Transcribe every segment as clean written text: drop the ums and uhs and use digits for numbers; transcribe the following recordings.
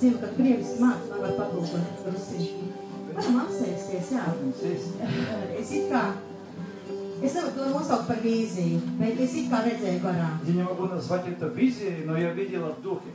zinu, ka krieviski māc, man var paplūkot rusiņu. Varam apsēsties, jā. Es nevaru to nosaukt par vīziju, bet es it kā redzēju garā. Я не могу назвать это визией, но я видела в духе.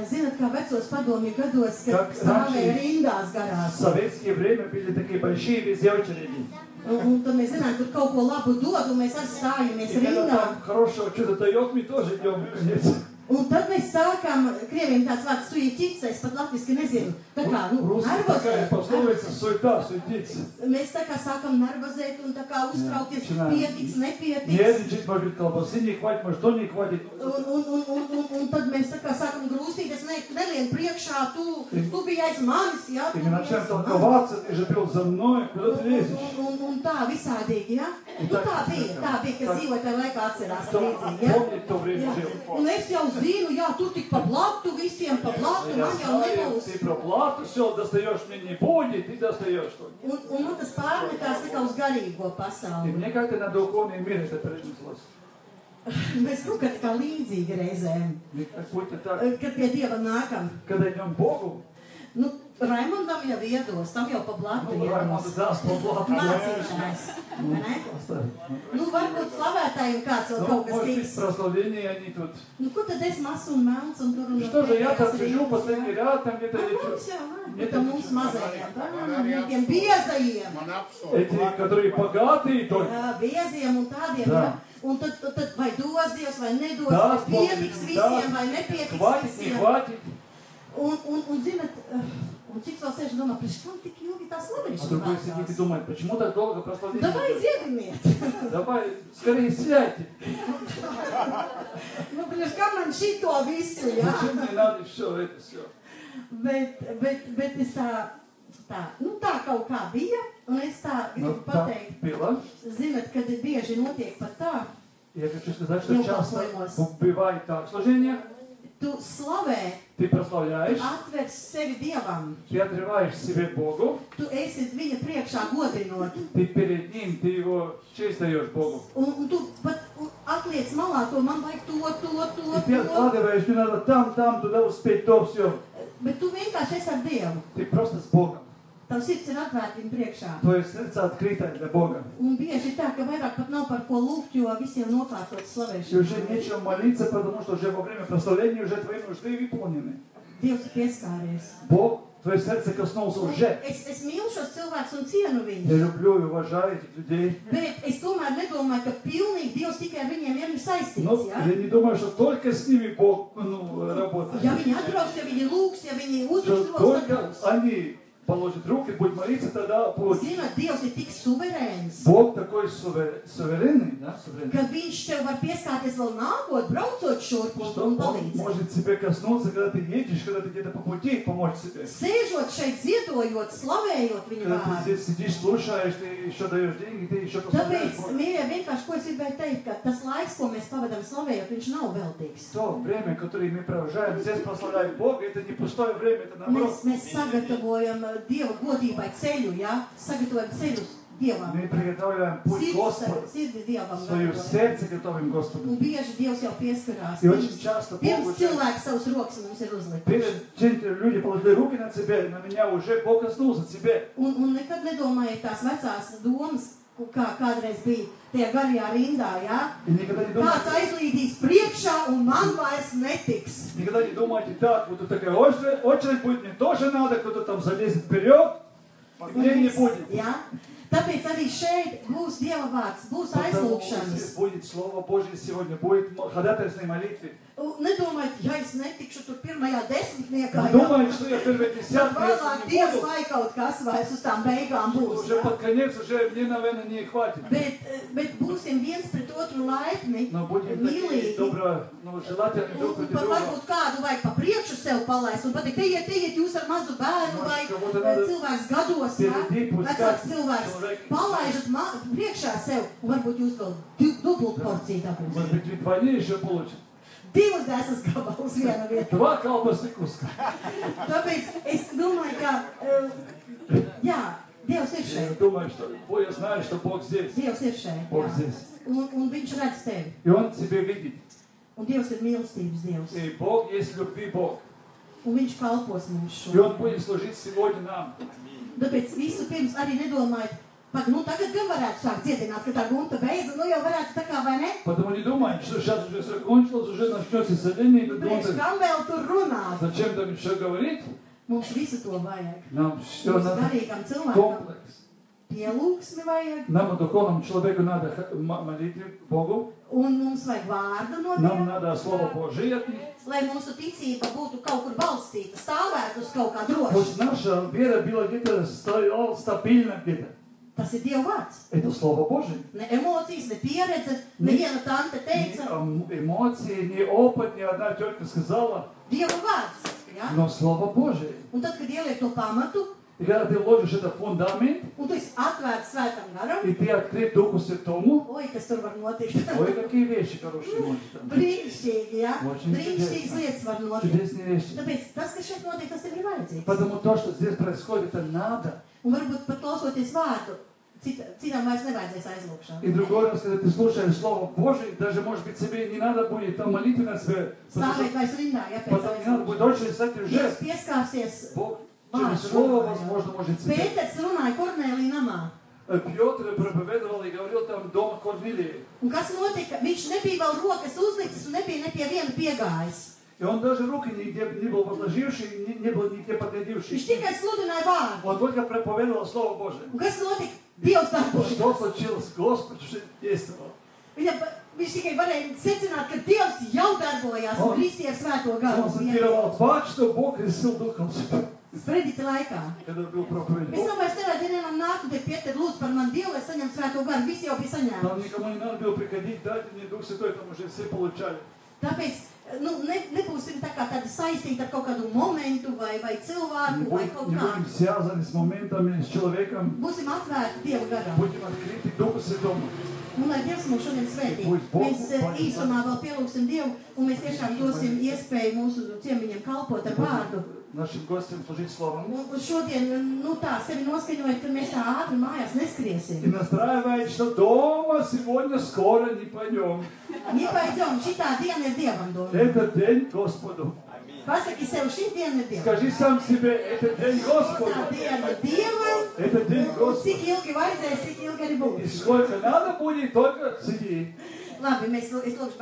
Zināt, kā vecos padomju gados, kad stāvēja rindās garās. В советское время были такие большие везде очереди. Un tad mēs zinām, tur kaut ko labu dod, un mēs arī stājamies И когда rindā. там хорошего что-то дает, мы тоже идем, конечно. Un tad mēs sākām, krieviem tāds vārds sujeķica, es pat latviski nezinu. Tā kā, Русский такая пословица, суета, суетиться. Mēs tā kā sākam nervozēt un tā kā uztraukties, pietiks, nepietiks. Нервничать, может быть, колбасы не хватит, может, то не хватит. Un tad mēs tā kā sākam grūstīties, nelien priekšā, tu biji aiz manis, jā? И мы начинаем толковаться, ты же был за мной, куда ты лезешь? Un tā visādīgi, jā? Tā bija, kas dzīvoja tajā laikā atcerās līdzīgi, jā? Помнит то время жил. Un es jau zinu, jā, tur tik pa blatu, visiem pa blatu, man jau nebūs. Ты про плату все достаешь, мне не будет, ты достаешь что-то. Un man tas pārmetās tikai uz garīgo И pasauli. мне как-то на духовный мир это перенеслось. Mēs kaut kā līdzīgi reizēm, Как будто так. kad pie Dieva nākam. Когда идем к Богу, Raimondam jau iedos, tam jau pa blatu Раймонду iedos. даст по блату. Mācīšanās, vai ne? Varbūt slavētājiem kāds vēl kaut kas Может быть, tiks. прославление они тут. Ko tad es masu un melns un tur un... Что же, я там сижу, последний ряд, там где-то Mums jau, bet mums mazajiem, tiem biezajiem. эти, которые богатые только. Jā, bieziem un tādiem. Jā. Un tad vai dos Dievs, vai nedos, Да, vai pietiks visiem, vai nepietiks хватит, не visiem. хватит. Un zinat, un cik vēl sēž domā, priekš kam tik ilgi tā А slavēšana другой сидит и думает, почему так долго прославление? Давай ziediniet. Давай, скорее сядьте. Priekš kam man šito visu, jā? Зачем мне надо все это все? Bet es tā kaut kā bija, un es tā Ну, gribu так pateikt. было. Zinat, kad bieži notiek pat tā, Я хочу сказать, что Ну, часто пословилось. бывает так. Служение, tu slavē, ты прославляешь, atver sevi Dievam, ты отрываешь себе Богу, tu esi viņa priekšā godinot, ты перед Ним, ты Его честь даешь Богу. un tu pat atliec malā to, man vajag И ты откладываешь, мне надо там, туда успеть, то все. Bet tu vienkārši esi ar Dievu. Ты просто с Богом. Tavs sirds ir atvērta viņa priekšā. Твое сердце открыто для Бога. Un bieži ir tā, ka vairāk pat nav par ko lūgt, jo visiem nokārtot И slavēšanu. уже нечего молиться, потому что уже во время прославления уже твои нужды выполнены. Dievs ir pieskāries. Бог, твое сердце коснулся уже. Es mīlu šos cilvēkus un cienu Я viņus. люблю и уважаю этих людей. Bet es tomēr nedomāju, ka pilnīgi Dievs tikai ar viņiem ir Но saistīts, ja? я не думаю, что только с ними Бог работает. Ja viņi atbrauks, ja viņi lūgs, ja viņi Что uzliks rokas, только atbrauks. они положат руки, будут молиться, тогда получится. Zināt, Dievs ir tik suverēns, Бог такой суверенный, да, суверенный, ka viņš tev var pieskārties vēl nākot, braucot šurp что un Он palīdzēt. может тебе коснуться, когда ты едешь, когда ты где-то по пути, помочь себе. Sēžot šeit, ziedojot, slavējot viņu Когда ты vārdu. здесь сидишь, слушаешь, ты еще даешь деньги, ты еще прославляешь Tāpēc, Бога. mīļie, vienkārši, ko es gribēju teikt, ka tas laiks, ko mēs pavadām slavējot, viņš nav veltīgs. То время, которое мы провожаем здесь, прославляем Бога, это не пустое время, это наоборот. Mēs sagatavojam Dieva godībai ceļu, ja? Sagatavojam ceļus Dievam. Мы приготовляем путь Господу, Sirdi Dievam свое gatavojam. сердце готовим Господу. Un bieži Dievs jau pieskarās. И очень часто Бог Pirms уже... cilvēks savus rokas mums ir uzlicis. Перед тем, люди положили руки на тебя, на меня уже Бог коснулся тебе. Un nekad nedomājiet tās vecās domas, kā kādreiz bija tajā garajā rindā, ja? И никогда не Kāds думайте, aizlīdīs priekšā un man vairs netiks. никогда не думайте так, вот тут такая очередь будет, мне тоже надо, кто-то там залезет вперед, мне не будет. Ja? Tāpēc arī šeit būs Dieva vārds, būs Потому aizlūgšanas. здесь будет Слово Божье сегодня, будет ходатайственной молитве. Nedomājiet, ja es netikšu tur pirmajā desmitniekā, Не думайте, что я первые tad десятки, vēlāk если не Dievs буду, vai kaut kas vairs uz tām beigām būs. уже Ja? под конец уже мне, наверное, не хватит. Bet būsim viens pret otru laipni, Но будем такие mīlīgi. добро, желательны друг Un против pat друга. varbūt kādu vajag pa priekšu sev palaist un pateikt, ejiet jūs ar mazu bērnu vai Kому-то надо cilvēks gados, ja? впереди пускать Vecāks cilvēks. человека. Palaižat priekšā sev un varbūt jūs vēl dubult porciju dabūsiet. Может быть, вдвойне еще получит. Divas desas gabalus viena vieta. Два колбасы куска. Tāpēc es domāju, ka, jā, Dievs ir Я šeit. думаю, что я знаю, что Бог здесь. Dievs ir šeit. Бог Jā. здесь. Un viņš redz tevi. И Он тебя видит. Un Dievs ir mīlestības Dievs. И Бог есть любви Бог. Un viņš kalpos mums И Он šodien. будет служить сегодня нам. Tāpēc visu pirms arī nedomājiet, nu tagad gan varētu sākt dziedināt, ka tā gunta beidza, nu jau varētu tā kā, vai ne? Потому не думайте, что сейчас уже закончилось, уже начнется исцеление. Priekš kam vēl tur runāt? Зачем там еще говорить? Mums visu to vajag. Нам все Mums надо. garīgam cilvēkam Комплекс. pielūgsmi vajag, Нам, духовному человеку, надо молитве Богу. un mums vajag vārdu no Нам Dieva, надо Слово Божие от них. lai mūsu ticība būtu kaut kur balstīta, stāvētu uz kaut kā droša. Пусть наша вера была где-то стояла стабильно где-то. Tas ir Dieva vārds. Это Слово Божие. Ne emocijas, ne pieredze, neviena tante Ни teica, эмоции, ни опыт, ни одна тетка сказала, Dieva vārds. Ja? но Слово Божие. Un tad, kad ieliek to pamatu, И когда ты ложишь это в фундамент, un tu esi atvērts svētam garam, и ты открыт Духу Святому, oi, kas tur var notikt. ой, какие вещи хорошие может там. Brīnišķīgi, ja? Очень Brīnišķīgas чудесно. lietas var notikt. Чудесные вещи. Tāpēc tas, kas šeit notiek, tas tev ir vajadzīgs. Потому то, что здесь происходит, это надо. Un varbūt pat klausoties vārdu, citam vairs nevajadzēs aizlūkšanu. И другой раз, когда ты слушаешь Слово Божие, даже, может быть, тебе не надо будет там молитвы на себя. Stāvēt vairs rindā, ja pēc Потом не надо будет aizlūkšanas. очень, кстати, Dievs уже pieskārsies. Бог через Слово, возможно, может тебе. Pēters runāja Kornēlija namā. Петр проповедовал и говорил там дома Корнилии. Un kas notika? Viņš nebija vēl rokas uzlicis un nebija ne pie viena piegājis. И он даже руки нигде не был подложивший, не был нигде подходивший. Viņš tikai sludināja vārdu. Он только проповедовал Слово Божие. Un kas notika? Dievs darbojas. Что случилось? Господь что действовал. Viņš tikai varēja secināt, ka Dievs jau darbojās un kristīja ar svēto garu. Констатировал факт, что Бог крестил Духом Святым, Spredīta laikā. когда был проповедь. Es domāju, es nevajadzēju vienam nākt un teikt, Pieter, lūdzu par mani Dievu, lai saņemtu svēto garu. Visi jau bija saņēmuši. Там никому не надо было приходить, дать мне Дух Святой, там уже все получали. Tāpēc nebūsim tā kā tādi saistīti ar kaut kādu momentu vai cilvēku vai kaut Не kā. будем связаны с моментами, с человеком. Būsim atvērti Dieva garam. Будем открыты Духу Святому. Un lai Dievs mūs šodien svētī. Mēs īsumā vēl pielūgsim Dievu un mēs tiešām dosim iespēju mūsu ciemiņiem kalpot ar vārdu. Нашим гостям служить Словом. Un šodien, tā, sevi noskaņojot, ka mēs tā ātri mājās И neskriesim. настраивает, что дома сегодня скоро не пойдем. Nepaidzom, šitā diena ir Dievam doma. Это день Господу. Pasaki sev, šī diena ir Dievam. Скажи сам себе, это день Господу. Tā diena ir Dievam. Это день Un Господу. cik ilgi vajadzēs, cik ilgi arī И būs. сколько надо будет, только сиди. Labi, es lūkšu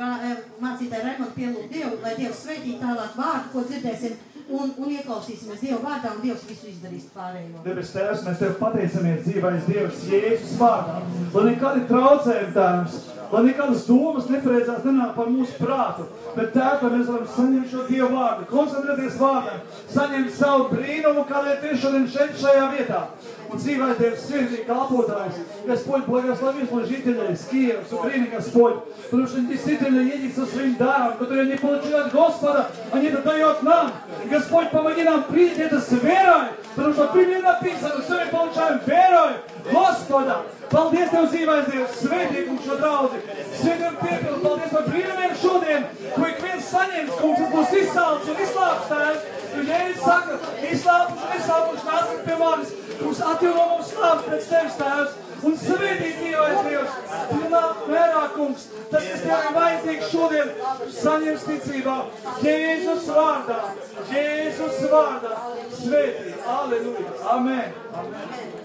mācītāju Raimondu pielūgt Dievu, lai Dievs svētī tālāk vārdu, ko dzirdēsim, un ieklausīsimies Dievu vārdā, un Dievs visu izdarīs pārējo. Debes Tēvs, mēs Tev pateicamies, dzīvais Dievs, Jēzus vārdā. Lai nekādi traucējumi, Tēvs, lai nekādas domas nefrēdzās nenāk par mūsu prātu, bet Tēvs, lai mēs varam saņemt šo Dievu vārdu, koncentrēties vārdam, saņemt savu brīnumu, kādēļ tieši šodien šeit šajā vietā. Un dzīvais Dievs, святый колпотайся. Господь, благослови служителей из Киева, с Украины, Господь, потому что действительно едет со своим даром, который они получили от Господа, они это дают нам. И, Господь, помоги нам принять это с верой, потому что в Библии написано, что мы получаем верой Господа. Paldies Tev, dzīvais Dievs, svētī, kungs, šo draudzi. Svētiem piepildu, paldies par brīnumiem šodien, ko ik viens saņems, kungs, tas būs izsalts un izslāps, Tēvs. Jo Jēzus saka, izslāpuši un izslāpuši nāciet pie manis. Kungs, atjauno mums slāpes pēc Tevis, Tēvs. Un svētī, dzīvais Dievs, pilnā mērā, kungs, tas, kas Tev ir vajadzīgs šodien, saņems ticībā. Jēzus vārdā, Jēzus vārdā, svētī. Aleluja. Amen. Amen.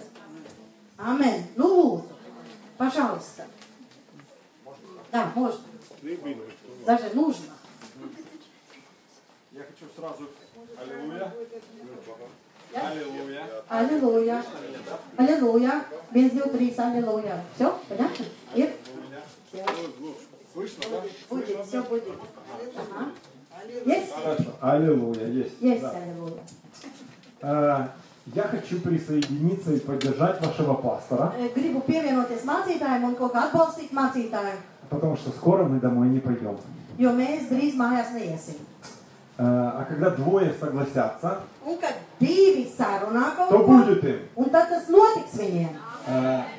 Amen. Nu, lūdzu. Пожалуйста. Да, можно. Даже нужно. Я хочу сразу аллилуйя. Аллилуйя. Аллилуйя. Аллилуйя. 1, 2, 3, аллилуйя. Все? Понятно? И? Слышно, да? Будет, все будет. Ага. Есть? Хорошо. Аллилуйя, есть. Есть Да. аллилуйя. Я хочу присоединиться и поддержать вашего пастора, Gribu pievienoties mācītājiem un kaut kā atbalstīt mācītāju, потому что скоро мы домой не пойдем. jo mēs drīz mājās neiesim. А когда двое согласятся, Un kad divi sarunā то kaut ko, будет им. un tad tas notiks viņiem.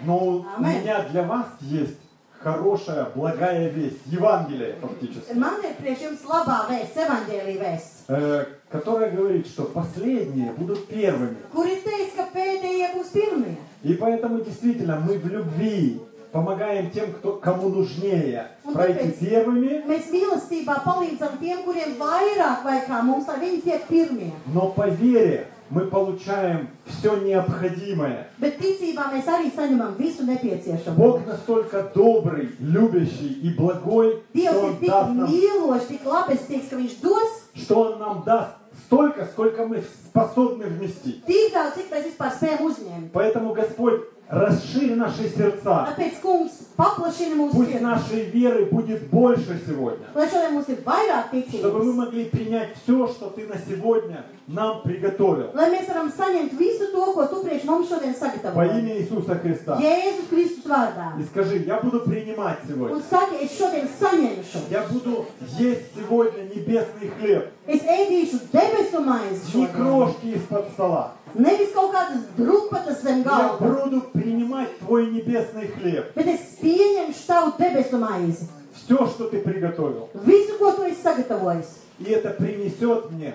Но у Аминь. меня для вас есть хорошая, благая весть, Евангелие фактически, Man ir priekš jums labā vēsts, evaņģēlija vēsts, которая говорит, что последние будут первыми. kur ir teiks, ka pēdējie būs pirmie. И поэтому действительно мы в любви помогаем тем, кому нужнее Un пройти tāpēc первыми, mēs mīlestībā palīdzam tiem, kuriem vairāk vajag kā mums, lai viņi tiek pirmie. но по вере мы получаем все необходимое. Bet ticībā mēs arī saņemam visu nepieciešamo. Бог настолько добрый, любящий и благой, Dievs что ir Он tik даст нам, mīlošs, tik labestīgs, ka viņš dos что Он нам даст столько, сколько мы способны вместить. tik daudz, cik mēs vispār spējam uzņemt. Поэтому, Господь, расшири наши сердца. Tāpēc, kungs, paplašina mūsu Пусть sirdi. нашей веры будет больше сегодня. Lai šodien mums ir vairāk Чтобы мы ticības. могли принять все, что Ты на сегодня нам приготовил. Lai mēs varam saņemt visu to, ko tu priekš mums šodien Во sagatavoji. имя Иисуса Христа. Jēzus Kristus vārdā. И скажи, я буду принимать Un сегодня. saki, es šodien saņemšu. Я буду есть сегодня небесный хлеб. Es ēdīšu debesu maizi Не šodien. крошки из-под стола. Nevis kaut kādas drupatas zem Я galda. буду принимать Твой небесный хлеб. Bet es pieņemšu tavu debesu maizi. Все, что Ты приготовил. Visu, ko tu esi sagatavojis. И это принесет мне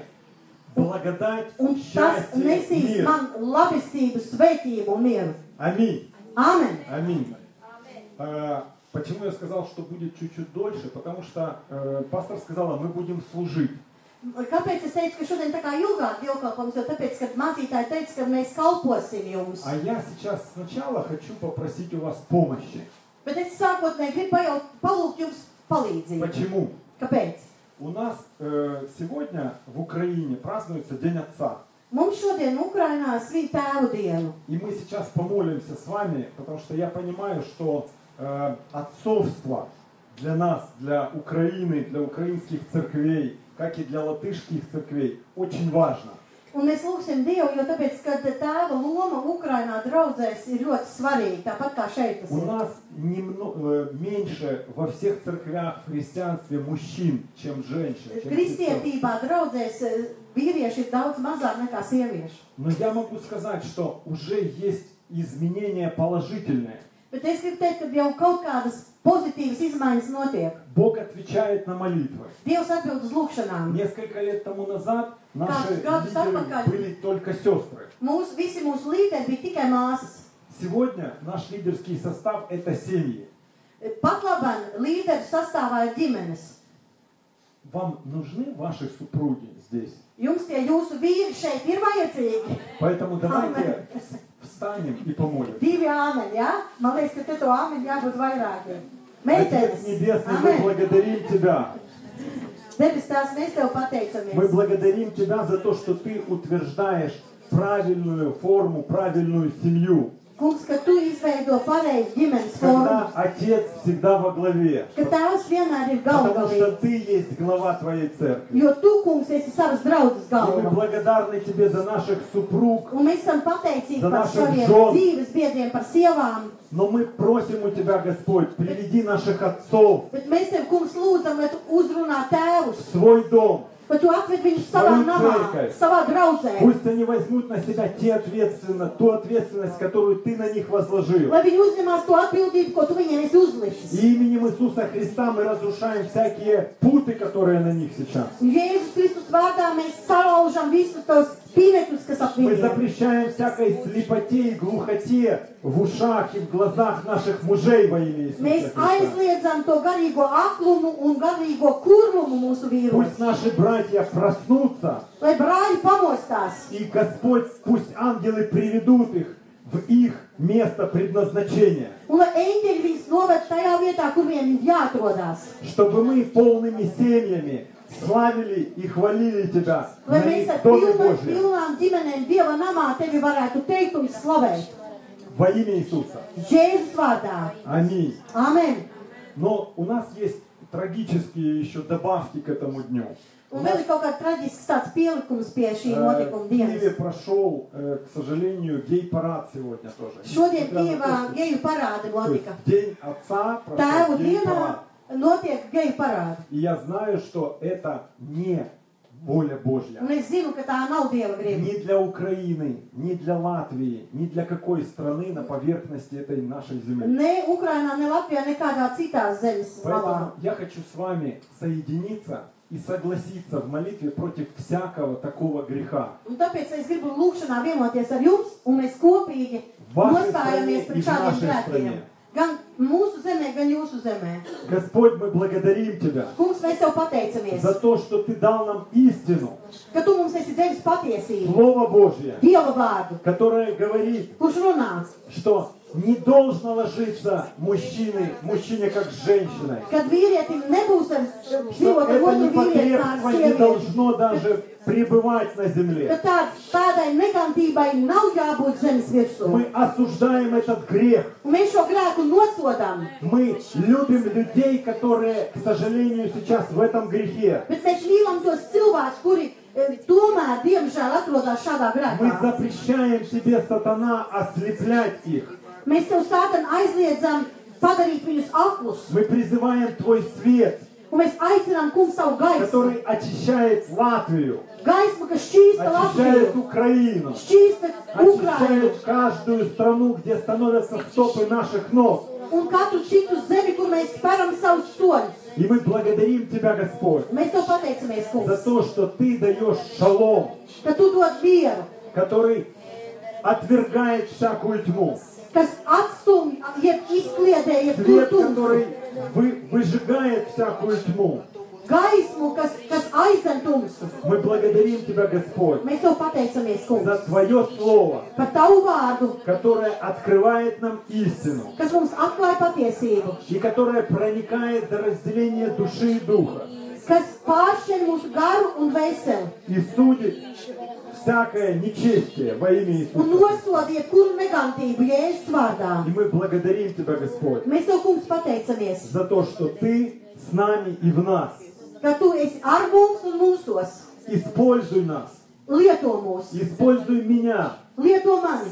благодать, Un tas счастье, nesīs мир. man labestību, svētību un mieru. Аминь. Āmen. Аминь. Почему я сказал, что будет чуть-чуть дольше? Потому что пастор сказала, мы будем служить. Kāpēc es teicu, ka šodien tā kā ilgāk dievkalpojums, jo tāpēc, ka mācītāji teica, ka mēs kalposim jums. А я сейчас сначала хочу попросить у вас помощи. Bet es sākotnēji gribu palūgt jums palīdzību. Почему? Kāpēc? У нас сегодня в Украине празднуется День Отца. Mums šodien Ukrainā svin tēvu dienu. И мы сейчас помолимся с вами, потому что я понимаю, что отцовство для нас, для Украины, для украинских церквей, как и для латышских церквей, очень важно. Un mēs lūgsim Dievu, jo tāpēc, ka tēva loma Ukrainā draudzēs ir ļoti svarīga, tāpat kā šeit tas У ir. нас меньше во всех церквях в христианстве мужчин, чем женщин. Чем сестер. Kristietībā draudzēs vīrieši ir daudz mazāk nekā sieviešu. Но я могу сказать, что уже есть изменения положительные. Bet es gribu teikt, ka jau kaut kādas pozitīvas izmaiņas notiek. Бог отвечает на молитвы. Dievs atbild uz lūgšanām. Несколько лет тому назад наши Gadus лидеры atpakaļ. были только сестры. Visi mūsu līderi bija tikai māsas. Сегодня наш лидерский состав – это семьи. Pat labāk līderu sastāvā ir ģimenes. Вам нужны ваши супруги здесь. Jums tie jūsu vīri šeit ir vajadzīgi. Поэтому давайте встанем и помолимся. Divi āmeņi, jā? Man liekas, ka te to āmeņi jābūt vairākiem. Отец Небесный, мы благодарим Тебя. Debes tās, mēs Tev Мы pateicamies. благодарим Тебя за то, что Ты утверждаешь правильную форму, правильную семью. Kungs, ka Tu izveido pareizu ģimenes Когда formu. Отец всегда во главе. Ka Tēvs vienmēr ir Потому что galvgalvīgs. Ты есть глава Твоей церкви. Jo Tu, kungs, esi savas draudzes И мы galva. благодарны Тебе за наших супруг. Un mēs esam pateicīgi За par наших saviem žon. dzīves biedriem, par sievām. Но мы просим у Тебя, Господь, приведи наших отцов Bet mēs Tev, kungs, lūdzam, lai Tu uzrunā tēvus. в свой дом. Ka Tu atved viņus savā Svoju namā, cerkvi. savā draudzē. Пусть они возьмут на себя ту ответственность, которую Ты на них возложил. Lai viņi uzņemās to atbildību, ko Tu viņiem esi uzlicis. И именем Иисуса Христа мы разрушаем всякие путы, которые на них сейчас. Un Jēzus Kristus vārdā mēs salaužam visus tos pīvekļus, kas ap Мы viņiem. запрещаем всякой слепоте и глухоте в ушах и в глазах наших мужей во имя Иисуса Mēs Христа. aizliedzam to garīgo aklumu un garīgo kurlumu mūsu vīros. Пусть наши братья проснутся, Lai brāļi pamostās. и Господь, пусть ангелы приведут их в их место предназначения, Un lai eņģeļi viņus noved tajā vietā, kur viņiem jāatrodās. чтобы мы полными семьями славили и хвалили Тебя Lai на mēs ar их Доме Божьем pilnām ģimenēm Dieva namā Tevi varētu teikt un slavēt. во имя Иисуса. Jēzus vārdā. Аминь. Amen. Но у нас есть трагические еще добавки к этому дню. Un vēl ir kaut kāds traģisks tāds pielikums pie šī notikuma В Киеве dienas. прошел, к сожалению, гей-парад сегодня тоже. Šodien Несмотря на Kievā то, что- geju parādi То есть notika. в День Отца Tēvu прошел dienā гей-парад. notiek geju parādi. И я знаю, что это не воля Божья. Un es zinu, ka tā nav Dieva griba. Ни для Украины, ни для Латвии, ни для какой страны на поверхности этой нашей земли. Ne Ukrainā, ne Latvijā, nekādā citā zemes malā. Поэтому я хочу с вами соединиться и согласиться в молитве против всякого такого греха. Un tāpēc es gribu lūkšanā vienoties ar jums, un mēs kopīgi Вашей nostājamies стране и pret в šādiem нашей grēkiem. стране. Gan mūsu zemē, gan jūsu zemē. Господь, мы благодарим Тебя Kungs, mēs Tev pateicamies, за то, что Ты дал нам истину, ka Tu mums esi devis patiesību, Слово Божье, Dieva vārdu, которое говорит, kurš runā, что не должно ложиться мужчине как с женщиной. kad vīrietim nebūs ar Что dzīvot ar это otru vīrieti kā ar непотребство не sievieti, должно даже пребывать на ka земле. tādai negantībai nav jābūt zemes virsū. Мы осуждаем этот грех. Un mēs šo grēku nosodām, Мы любим людей, которые, к сожалению, сейчас в этом грехе. bet mēs mīlam tos cilvēkus, kuri tomēr, diemžēl, atrodas šādā Мы grēkā. запрещаем тебе, сатана, ослеплять их. Mēs Tev, Sātan, aizliedzam padarīt viņus aklus, Мы призываем твой свет, un mēs aicinām, Kungs, Savu gaismu, который очищает Латвию, gaismu, kas šķīsta очищает Latviju, Украину, šķīsta Ukrainu очищает каждую страну, где становятся стопы наших ног. un katru citu zemi, kur mēs speram savus soļus. И мы благодарим тебя, Господь, Mēs Tev pateicamies, за Kungs, то, что ты даешь шалом, ka Tu dod mieru, который отвергает всякую тьму. kas atstumj, jeb izkliedē, jeb Свет, tur который tumsu, выжигает всякую тьму. gaismu, kas aizen tumsu. Мы благодарим тебя, Господь, Mēs Tev pateicamies, Kungs, за твое слово, par Tavu vārdu, которое открывает нам истину kas mums atklāja patiesību, и которое проникает до разделения души и духа kas pāršķir mūsu garu un dvēseli и судит всякое нечестие во имя un Иисуса. nosod jebkuru negantību Jēzus vārdā. И мы благодарим тебя, Господь, Mēs Tev, Kungs, pateicamies, за то, что ты с нами и в нас. ka Tu esi ar mums un mūsos. Используй нас, Lieto mūs, используй меня, lieto mani,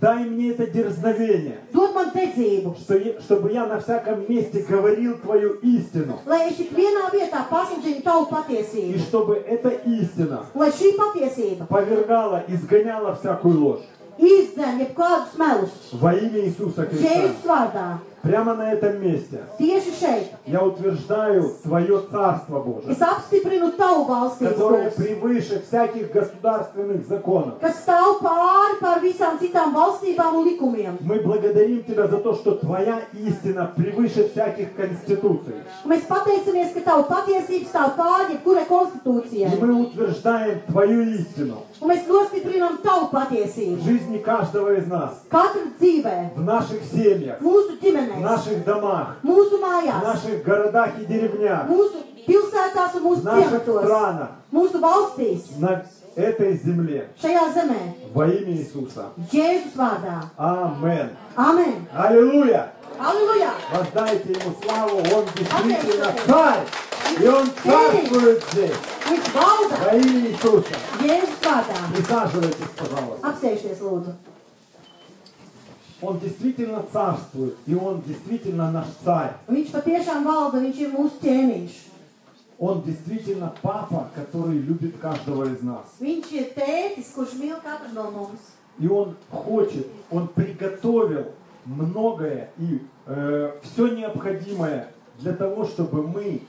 дай мне это дерзновение, dod man dedzību, чтобы я на всяком месте говорил твою истину, lai es ikvienā vietā pasludinu Tavu и patiesību, чтобы эта истина lai šī patiesība повергала, изгоняла всякую ложь izdzen jebkādus melus во имя Иисуса Христа. Jēzus vārdā, Прямо на этом месте tieši šeit. я утверждаю Твое Царство Божие, Es apstiprinu Tavu valstību, которое Kungs, превыше всяких государственных законов. kas stāv pār visām citām valstībām un likumiem. Мы благодарим Тебя за то, что Твоя истина превыше всяких конституций. Un mēs pateicamies, ka Tavu patiesību stāv pār jebkurai konstitūcijai. И мы утверждаем Твою истину Un mēs nostiprinām Tavu в patiesību. жизни каждого из нас, Katru dzīvē, в наших семьях, mūsu в ģimenēs, наших домах, mūsu в mājās, наших городах и деревнях, mūsu pilsētās un в mūsu наших ciematos, странах, mūsu valstīs, на этой земле. šajā zemē, Во имя Иисуса. Jēzus vārdā. Амин. Amen! Аллилуйя! Halleluja! Воздайте Ему славу, Он действительно царь, и Он царствует здесь. Viņš valda Во имя Иисуса. Jēzus vārdā. Присаживайтесь, пожалуйста. Apsēžties, lūdzu. Он действительно царствует, и Он действительно наш царь. Viņš patiešām valda, viņš ir mūsu ķēniņš. Он действительно папа, который любит каждого из нас. Viņš ir tētis, kurš mīl katru no mums. И Он хочет, Он приготовил многое и все необходимое для того, чтобы мы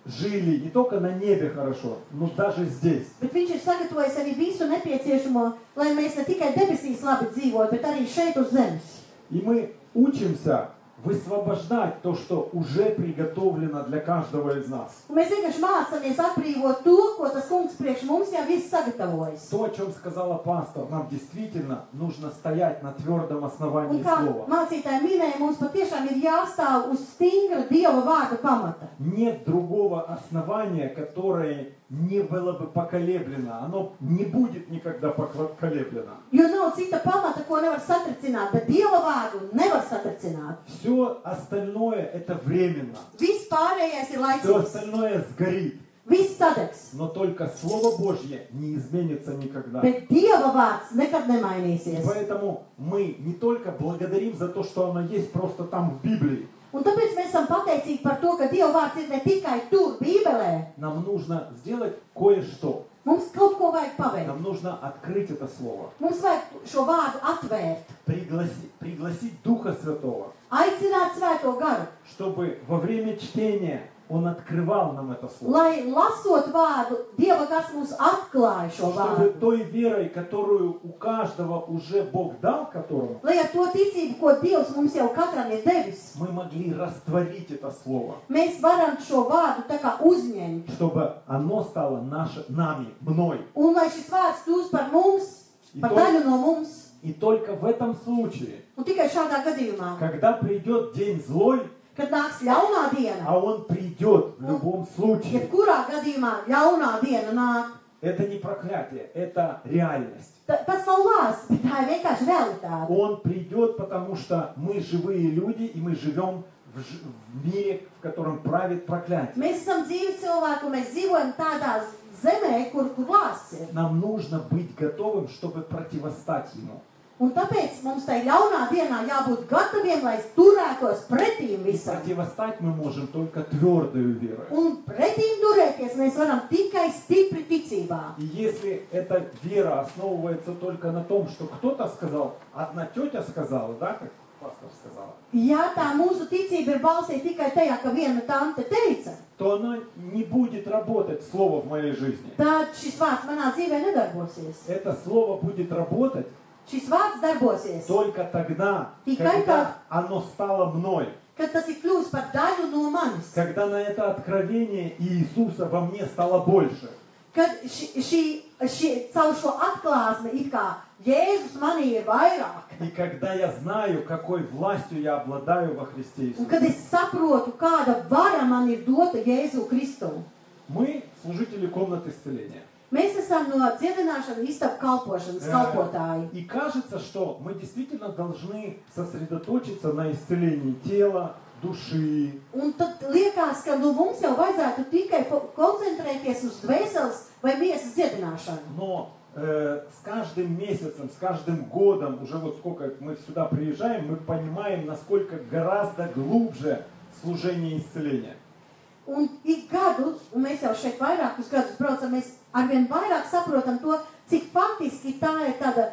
жили не только на небе хорошо, но даже здесь. Bet viņš ir sagatavojis arī visu nepieciešamo, lai mēs ne tikai debesīs labi dzīvotu, bet arī šeit uz zemes. И мы учимся высвобождать то, что уже приготовлено для каждого из нас. Un mēs vienkārši mācāmies atbrīvot to, ko tas kungs priekš mums jau viss sagatavojis. То, о чем сказала пастор, нам действительно нужно стоять на твердом основании Un kā слова. mācītāji minēja, mums patiešām ir jāstāv uz stingra Dieva vārda pamata. Нет другого основания, которое не было бы поколеблено. Оно не будет никогда поколеблено. Jo nav cita pamata, ko nevar satricināt, bet Dieva vārdu nevar satricināt. Все остальное это временно. Viss pārējais ir Все laicīgs. остальное сгорит. Viss sadegs. Но только Слово Божье не изменится никогда. Bet Dieva vārds nekad nemainīsies. Поэтому мы не только благодарим за то, что оно есть просто там в Библии. Un tāpēc mēs esam pateicīgi par to, ka Dieva vārds ir ne tikai tur, Bībelē. Нам нужно сделать кое-что. Mums kaut ko vajag paveikt. Нам нужно открыть это Слово. Mums vajag šo vārdu atvērt. Пригласить Духа Святого, Aicināt Svēto garu, чтобы во время чтения Он открывал нам это слово. lai lasot vārdu, Dieva gars mums atklāja šo Чтобы vārdu. той верой, которую у каждого уже Бог дал, которому, Lai ar to ticību, ko Dievs mums jau katram ir devis, мы могли rastворить это слово, mēs varam šo vārdu tā kā uzņemt. чтобы оно стало нами, мной. Un lai šis vārds kļūst par mums, par daļu no mums. И только в этом случае, Un tikai šādā gadījumā, когда придет день злой, kad nāks ļaunā diena, а он придет в любом случае, jebkurā gadījumā ļaunā diena nāk, это не проклятие, это реальность. tas nav lāsts, bet tā ir vienkārši realitāte. Он придет, потому что мы живые люди, и мы живем в мире, в котором правит проклятие. Mēs esam dzīvi cilvēki, un mēs dzīvojam tādā zemē, kur lāsts ir. Нам нужно быть готовым, чтобы противостать ему. Un tāpēc mums tai ļaunā dienā jābūt gataviem, lai turētos pretīm visam. Противостать мы можем только твердою верой. Un pretīm turēties mēs varam tikai stipri ticībā. И если эта вера основывается только на том, что кто-то сказал, одна тетя сказала, да, как пастор сказала, Ja tā mūsu ticība ir balstīta tikai tajā, ka viena tante teica, то она не будет работать, слово в моей жизни. tad šis vārds manā dzīvē nedarbosies. Это слово будет работать Šis vārds darbosies, только тогда, Tikai когда оно стало мной. kad tas ir kļūst par daļu no manis. Когда на это откровение Иисуса во мне стало больше. Kad caur šo atklāsmi it kā Jēzus manī ir vairāk. И когда я знаю, какой властью я обладаю во Христе Un Иисусе. kad es saprotu, kāda vara man ir dota Jēzu Kristu. Мы служители комнат исцеления. Mēs esam no dziedināšanas istabu kalpošanas kalpotāji. И кажется, что мы действительно должны сосредоточиться на исцелении тела, dуши. Un tad liekas, ka mums jau vajadzētu tikai koncentrēties uz dvēseles vai miesas dziedināšanu. Но с каждым месяцем, с каждым годом, уже вот сколько мы сюда приезжаем, мы понимаем, насколько гораздо глубже служение исцеления. Un ik gadu, un mēs jau šeit vairākus gadus braucam, mēs arvien vairāk saprotam to, cik faktiski tā ir tāda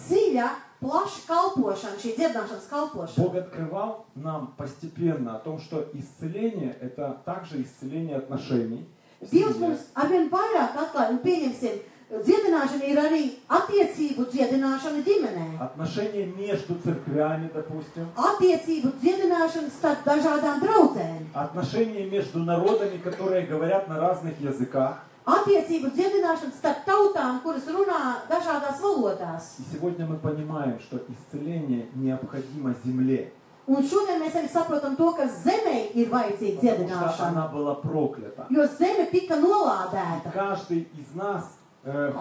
dziļa, plaša kalpošana, šī dziedināšanas kalpošana. Бог открывал нам постепенно о том, что исцеление – это также исцеление отношений. Dievs mums arvien vairāk atklāja, un pieņemsim, dziedināšana ir arī attiecību dziedināšana ģimenē. Отношения между церквями, допустим. Attiecību dziedināšana starp dažādām draudzēm. Отношения между народами, которые говорят на разных языках. Attiecību dziedināšana starp tautām, kuras runā dažādās valodās. И сегодня мы понимаем, что исцеление необходимо земле. Un šodien mēs arī saprotam to, ka zemē ir vajadzīga Потому что dziedināšana. она была проклята. Jo zeme tika nolādēta. Каждый из нас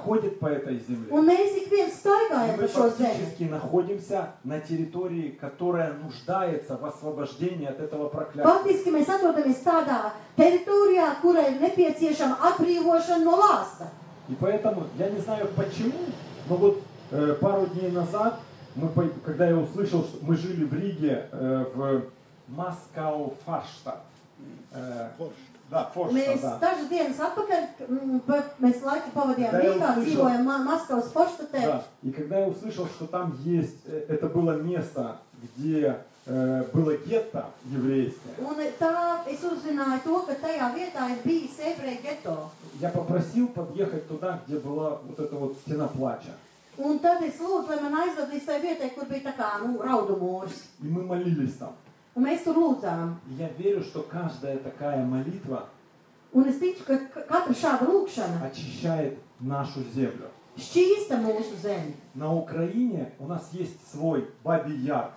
ходит по этой земле. Un mēs ik viens staigājam Мы pa šo zemi. фактически находимся на территории, которая нуждается в освобождении от этого проклятия. Faktiski mēs atrodamies tādā teritorijā, kurai ir nepieciešama atbrīvošana no lāsta. И поэтому, я не знаю почему, но вот пару дней назад, когда я услышал, что мы жили в Риге, в Маскау-Фарштадт. Да, Форштадт, Mēs да. dažas dienas atpakaļ, mēs laiku pavadījām Да, я Rīgā, услышал. dzīvojam Maskavas Forštatē. Да. И когда я услышал, что там есть, это было место, где было гетто еврейское, Un tā es uzzināju to, ka tajā vietā ir bijis ebreju geto. я попросил подъехать туда, где была вот эта вот стена плача. Un tad es lūdzu, lai man aizved līdz tai vietai, kur bija tā kā, raudu mūrs. И мы молились там. Un mēs tur lūdzām. И я верю, что каждая такая молитва Un es ticu, ka katra šāda lūkšana очищает нашу землю. šķīsta mūsu zemi. На Украине у нас есть свой Бабий Яр,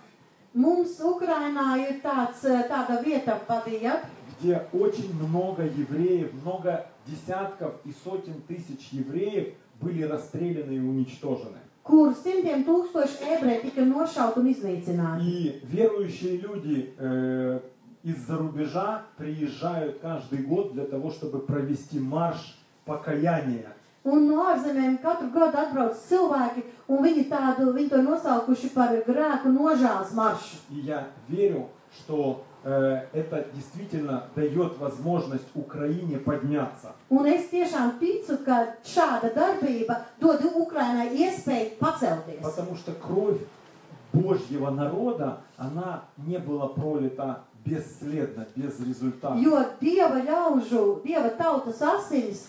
Mums Ukrainā ir tāda vieta, Babija, где очень много евреев, много десятков и сотен тысяч евреев были расстреляны и уничтожены. kur simtiem tūkstoši ebreji tika nošauti un iznīcināti. И верующие люди из-за рубежа приезжают каждый год для того, чтобы провести марш покаяния. Un no ārzemēm katru gadu atbrauc cilvēki, un viņi to nosaukuši par grēku nožēlas maršu. И я верю, что это действительно дает возможность Украине подняться. Un es tiešām ticu, ka šāda darbība dod Ukrainai iespēju pacelties. Потому что кровь Божьего народа, она не была пролита бесследно, без результата. Jo Dieva tautas asinis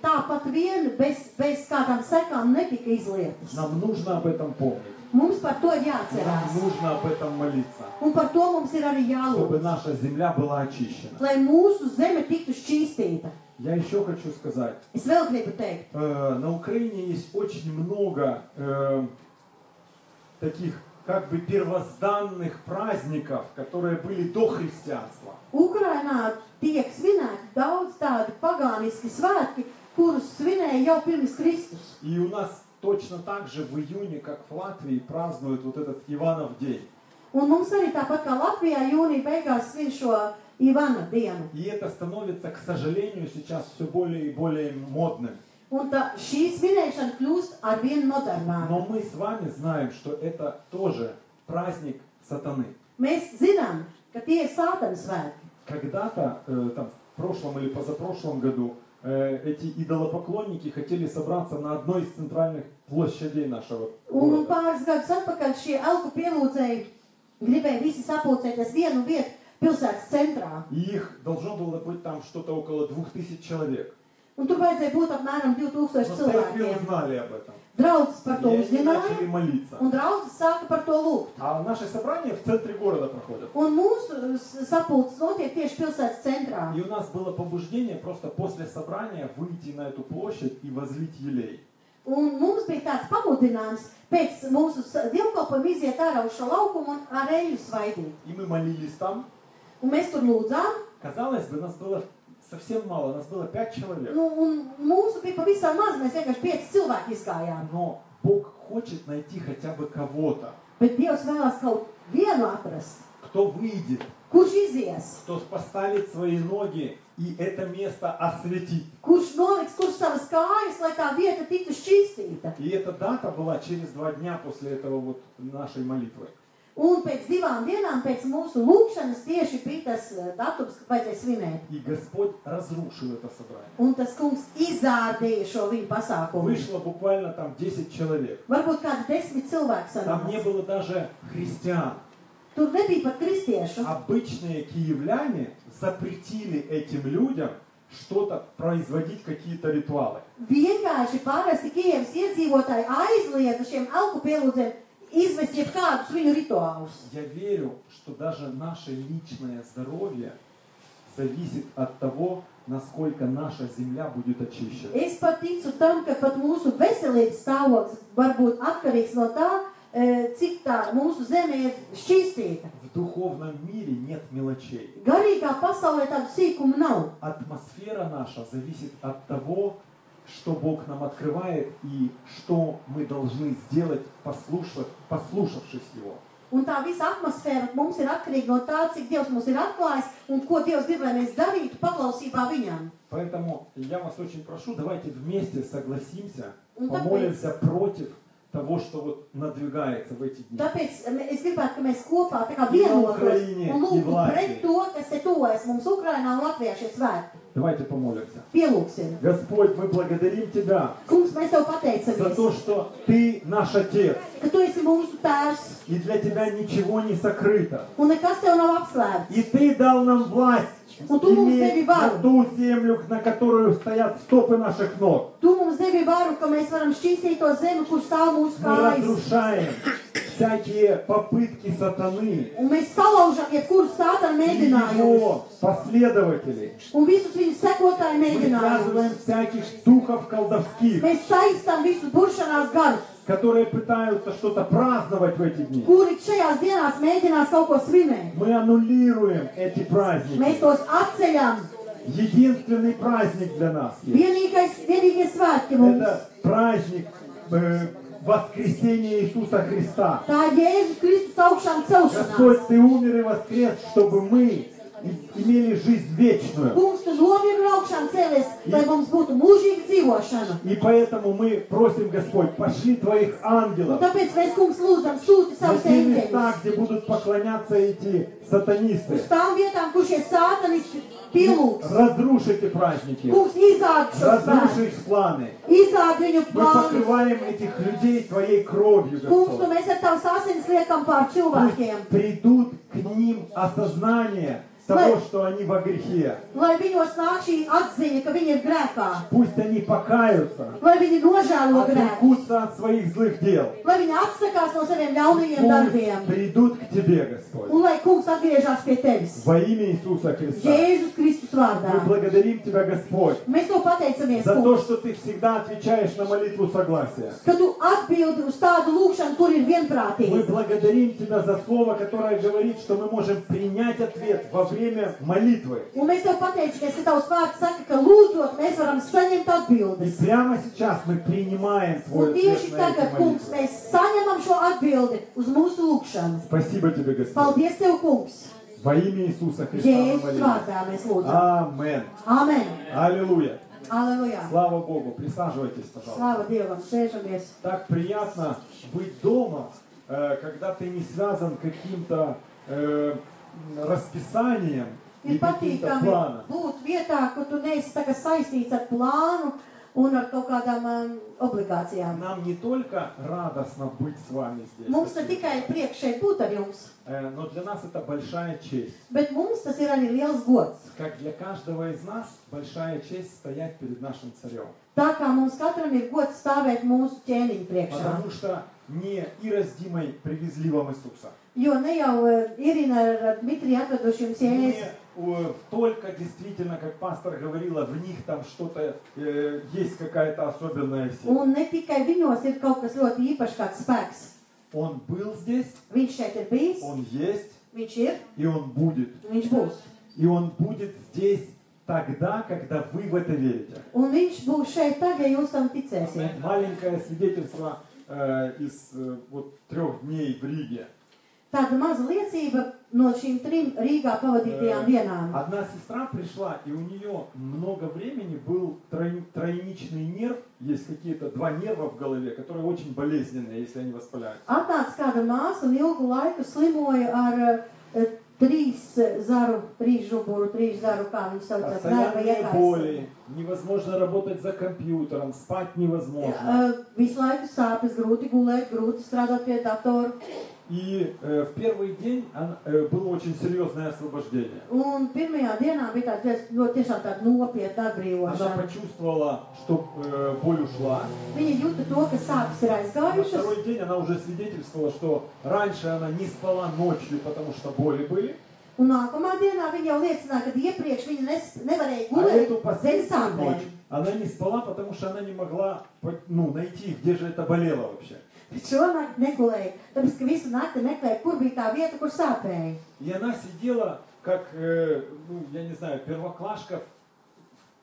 tāpat vien bez kādām sekām netika izlietas. Нам нужно об этом помнить. Mums par to ir Нам jāatcerās. нужно об этом молиться, Un par to mums ir arī чтобы jālūdz, наша земля была очищена. lai mūsu zeme tiktu šķīstīta. Я еще хочу сказать, Es vēl gribu teikt, на Украине есть очень много таких как бы первозданных праздников, которые были до христианства. Ukrainā tiek svinēti daudz tādi pagāniski svētki, kurus svinēja jau pirms Kristus. И у нас точно так же в июне, как в Латвии, празднуют вот этот Иванов день. Un mums arī tāpat kā Latvijā jūnija beigās svin šo Ivana dienu. И это становится, к сожалению, сейчас все более и более модным. Un šī svinēšana kļūst arvien modernāka. Но мы с вами знаем, что это тоже праздник сатаны. Mēs zinām, ka tie ir Sātana svētki. Когда-то, там, в прошлом или позапрошлом году, эти идолопоклонники хотели собраться на одной из центральных площадей нашего Un города. pāris gadus atpakaļ šie elku pielūdzēji gribēja visi sapulcēties vienu vietu pilsētas centrā. И их должно было быть там что-то около 2000 человек. Un tur vajadzēja būt apmēram 2000 Но церкви cilvēkiem. узнали об этом. Draudzes par to И они начали uzzināja, молиться. un draudzes sāka par to lūgt. А наши собрания в центре города проходят. Un mūsu sapulces notiek tieši pilsētas centrā. И у нас было побуждение просто после собрания выйти на эту площадь и возлить елей. Un mums bija tāds pamudinājums pēc mūsu dievkalpojuma iziet ārā uz šo laukumu un ar eļu svaidīt. И мы молились там. Un mēs tur lūdzām, Казалось бы, нас было совсем мало, нас было 5 человек. un mūsu bija pavisam maz, mēs vienkārši 5 cilvēki izgājām. Но Бог хочет найти хотя бы кого-то, Bet Dievs vēlās kaut vienu atrast, кто выйдет, kurš izies, кто поставит свои ноги и это место осветит. kurš noliks tur savas kājas, lai tā vieta tiktu šķīstīta. И эта дата была через 2 дня после этого вот нашей молитвы. Un pēc 2 dienām pēc mūsu lūkšanas tieši bija tas datums, kad vajadzēja svinēt. И Господь разрушил это собрание. Un tas kungs izārdīja šo viņu pasākumu. Вышло буквально там 10 человек. Varbūt kādi 10 cilvēki Там не sanāca. было даже христиан. Tur nebija pat kristiešu. Обычные киевляне запретили этим людям что-то производить, какие-то ритуалы. Vienkārši parasti Kievas iedzīvotāji aizliedza šiem elku pielūdzēm izvest jebkādus viņu rituālus. Я верю, что даже наше личное здоровье зависит от того, насколько наша земля будет очищена. Es pat ticu tam, ka pat mūsu veselības stāvoklis var būt atkarīgs no tā, cik tā mūsu zeme ir šķīstīta. В духовном мире нет мелочей. Garīgā pasaulē tādu sīkumu nav. Атмосфера наша зависит от того, что Бог нам открывает и что мы должны сделать, послушавшись Его. Un tā visa atmosfēra mums ir atkarīga no tā, cik Dievs mums ir atklājis un ko Dievs grib, lai mēs darītu paklausībā Viņam. Поэтому я вас очень прошу, давайте вместе согласимся, Ну, помолимся против того, что вот надвигается в эти дни. Tāpēc es gribētu, ka mēs kopā tā kā И на vienotos Украине, un и в lūgtu Латвии. pret to, kas te tuvojas mums Ukrainā un Latvijā šie svētki. Давайте помолимся. Pielūksim. Господь, мы благодарим Тебя Kungs, mēs Tev за pateicamies, то, что Ты наш Отец, ka Tu esi mūsu tēvs и для Тебя ничего не сокрыто. un nekas Tev nav apslēpts. И Ты дал нам власть Un Tu mums иметь devi на varu. ту землю, на которую стоят стопы наших ног. Tu mums devi varu, ka mēs varam šķīstīt to zemi, kur stāv mūsu Мы kājas. разрушаем всякие попытки сатаны Un mēs salaužam jebkuru sātanu и mēģinājumus. его последователей. Un visus viņu sekotāju Мы связываем mēģinājumus. всяких духов колдовских, Mēs saistām visus buršanās garus, которые пытаются что-то праздновать в эти дни. kuri šajās dienās mēģinās kaut ko svinēt. Мы аннулируем эти Mēs праздники. tos atceļam. Единственный праздник для нас есть. Vienīgie svētki mums. Это праздник воскресения Иисуса Христа. Tā ir Jēzus Kristus augšām celšanās. Господь, Ты умер и воскрес, чтобы мы и имели жизнь вечную. Kungs, tu novienu augšām cēlies, lai mums būtu mūžīga dzīvošana. И поэтому мы просим, Господь, пошли Твоих Un ангелов tāpēc mēs, Kungs, lūdzam, sūti на savus те места, eņģeļus. где будут поклоняться эти сатанисты. Uz tām vietām, kur šie sātanisti pielūgs. Разрушь эти праздники. Kungs, izādi šos Разрушь svētus. их планы. Izādi viņu Мы plānus. покрываем этих людей Твоей кровью, Kungs, Господь. un mēs ar tavas asinis liekam pār cilvēkiem. Пусть придут к ним осознание того, что они во грехе. Lai viņos nāk šī atziņa, ka viņi ir grēkā. Пусть они покаются, Lai viņi nožēlo grēkus. отрекутся от своих злых дел. Lai viņi atsakās no saviem ļaunajiem darbiem. Пусть придут к Тебе, Господь. Un lai Kungs atgriežas pie tevis. Во имя Иисуса Христа. Jēzus Kristus Мы vārdā. благодарим Тебя, Господь, Mēs to pateicamies, за то, Kungs, что Ты всегда отвечаешь на молитву согласия. ka tu atbildi uz tādu lūgšanu, kur ir Мы vienprātība. благодарим Тебя за слово, которое говорит, что мы можем принять ответ во время молитвы. Un mēs tev pateicamies, ka tavs vārds saka, ka lūdzot, mēs varam saņemt И atbildes. прямо сейчас мы принимаем Твой Un ответ tieši на tagad, эти Kungs, молитвы. mēs saņemam šo atbildi uz mūsu lūgšanu. Спасибо Тебе, Господь. Paldies tev, Kungs. Во имя Иисуса Христа мы Jēzus молимся. vārdā mēs lūdzam. Амен. Amen. Аллилуйя. Aleluja. Слава Богу. Присаживайтесь, пожалуйста. Slāva Dievam. Sēžamies. Так приятно быть дома, когда ты не связан каким-то расписанием и Ir каким-то patīkami планом. būt vietā, kur tu neesi tagad saistīts ar plānu un ar kaut kādām obligācijām. Нам не только радостно быть с вами здесь, Mums ne tikai ir prieks šeit būt ar jums, но для нас это большая честь. bet mums tas ir arī liels gods. Как для каждого из нас большая честь стоять перед нашим царем. Tā kā mums katram ir gods stāvēt mūsu ķēniņu priekšā. Потому что не Ира с Димой привезли вам Иисуса. Jo ne jau Irina ar Dmitriju atveduši jums Не Jēzu. только действительно, как пастор говорила, в них там что-то есть какая-то особенная сила. Un ne tikai viņos ir kaut kas ļoti īpašs, kāds spēks. Он был здесь, Viņš šeit ir bijis, он есть, viņš ir, и он будет. viņš būs. И он будет здесь тогда, когда вы в это верите. Un viņš būs šeit tad, ja jūs tam ticēsiet. Маленькое свидетельство из вот 3 дней в Риге. Tāda maza liecība no šīm 3 Rīgā pavadītajām dienām. Одна сестра пришла, и у нее много времени был тройничный нерв. Есть какие-то 2 нерва в голове, которые очень болезненные, если они воспаляются. Atnāca kāda māsa un ilgu laiku slimoja ar 3 zaru, 3 žuburu, 3 zaru, kā viņi sauc, nerva Постоянные iekājas. боли, невозможно работать за компьютером, спать невозможно. Visu laiku sāpes, grūti gulēt, grūti strādāt pie datora. И в первый день было очень серьезное освобождение. Un pirmajā dienā bija tiešām tāda nopietna Она atbrīvošana. почувствовала, что боль ушла. Viņa jūta to, ka sāpes ir На aizgājušas. второй день она уже свидетельствовала, что раньше она не спала ночью, потому что боли были. Un nākamā dienā viņa jau liecināja, ka iepriekš viņa nevarēja А gulēt эту dēļ последнюю sāpēm. ночь она не спала, потому что она не могла найти, где же это болело вообще. Bet šonakt negulēja, tāpēc, ka visu nakti meklēja, kur bija tā vieta, kur sāpēja. И она сидела, как, я не знаю, первоклашка,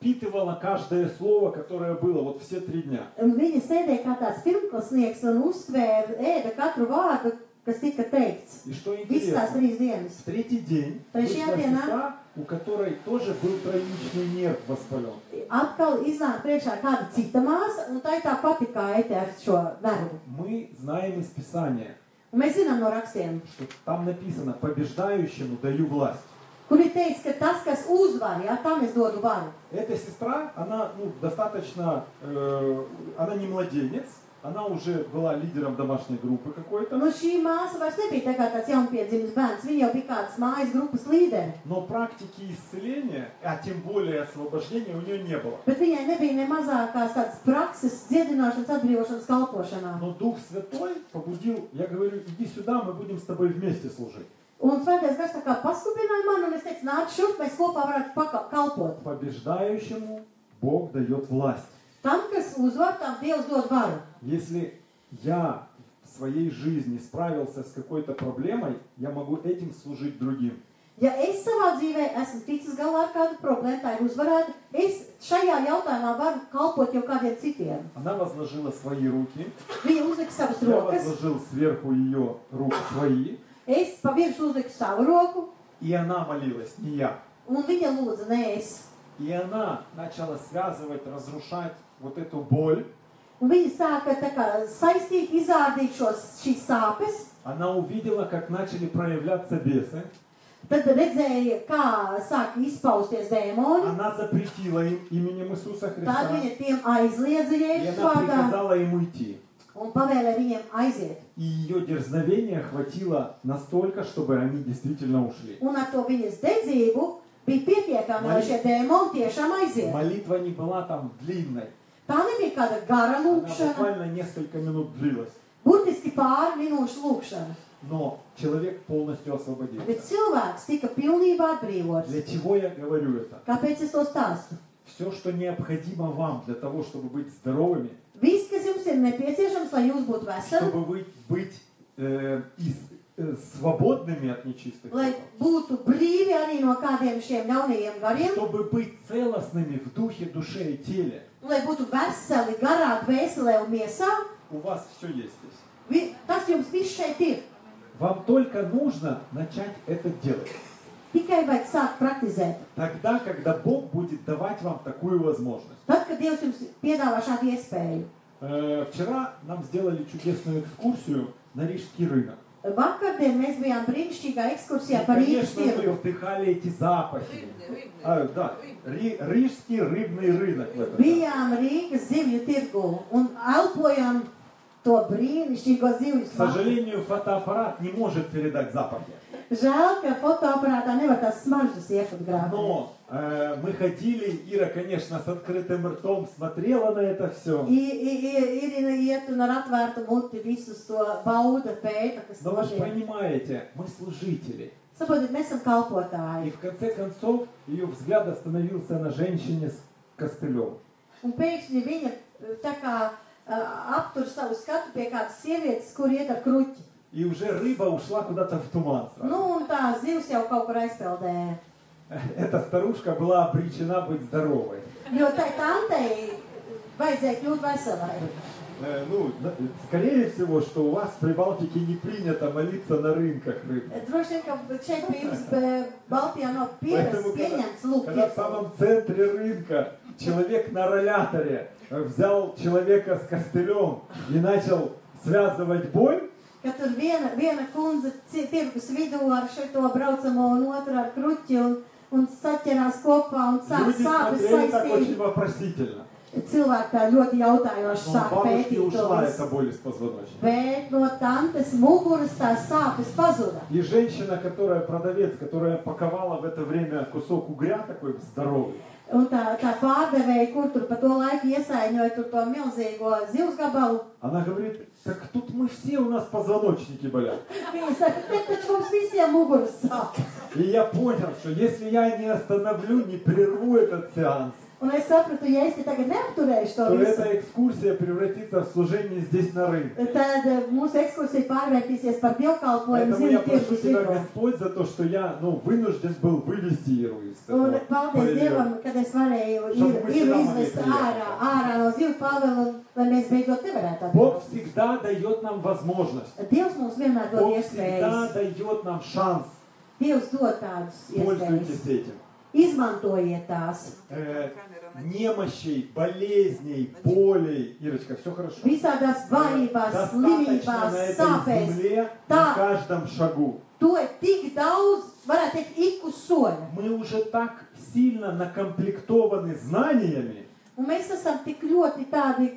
впитывала каждое слово, которое было, вот все 3 дня. Un viņa sēdēja kā tāds pirmklasnieks un uztvēra, ēda katru vārdu, kas tika teikts. И что Visas tās интересно, 3 dienas. в 3-й день Trešajā вышла dienā сестра, у которой тоже был тройничный нерв воспален. Atkal iznāk priekšā kāda cita māsa, un tā ir tā pati kaite ar šo nervu. Мы знаем из Писания, Un mēs zinām no rakstiem, что там написано: побеждающему даю власть. kur ir teikts, ka tas, kas uzvar, jā, tam es dodu varu. Эта сестра, она достаточно, она не младенец, она уже была лидером домашней группы какой-то. Nu, šī māsa vairs nebija tā kā tāds jaunpiedzimis bērns, viņa jau bija kādas mājas grupas līderi. Но практики исцеления, а тем более освобождения у нее не было. Bet viņai nebija ne mazākās tādas prakses dziedināšanas, atbrīvošanas kalpošanā. Но Дух Святой побудил, я говорю, иди сюда, мы будем с тобой вместе служить. Un svētais gars tā kā paskubināja mani, un es teicu, nāc šurp, mēs kopā varētu kalpot. Побеждающему Бог дает власть. Tam, kas uzvar, tam Dievs dod varu. Если я в своей жизни справился с какой-то проблемой, я могу этим служить другим. Ja es savā dzīvē esmu ticis galā ar kādu problēmu, tā ir uzvarēta, es šajā jautājumā varu kalpot jau kādiem citiem. Она возложила свои руки, Viņa uzlika savas я rokas, возложил сверху ее рук свои, es pa virsmu uzliku savu roku, И она молилась, не я. Un viņa lūdza, nē, es. И она начала связывать, разрушать вот эту боль. Un viņa sāka tā kā saistīt, izārdīt šīs sāpes. Она увидела, как начали проявляться бесы. Tad redzēja, kā sāk izpausties dēmoni. Она запретила им именем Иисуса Tad Христа. viņa tiem aizliedza И Jēzus она vārdā приказала им уйти. un pavēlēja viņiem aiziet. И ее дерзновения хватило настолько, чтобы они действительно ушли. Un ar to viņas dedzību bija pietiekami, lai šie dēmoni tiešām aiziet. Молитва не была там длинной. Tā nebija kāda gara Она lūkšana, буквально несколько минут длилась. burtiski pāri minūšu lūkšana. Но человек полностью освободился. Bet cilvēks tika pilnībā atbrīvots. Для чего я говорю это? Kāpēc es to stāstu? Все, что необходимо вам для того, чтобы быть здоровыми, Viss, kas jums ir nepieciešams, lai jūs būtu veseli, чтобы быть свободными от нечистых, lai būtu brīvi arī no kādiem šiem ļaunajiem gariem, чтобы быть целостными в духе, душе и теле, un lai būtu veseli garā, dvēselē un miesā, у вас все есть здесь. tas jums viss šeit ir. Вам только нужно начать это делать. Tikai vajag sākt praktizēt. Тогда, когда Бог будет давать вам такую возможность. Tad, kad Dievs jums piedāvā šādu iespēju. Вчера нам сделали чудесную экскурсию на Рижский рынок. Vakardien mēs bijām brīnišķīgā ekskursijā И, par Rīgas конечно, мы tirgu. вдыхали эти запахи. Да, Рижский рыбный рынок. в этом. Bijām Rīgas zivju tirgu un elpojām to brīnišķīgo zivju К smaku. сожалению, фотоаппарат не может передать запахи. Žēl, ka fotoaparātā nevar tās smaržas iefotografēt. Но мы ходили, Ира, конечно, с открытым ртом смотрела на это все. Irina iet un ar atvērtu muti visus to bauda pēta, kas Но вы же notiek. понимаете, мы служители. Saprotiet, mēs esam И kalpotāji. в конце концов ее взгляд остановился на женщине с костылем. Un pēkšņi viņa tā kā aptur savu skatu pie kādas sievietes, kur iet ar kruķi. И уже рыба ушла kуда-то в туман сразу. Nu, un tā zivs jau kaut kur aizpeldēja. Эта старушка была обречена быть здоровой. Jo tai tantei vajadzēja kļūt veselai. Скорее всего, что у вас в Прибалтике не принято молиться на рынках рыб. Droši vien, ka šeit pie jums Baltijā nav Поэтому, pieņemts lūgt когда в самом центре рынка человек на роляторе взял человека с костылем и начал связывать боль, Ka tur viena kundze tirgus vidū ar šito braucamo un otru ar kruķi un saķerās kopā un sāk люди sāpes смотрели так очень saistīt. вопросительно. Cilvēki tā ļoti jautājoši Но sāk бабушке pētīt to ушла visu. эта боль из позвоночника. Bet no tantes muguras tās sāpes pazuda. И женщина, которая продавец, которая паковала в это время кусок угря такой здоровый, Un tā pārdevēja, kur tur pa to laiku iesaiņoja tur to milzīgo zivs gabalu. она говорит, так тут мы все, у нас позвоночники болят. Viņa saka, te taču mums visiem muguras sāp. И я понял, что если я не остановлю, не прерву этот сеанс, Un es sapratu, ja es te tagad neapturēšu to то visu, эта экскурсия превратится в служение здесь на рынке. tad mūsu ekskursija pārvērtīsies par dievkalpojumu Поэтому я zivju прошу tirgus тебя, vidū. Господь, за то, что я вынужден был вывести Иру из Un этого paldies павильона. Dievam, kad es varēju Чтобы мы Iru сюда izvest могли ārā no zivju pavilu, lai mēs beidzot te varētu Бог atbraukt. всегда дает нам возможность. Dievs mums vienmēr dod Бог всегда iespējas. дает нам шанс. Dievs dod tādas iespējas. Пользуйтесь этим. Izmantojiet tās. Немощей, болезней, болей. Ирочка, все хорошо? Visādās vājībās, Достаточно slimībās, на этой sāpēs. земле Да. на каждом шагу. To ir tik daudz, varētu teikt, ik uz soļa. Мы уже так сильно накомплектованы знаниями, Un mēs esam tik ļoti tādi,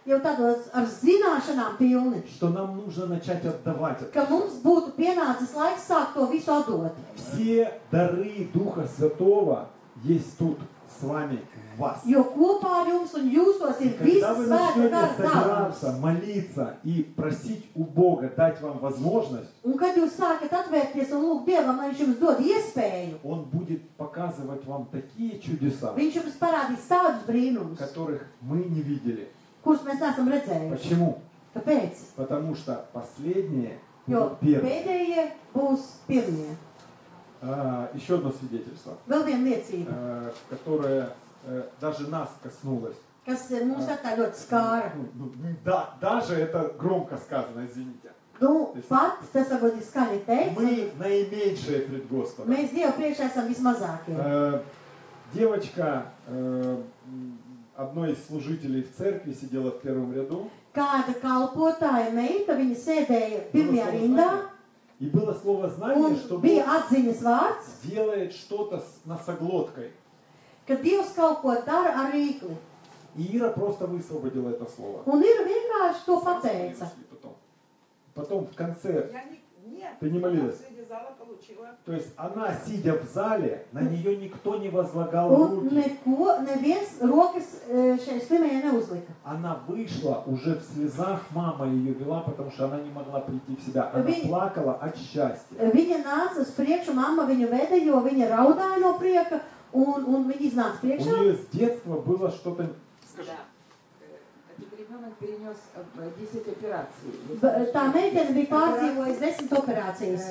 jau tādos ar zināšanām pilni, что нам нужно начать отдавать это. ka mums būtu pienācis laiks sākt to visu atdot. Все дары Духа Святого есть тут с вами в вас. Jo kopā ar jums un jūsos ir Когда visas вы svēta начнете gara dāvanas. собираться, молиться и просить у Бога дать вам возможность, Un kad jūs sākat atvērties un lūgt Dievam, lai Viņš jums dod iespēju, Он будет показывать вам такие чудеса, Viņš jums parādīs tādus brīnumus, которых мы не видели. kurus mēs neesam redzējuši. Почему? Kāpēc? Потому что последние Jo будут первые. pēdējie būs pirmie. Еще одно свидетельство, Vēl viena liecība, которое даже нас коснулось. kas mūs tā ļoti skāra. Да, даже это громко сказано, извините. Nu, pat, tas varbūt ir skaļi teikt. Мы наименьшие пред Господом. Mēs Dievu priekšā esam vismazākie. Девочка одной из служителей в церкви сидела в первом ряду. Kāda kalpotāja meita, viņa sēdēja pirmajā rindā, И было слово знание, un что bija Бог atziņas vārds, делает что-то с носоглоткой. ka Dievs kaut ko dara ar rīkli. И Ира просто высвободила это слово. Un ir vienkārši to pateica. Потом в конце, Нет, ты не молилась? среди зала получила. То есть она, сидя в зале, на нее никто не возлагал Un руки. neko, neviens rokas šeit slimajai neuzlika. Она вышла уже в слезах, мама ее вела, потому что она не могла прийти в себя. Она плакала от счастья. Viņa nāca uz priekšu, mamma viņu veda, jo viņa raudāja no prieka, un viņa iznāca У priekšā. нее с детства было что-то... Скажи. Этот ребенок перенес 10 операций. Tā meitene bija pārdzīvojusi 10 operācijas.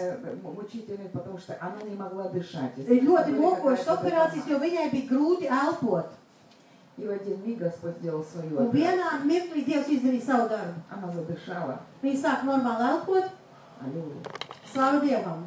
Мучительных, потому что она не могла дышать. Ļoti mokošas operācijas, jo viņai bija grūti elpot. И в один mиг Господь сделал свою Un операцию. vienā mirklī Dievs izdarīja savu darbu. Она задышала. Viņa sāk normāli elpot. Аллилуйя. Slavu Dievam.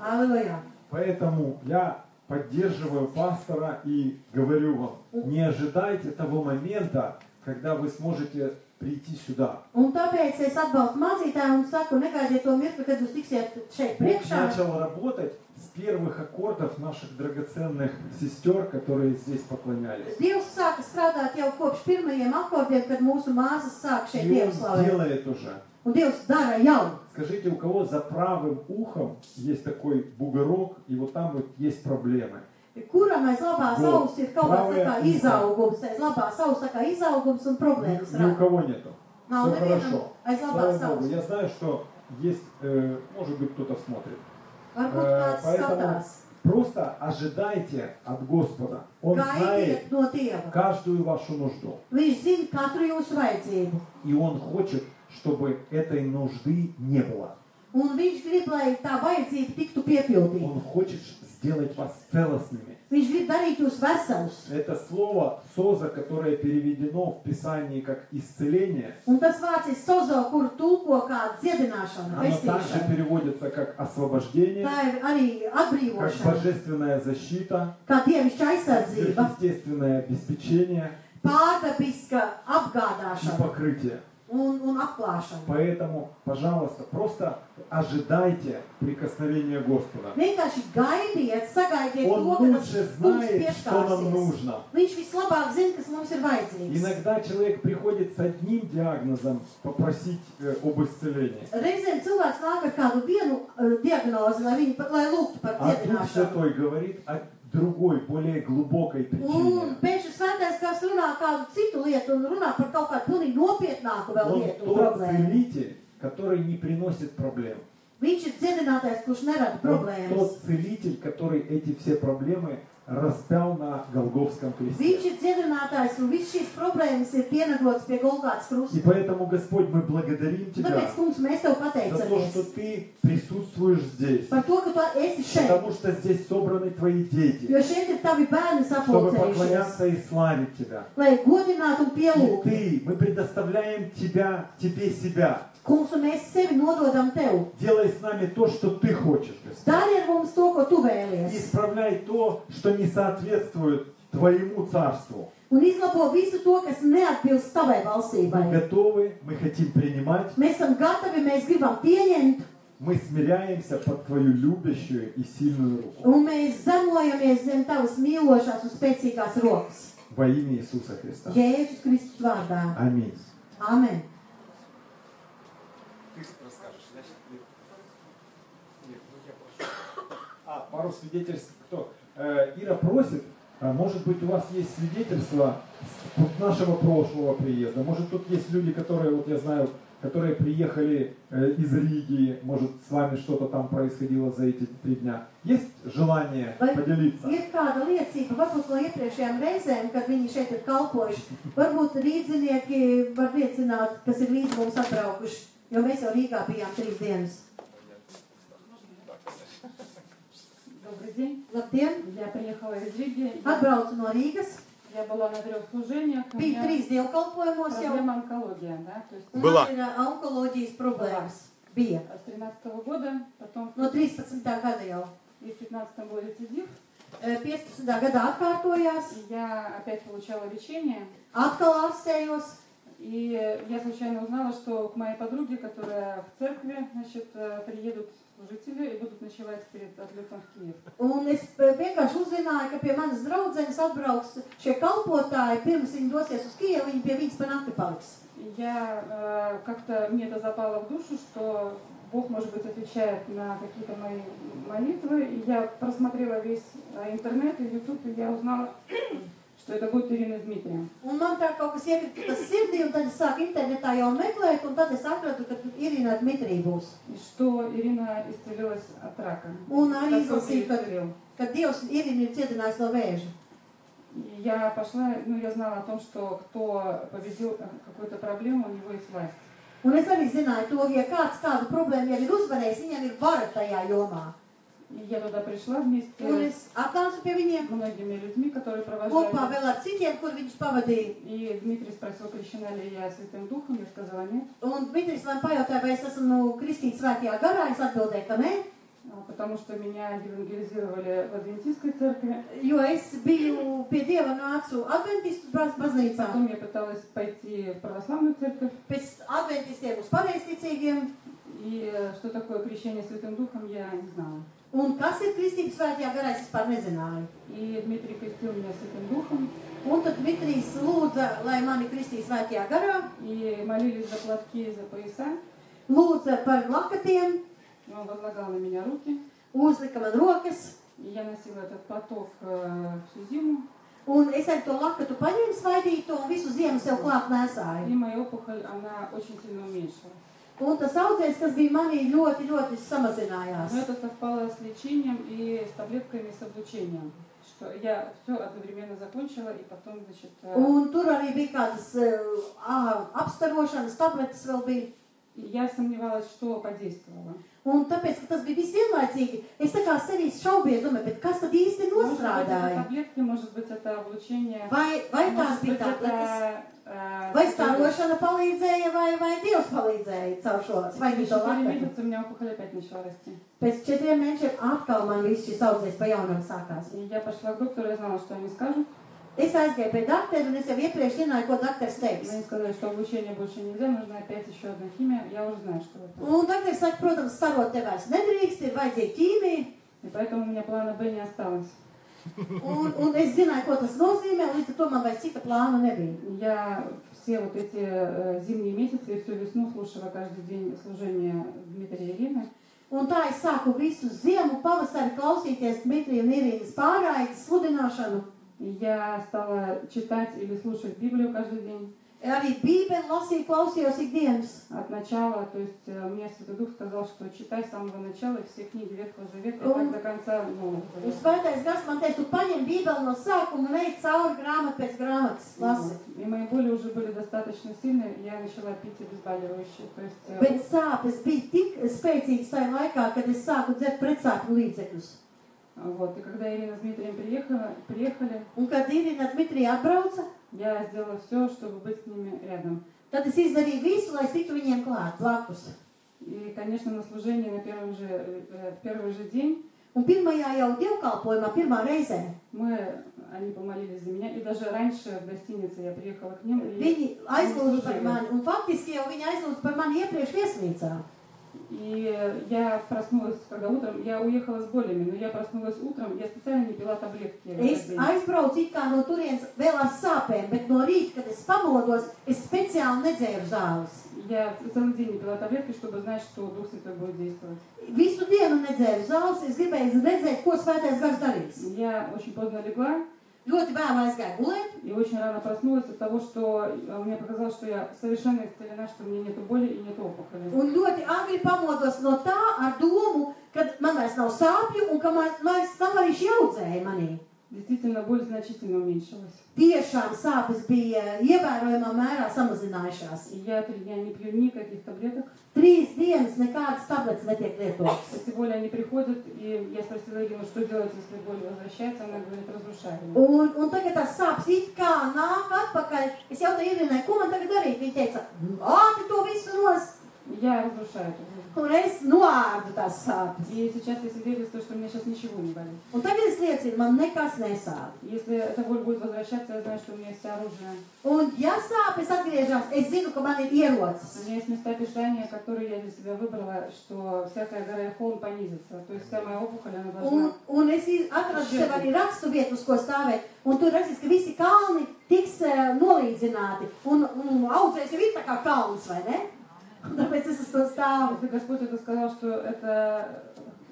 Aleluja. Поэтому я поддерживаю пастора и говорю вам, не ожидайте того момента, когда вы сможете прийти сюда. Un tāpēc es atbalstu mācītāju un saku, negaidiet to mirkli, kad jūs tiksiet šeit Бог priekšā. начал работать с первых аккордов наших драгоценных сестер, которые здесь поклонялись. Dievs sāka strādāt jau kopš pirmajiem akordiem, kad mūsu māsas sāk šeit И Dievu Он slavēt. делает уже. Un Dievs dara jau. Скажите, у кого за правым ухом есть такой бугорок, и вот там вот есть проблемы? Kuram aiz labās Вот. auss ir kaut kāds tā kā Правое izaugums, aiz labās auss tā kā izaugums un problēmas Ни у rada. кого нету. Nav Все nevienam хорошо. aiz labās Слава Богу. auss. Я знаю, что есть, может быть, кто-то смотрит. Varbūt kāds Поэтому skatās. просто ожидайте от Господа. Он знает Gaidiet no Dieva. каждую вашу нужду. Viņš zina katru jūsu vajadzību. И Он хочет, чтобы этой нужды не было. Un viņš grib, lai tā vajadzība tiktu piepildīta. Он хочет сделать вас целостными. Viņš grib darīt jūs veselus. Это слово «соза», которое переведено в Писании как «исцеление», Un tas vārds ir sozo, kur tulko kā dziedināšana, оно также pestīšana. переводится как «освобождение», Tā ir arī как atbrīvošana, «божественная защита», kā dievišķa aizsardzība, «сверхъестественное обеспечение» pārdabiska и apgādāšana покрытие. un apklāšana. Поэтому, пожалуйста, просто ожидайте прикосновения Господа. Vienkārši gaidiet, sagaidiet Он to, ka tas лучше kungs знает, что нам pieskārsies. нужно. Viņš vislabāk zina, kas mums ir vajadzīgs. Иногда человек приходит с одним диагнозом попросить об исцелении. Reizēm cilvēks nāk ar kādu vienu diagnozi, lai lūgtu par А Дух dziedināšanu. Святой говорит о другой, более глубокой Un причине. pēkšņi svētais kāds runā kādu citu lietu un runā par kaut kādu pilnīgi nopietnāku vēl Он lietu un тот problēmu. целитель, который не приносит проблем. Viņš ir dziedinātājs, kurš nerada Он problēmas. тот целитель, который эти все проблемы распял на Голгофском Viņš кресте. ir dziedinātājs un viss šīs problēmas ir pienegotas pie Golgātas И krusta. поэтому, Господь, мы благодарим Тебя Tāpēc, kungs, mēs tev за то, что pateicamies Ты присутствуешь здесь. par to, ka tu esi šeit. Потому что здесь собраны Твои дети, Jo šeit ir tavi bērni чтобы sapulcējušies, поклоняться и славить Тебя. lai godinātu un И pielūgtu. Ты, мы предоставляем Тебе себя. Kungs, un mēs sevi nododam tev. Делай с нами то, что Ты хочешь, Господь. Dari ar mums to, ko tu И vēlies. исправляй то, что не соответствует Твоему царству. Un izlabo visu to, kas neatbilst tavai Мы valstībai. готовы, мы хотим принимать, Mēs esam gatavi, mēs gribam pieņemt, мы смиряемся под Твою любящую и сильную руку. un mēs zemojamies zem tavas mīlošās un spēcīgās rokas. Во имя Иисуса Христа. Jēzus Kristus vārdā. Аминь. Amen. Ты расскажешь, значит, пару свидетельств. Кто? Ира просит, может быть, у вас есть свидетельства с нашего прошлого приезда. Может, тут есть люди, которые, вот я знаю, которые приехали из Риги, может, с вами что-то там происходило за эти 3 дня. Есть желание поделиться? Ir kāda liecība, varbūt no iepriekšējām reizēm, kad viņi šeit ir kalpojuši. Varbūt rīdzinieki var liecināt, kas ir līdz mums atbraukuši, jo mēs jau Rīgā bijām 3 dienas. Добрый день. Labdien! Я приехала из Риги. Atbraucu no Rīgas. Я была на 3 служениях. У Bija меня 3 dievkalpojumos jau. проблема онкология, да, то есть Un Была. man ir onkoloģijas problēmas. Bija. с 13 года, потом No 13. gada jau. и в 15 был рецидив. 15. gadā atkārtojās. И я опять получала лечение. Atkal ārstējos. И я случайно узнала, что к моей подруге, которая в церкви, значит, приедут служители и будут ночевать перед отлетом в Киев. Un es vienkārši uzzināju, ka pie manas draudzenes atbrauks šie kalpotāji, pirms viņi dosies uz Kijevu, viņi pie viņas pa nakti paliks. И я как-то, мне это запало в душу, что Бог, может быть, отвечает на какие-то мои молитвы. И я просмотрела весь интернет и YouTube, и я узнала, что это будет Ирина с Дмитрием. Un man tā kaut kas iekrita tas sirdī, un tad es sāku internetā jau meklēt, un tad es atradu, ka Irina ar Dmitriju būs. И что Ирина исцелилась от рака. Un arī Господь izlasīju, ka, исцелил. ka Dievs Irinu ir ciedinājis no vēža. И я пошла, я знала о том, что кто победил какую-то проблему, у него есть власть. Un es arī zināju to, ja kāds kādu problēmu jau ir uzvarējis, viņam ir vara tajā jomā. И я туда пришла вместе Un с es atnācu pie viņiem многими людьми, которые kopā провожали. vēl ar citiem, kur viņus pavadīja. И Дмитрий спросил, крещена ли я Святым Духом, я сказала нет. Un Dmitrijs man pajautāja, vai es esmu kristīts svētajā garā, es atbildēju, ka nē, Потому что меня евангелизировали в адвентистской церкви. jo es biju pie Dieva nācu adventistu baznīcā. Потом я пыталась пойти в православную церковь. Pēc adventistiem uz pareizticīgiem. И что такое крещение Святым Духом, я не знала. Un kas ir kristība svētajā garā, es vispār nezināju. И Дмитрий крестил меня Святым Духом. Un tad Dmitrijs lūdza, lai mani kristīja svētajā garā, И молились за платки и за пояса. lūdza par lakatiem, И он возлагал на меня руки. uzlika man rokas, И я носила этот платок всю зиму. un es ar to lakatu paņēmu svaidīto un visu ziemu sev klāt И nesāju. моя опухоль, она очень сильно уменьшилась. Un tas audzējs, kas bija manī, ļoti, ļoti samazinājās. Но это совпало с лечением и с таблетками, с облучением. Что я все одновременно закончила, и потом, значит... Un tur arī bija kādas apstarošanas tabletes vēl bija. И я сомневалась, что подействовало. Un tāpēc, ka tas bija viss vienlaicīgi, es tā kā sevī šaubies, domāju, bet kas tad īsti Может быть, это nostrādāja? таблетки, может быть, это облучение. Vai tās Может bija быть, tabletes? это... Vai starošana palīdzēja, vai Dievs palīdzēja caur šo Через svaidīto 4 lakatu? месяца у меня опухоль опять начала расти. Pēc 4 mēnešiem atkal man viss šis audzējs pa jaunam sākās. И я пошла к доктору, я знала, что они скажут. Es aizgāju pie doktora, un es jau iepriekš zināju, ko doktors teiks. Они сказали, что облучение больше нельзя, нужна опять еще одна химия. Я уже знаю, что это. Un doktors saka, protams, starot tev vairs nedrīkst, ir vajadzīga ķīmija. И поэтому у меня плана Б не осталось. Un es zināju, ko tas nozīmē, līdz ar to man vairs cita plāna nebija. Я все вот эти зимние месяцы и всю весну слушала каждый день служение Дмитрия и Ирины. Un tā es sāku visu ziemu, pavasari klausīties Dmitrija un Irīnas pārraides, sludināšanu. И я стала читать или слушать Библию каждый день. Arī Bībeli lasīju, klausījos ikdienas. От начала, то есть мне Святой Дух сказал, что читай с самого начала все книги Ветхого Завета и так до конца Нового Un Завета. svētais gars man teica, tu paņem Bībeli no sākuma un ej cauri grāmatu pēc grāmatas lasi. И мои боли уже были достаточно сильные, и я начала пить обезболивающие. То есть Bet sāpes bija tik spēcīgas tajā laikā, kad es sāku dzert pretsāpju līdzekļus. вот. И когда Ирина с Дмитрием приехали, Un kad Irina Dmitrija atbrauca, я сделала все, чтобы быть с ними рядом. tad es izdarīju visu, lai es tiktu viņiem klāt, blakus. И, конечно, на служении на первый же день Un pirmajā jau dievkalpojumā, pirmā reizē, они помолились за меня. И даже раньше в gостинице я приехала к ним. И viņi aizlūdza par mani. Un faktiski jau viņi aizlūdza par mani iepriekš viesnīcā. И я проснулась, когда утром, я уехала с болями, но я проснулась утром, я специально не пила таблетки. Es aizbraucu it kā no turienes vēl ar sāpēm, bet no rīta, kad es pamodos, es speciāli nedzēru zāles. Я целый день не пила таблетки, чтобы знать, что Дух Святой будет действовать. Visu dienu nedzēru zāles, es gribēju redzēt, ko svētais gars darīs. Я очень поздно легла Ļoti vēl aizgāju gulēt, и очень рано проснулась от того, что мне показалось, что я совершенно исцелена, что у меня нету боли и нету опухоли. un ļoti agri pamodos no tā ar domu, ka man vairs nav sāpju un ka man vairs nav arī šī audzēja manī. действительно боль значительно уменьшилась. Tiešām sāpes bija ievērojamā mērā samazinājušās. И я 3 дня не пью никаких таблеток. 3 dienas nekādas tabletes netiek lietotas. Эти боли, они приходят, и я спросила Ирину, что делать, если боль возвращается. Она говорит, разрушаем. Un tagad tās sāpes it kā nāk atpakaļ. Es jautāju Irinai, ko man tagad darīt? Viņa teica, ātri to visu nos. Я разрушаю эту боль. Un es noārdu tās sāpes. И сейчас я свидетельствую, что у меня сейчас ничего не болит. Un tagad es liecinu, man nekas nesāp. Если эта боль будет возвращаться, я знаю, что у меня есть оружие. Un ja sāpes atgriežas, es zinu, ka man ir ierocis. У меня есть места Писания, которые я для себя выбрала, что всякая гора и холм понизится. То есть вся моя опухоль, она должна... Un es atradu sev arī rakstu vietu, uz ko stāvēt. Un tur rakstīts, ka visi kalni tiks nolīdzināti. Un audzēs jau ir tā kā kalns, vai ne? Un tāpēc es uz to stāvu. Если Господь это сказал, что эта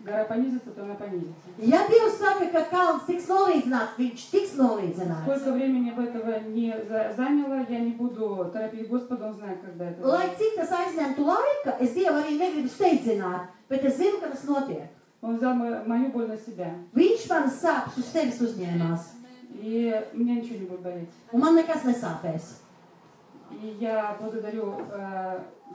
гора понизится, то она понизится. Ja Dievs saka, ka kalns tiks nolīdzināts, viņš tiks nolīdzināts. Сколько времени бы этого не заняло, я не буду торопить Господа, Он знает, когда это Lai будет. cik tas aizņemtu laika, es Dievu arī negribu steidzināt, bet es zinu, ka tas notiek. Он взял мою боль на себя. Viņš manas sāpes uz sevis uzņēmās. И мне ничего не будет болеть. Un man nekas nesāpēs. И я благодарю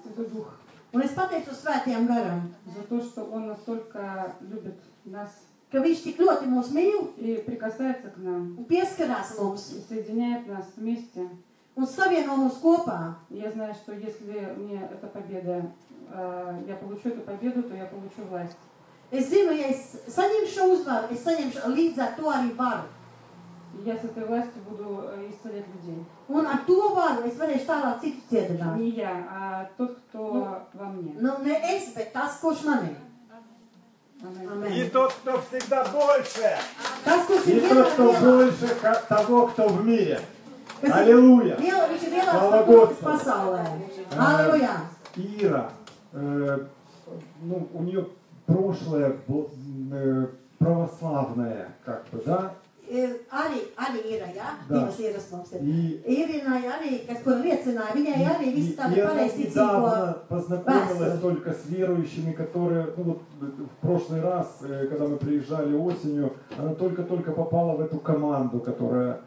Святой Дух Un es pateicu Svētajam garam, за то, что Он настолько любит нас ka viņš tik ļoti mūs mīl и прикасается к нам, un pieskarās mums и соединяет нас вместе. un savieno mūs kopā. И я знаю, что если мне эта победа, я получу эту победу, то я получу власть. Es zinu, ja es saņemšu šo uzvaru, es saņemšu līdz ar to arī varu. И я с этой властью буду исцелять людей. Un ar to varu es varēšu tālāk citus dziedināt. Не я, а тот, кто во мне. Nu, ne es, bet tas, kurš manī. Аминь. И Amen. тот, кто всегда больше. Tas, kurš И ir тот, кто lielāks, больше того, кто в мире. kas ir Аллилуйя. viņš ir lielāks Slava par to, kas Gospodu. pasaulē. Aleluja. Ира, ну, у нее прошлое православное, как бы, да? Arī ir, jā, Da. divas ieras mums ir. И Irinai arī, kas kur liecināja, viņai arī visi И tādi она pareizticīgo. недавно познакомилась Василий. только с верующими, которые, ну вот в прошлый раз, когда мы приезжали осенью, она только-только попала в эту команду, которая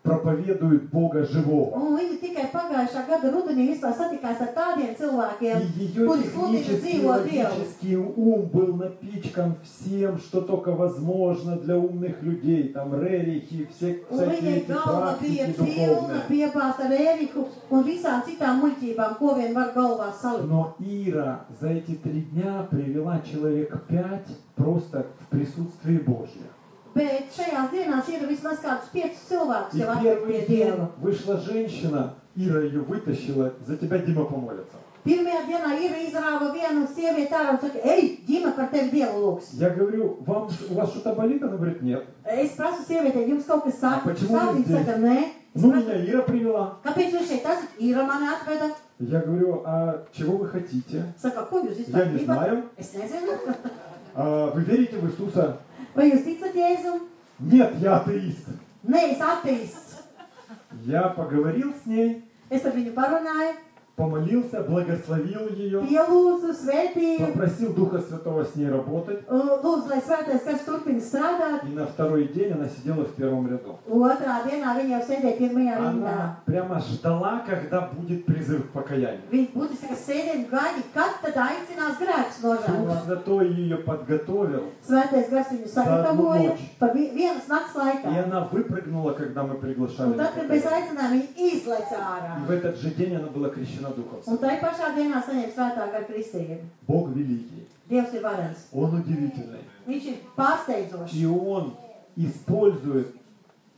проповедует Бога живого. Un viņi tikai pagājušā gada rudenī vispār satikās ar tādiem cilvēkiem, И ее kuri sludina технический, dzīvo Dievu. логический ум был напичкан всем, что только возможно для умных людей. Там рерихи, Un всякие viņai эти galva bija практики pilna, духовные. piepāsta ar ēriku un visām citām muļķībām, ko vien var galvā salikt. Но Ира за эти 3 дня привела человек 5 просто в присутствии Божьем. Bet šajās dienās ir vismaz kādus 5 cilvēkus И jau в atlikt первый pie день Dieva. вышла женщина, Ира ее вытащила, за тебя Дима помолится. Pirmajā dienā ir izrāva vienu sievieti ārā un saka, ej, Ģima, par tevi Dievu lūgs. Я говорю, у вас что-то болит? Она говорит, нет. Es prasu sievietei, jums kaut kas sāk, Почему sāk, вы viņa здесь? saka, nē. Es Ну, prasu, меня Ира привела. kāpēc jūs šeit esat? Īra mani atveda. Я говорю, а чего вы хотите? Saka, ko jūs Я vispār не gribat? знаю. Es nezinu. Вы верите в Иисуса? Vai jūs ticat Jēzum? Нет, я атеист. Nē, es ateists. Я поговорил с ней, Es ar viņu parunāju, помолился, благословил ее, pielūdzu, svētīju, попросил Духа Святого с ней работать. lūdzu, lai svētais kāds turpina strādāt. И на второй день она сидела в первом rяду. Otrā dienā viņa jau sēdēja pirmajā rindā. Она прямо ждала, когда будет призыв к покаянию. Viņa būtiski sēdēja un gaidīja, kad tad aicinās grēkus Дух nožēlot. Святой ее подготовил, Svētais gars viņu sagatavoja par vienas nakts и laikā. она выпрыгнула, когда мы приглашали. Un на tad, kad mēs покаяние. aicinājām, viņa izlaica ārā. И в этот же день она была крещена Духом Un Святым. tai pašā dienā saņēma svētā gara kristību. Бог великий, Dievs ir varens. Он удивительный. Viņš ir pārsteidzošs. И Он использует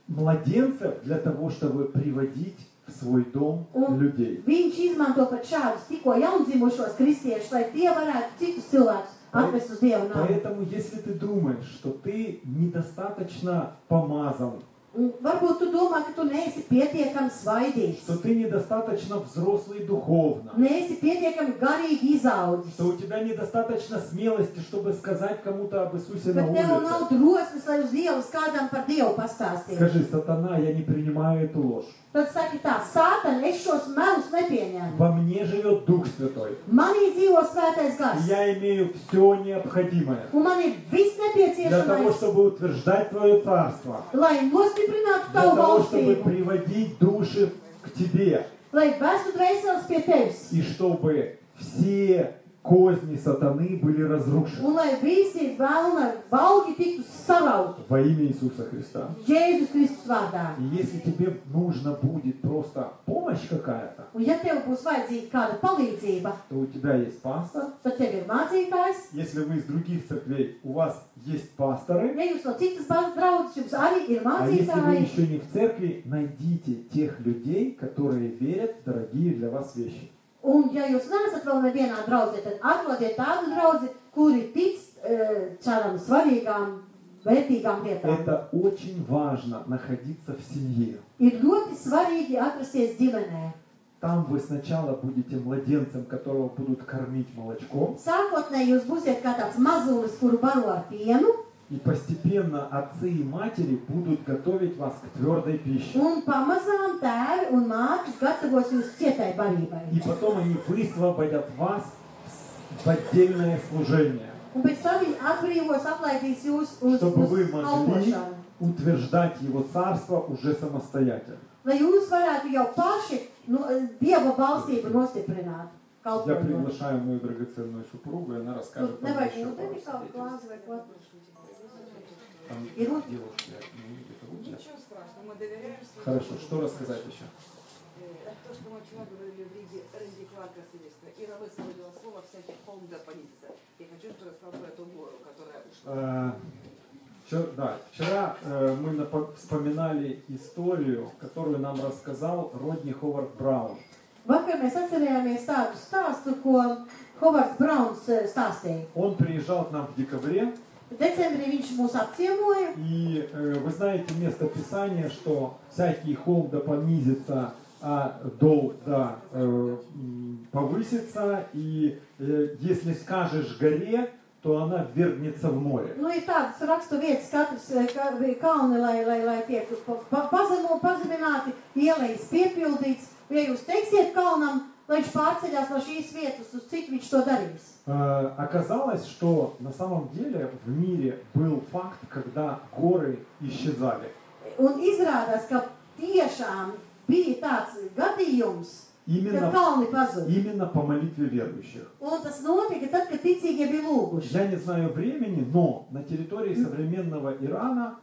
младенцев для того, чтобы приводить в свой дом людей. Viņš izmanto pat šādus tikko jaundzimušos kristiešus, lai tie varētu citus cilvēkus atvest uz Dievu nāvi. Поэтому, если ты думаешь, что ты недостаточно помазан, Un varbūt tu domā, ka tu neesi pietiekami svaidīgs, что ты недостаточно взрослый духовно, neesi pietiekami garīgi izaudzis, что у тебя недостаточно смелости, чтобы сказать кому-то об Иисусе ka на tev улице. nav drosmes, lai uz ielas kādam par Dievu pastāstītu. Скажи, сатана, я не принимаю эту ложь. Tad saki tā, Sātane, es šos melus nepieņēmu. Во мне живет Дух Святой. Святой. Manī dzīvo svētais И gars. я имею все необходимое Un man ir viss для того, nepieciešamais, чтобы утверждать Твое Царство, lai nostiprinātu для tavu того, чтобы valstību, приводить души к Тебе, lai vestu dvēseles pie tevis. и чтобы все козни сатаны были разрушены Un lai visi vēlna valgi tiktu sarauti во имя Иисуса Христа. Jēzus Kristus vārdā. И если тебе нужно будет просто помощь какая-то, Un ja tev būs vajadzīga kāda palīdzība, то у тебя есть пастор. tad tev ir mācītājs. Если вы из других церквей, у вас есть пасторы. Ja jūs no citas bāzes draudzes, jums arī ir А если вы mācītāji. еще не в церкви, найдите тех людей, которые верят в дорогие для вас вещи. Un ja jūs neesat vēl nevienā draudzē, tad atrodiet tādu draudzi, kuri tic šādām svarīgām, vērtīgām lietām. Это очень важно находиться в семье. Ir ļoti svarīgi atrasties ģimenē. Там вы сначала будете младенцем, которого будут кормить молочком. Sākotnēji jūs būsiet kā tāds mazulis, kuru baro ar pienu, И постепенно отцы и матери будут готовить вас к твердой пище. un pamazām tēvi un mātes gatavos jūs cietai barībai. И потом они высвободят вас в отдельное служение, Un pēc tam viņi atbrīvos, atlaidīs jūs uz чтобы вы могли kalpošanu. утверждать его царство уже самостоятельно. Lai jūs varētu jau paši Dieva valstību nostiprināt. Я Kalpojot. приглашаю мою драгоценную супругу, и она Nu, расскажет вам nevajag еще ūdeni, kā пару glāzi vai ko. Там И руки. девушки, ну, это руки. Ничего страшного, мы доверяем своим. Хорошо, что рассказать еще? То, что мы вчера говорили в Риге, Рэнди Кларка свидетельства. Ира высвободила слово всяких холм да понизится. Я хочу, чтобы рассказал про эту гору, которая ушла. Вчера мы вспоминали историю, которую нам рассказал Родни Ховард Браун. Vakar mēs atcerējāmies tādu stāstu, ko Hovards Brauns stāstīja. Он приезжал к нам в декабре, Decembrī viņš mūs apciemoja. и вы знаете место Писания, что всякий холм да понизится, а дол да повысится, и если скажешь горе, то она ввергнется в море. Nu, ir tādas rakstu vietas, katrs kalni, lai tiek pazemināti, ielejas piepildīts. Ja jūs teiksiet kalnam, lai viņš pārceļās no šīs vietas, uz cik viņš to darīs. Оказалось, что на самом деле в мире был факт, когда горы исчезали. Un izrādās, ka tiešām bija tāds gadījums, ka kalni pazuda. Именно по молитве верующих. Un tas notika tad, kad ticīgie bija lūguši. Я не знаю времени, но на территории современного Ирана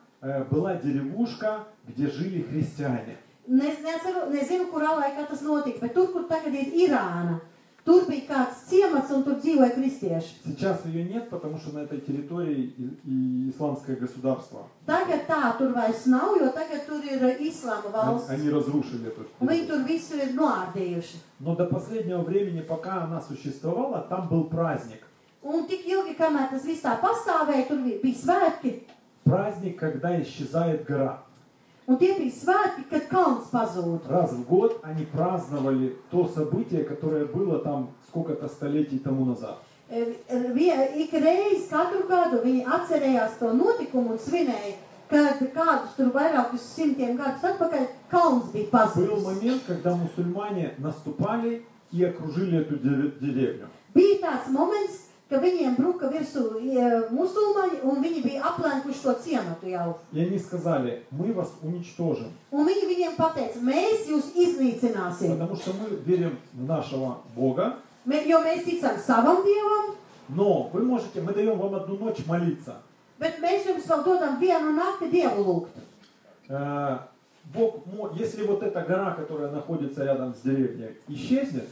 была деревушка, где жили христиане. Nezinu, kurā laikā tas notika, bet tur, kur tagad ir Irāna, tur bija kāds ciemats un tur dzīvoja kristieši. Сейчас ее нет, потому что на этой территории и исламское государство. Tagad tā tur vairs nav, jo tagad tur ir islāma valsts. Они разрушили эту Un viņi территорию. tur visu ir noārdījuši. Но до последнего времени, пока она существовала, там был праздник. Un tik ilgi, kamēr tas viss tā pastāvēja, tur bija svētki. Праздник, когда исчезает гора. Un tie bija svētki, kad kalns pazūd. Раз в год они праздновали то событие, которое было там сколько-то столетий тому назад. Ik reiz katru gadu viņi atcerējās to notikumu un svinēja, kad kādus tur vairākus simtiem gadus atpakaļ kalns bija Был pazudis. момент, когда мусульмане наступали и окружили эту деревню. Bija tāds moments, ka viņiem bruka virsū musulmaņi un viņi bija aplenkuši to ciematu jau. И они сказали, мы вас уничтожим, Un viņi viņiem pateica, mēs jūs iznīcināsim, потому что мы верим в нашего Бога, jo mēs ticam savam Dievam, но вы можете, мы даем вам одну ночь молиться. bet mēs jums vēl dodam vienu nakti Dievu lūgt. Бог, если вот эта гора, которая находится рядом с деревней, исчезнет,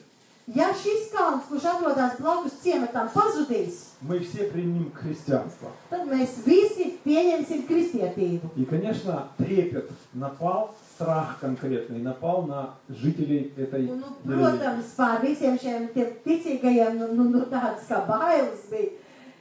Ja šis kalns, kurš atrodas blakus ciematam, pazudīs, мы все примем христианство. tad mēs visi pieņemsim kristietību. И, конечно, трепет напал, страх конкретный напал на жителей этой Un, деревни. protams, pār visiem šiem ticīgajiem, tādas kā bailes bija,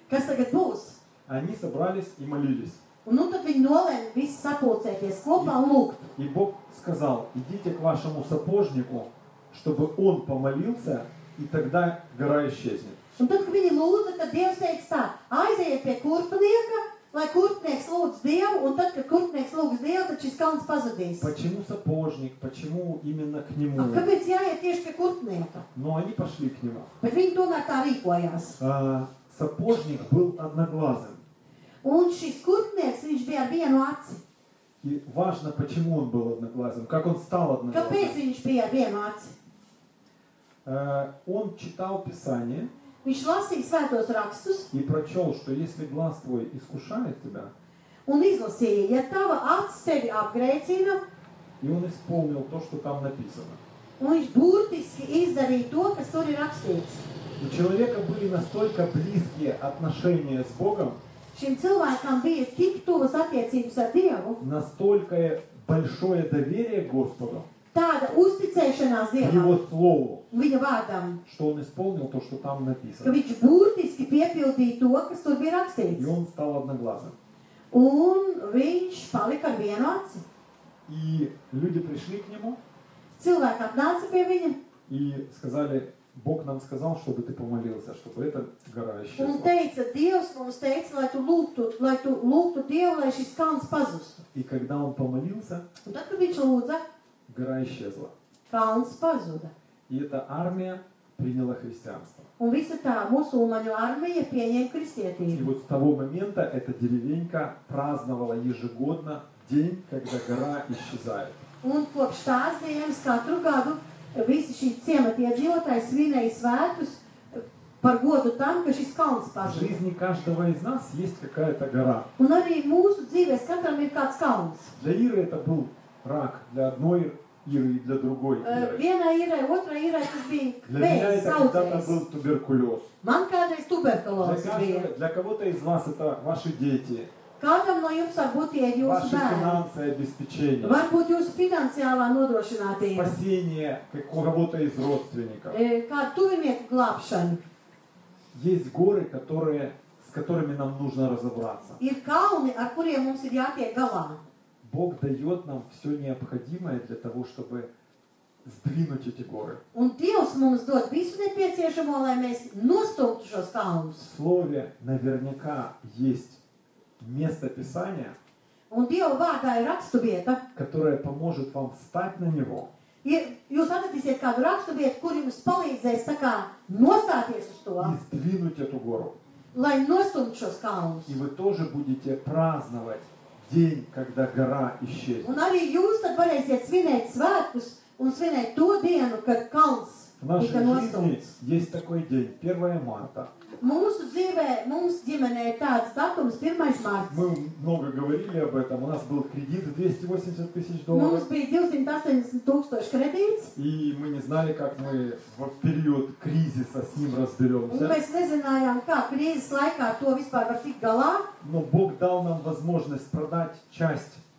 kas tagad būs. Они собрались и молились. Un tad viņi nolēma visi sapulcēties kopā un lūgt. И Бог сказал, идите к вашему сапожнику, чтобы он помолился, и тогда гора исчезнет. Un tad, kad viņi lūdza, tad Dievs teica tā, aiziet pie kurpnieka, lai kurpnieks lūdz Dievu, un tad, kad kurpnieks lūdz Dievu, tad šis kalns pazudīs. Почему сапожник? Почему именно к нему? Kāpēc jāiet tieši pie kurpnieka? Но они пошли к нему. Bet viņi tomēr tā rīkojās. Сапожник был одноглазым. Un šis kurpnieks, viņš bija ar vienu aci. И важно, почему он был одноглазым, как он стал Kāpēc одноглазым. viņš bija ar vienu aci? Он читал Писание Viņš lasīja svētos rakstus и прочел, что если глаз твой искушает тебя, un izlasīja, ja tava acis tevi apgrēcina, и он исполнил то, что там написано. un viņš burtiski izdarīja to, kas tur ir rakstīts. У человека были настолько близкие отношения с Богом, Šim cilvēkam bija tik tuvas attiecības ar Dievu, настолько большое доверие к Господу, tāda uzticēšanās к Dievam, Его Слову, viņa vārdam, что он исполнил то, что там ka написано. viņš burtiski piepildīja to, kas tur bija И rakstīts. он стал одноглазым. Un viņš palika ar vienu aci. И люди пришли к нему Cilvēki atnāca pie viņa и сказали, Бог нам сказал, чтобы ты помолился, чтобы эта гора un исчезла. teica, Dievs mums teica, lai tu lūgtu Dievu, lai šis kalns pazustu. И когда он помолился, Un tad, kad viņš lūdza, гора исчезла. kalns pazuda. И эта армия приняла христианство. Un visa tā musulmaņu armija pieņēma И kristietību. вот с того момента эта деревенька праздновала ежегодно день, когда гора исчезает. Un kopš tās dienas katru gadu visi šī ciemata iedzīvotāji svinēja svētus par godu tam, ka šis kalns В pazuda. жизни каждого из нас есть какая-то гора. Un arī mūsu dzīvēs katram ir kāds kalns. Для Иры это был рак, для одной Иры и для другой Иры. Vienai irai, otrai irai tas bija Для меня vēzis, это когда-то saucējs. был туберкулез. Man kādreiz tuberkuloze bija. Для кого-то из вас это ваши дети, Kādam no jums varbūt tie ir jūsu ваше bērni. финансовое обеспечение, Varbūt jūsu finansiālā nodrošinātība. спасение кого-то из родственников. Kādu tuvinieku glābšanu. Есть горы, с которыми нам нужно разобраться. Ir kalni, ar kuriem mums ir jātiek galā. Бог дает нам все необходимое для того, чтобы сдвинуть эти горы. Un Dievs mums dod visu nepieciešamo, lai mēs nostumtu šos kalnus. В Слове наверняка есть место Писания, Un Dieva vārdā ir rakstuvieta. которое поможет вам встать на него Jūs atradīsiet kādu raksturvietu, kur jums palīdzēs tā kā nostāties uz to, и сдвинуть эту гору. lai nostumtu šos kalnus. И вы тоже будете праздновать день, когда гора исчезнет. Un arī jūs tad varēsiet svinēt svētkus un svinēt to dienu, kad kalns В нашей tika жизни nostumts. есть такой день, 1 марта. Mūsu dzīvē, mums ģimenē ir tāds datums, 1. marts. Мы много говорили об этом. У нас был кредит в 280 тысяч Mums долларов. bija 280 000 kredīts, И мы не знали, как мы в период кризиса с ним un разберемся. mēs nezinājām, kā krīzes laikā ar to vispār var tikt galā. Но Бог дал нам возможность продать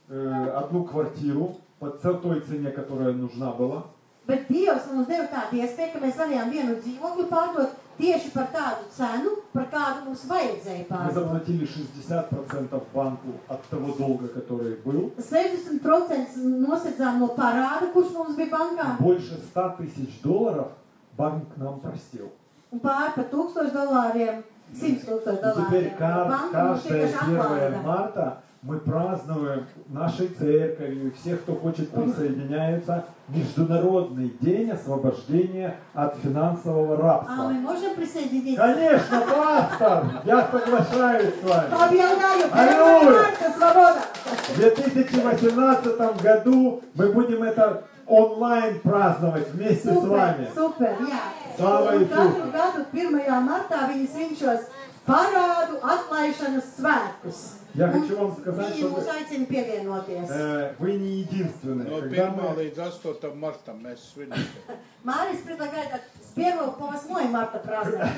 одну квартиру по той цене, которая нужна была. Bet Dievs mums deva tādu iespēju, ka mēs varējām vienu dzīvokli pārdot tieši par tādu cenu, par kādu mums vajadzēja Мы pārdot. заплатили 60% банку от того долга, который был. 60% nosedzām no parāda, kurš mums bija bankā, Больше 100 тысяч долларов банк нам простил. un pār par $1000, 100 000 И теперь dolāriem. Banka mums каждое vienkārši 1 atlaida. марта мы празднуем нашей церковью, всех, кто хочет присоединяются, Международный день освобождения от финансового А рабства. мы можем присоединиться? Конечно, пастор! Я соглашаюсь с вами. Объявляю, 1 Аллилуйя! марта, свобода! В 2018 году мы будем это онлайн праздновать вместе с Super, вами. super, jā. Slava Un Iesusam! katru gadu 1. martā viņi svin šos parādu atlaišanas svētkus. Я Un хочу вам сказать, viņi что mūs aicina pievienoties. вы не единственные. No Когда 1. мы- līdz 8. martam mēs svinēsim. Марис предлагает с 1 по 8 марта праздновать.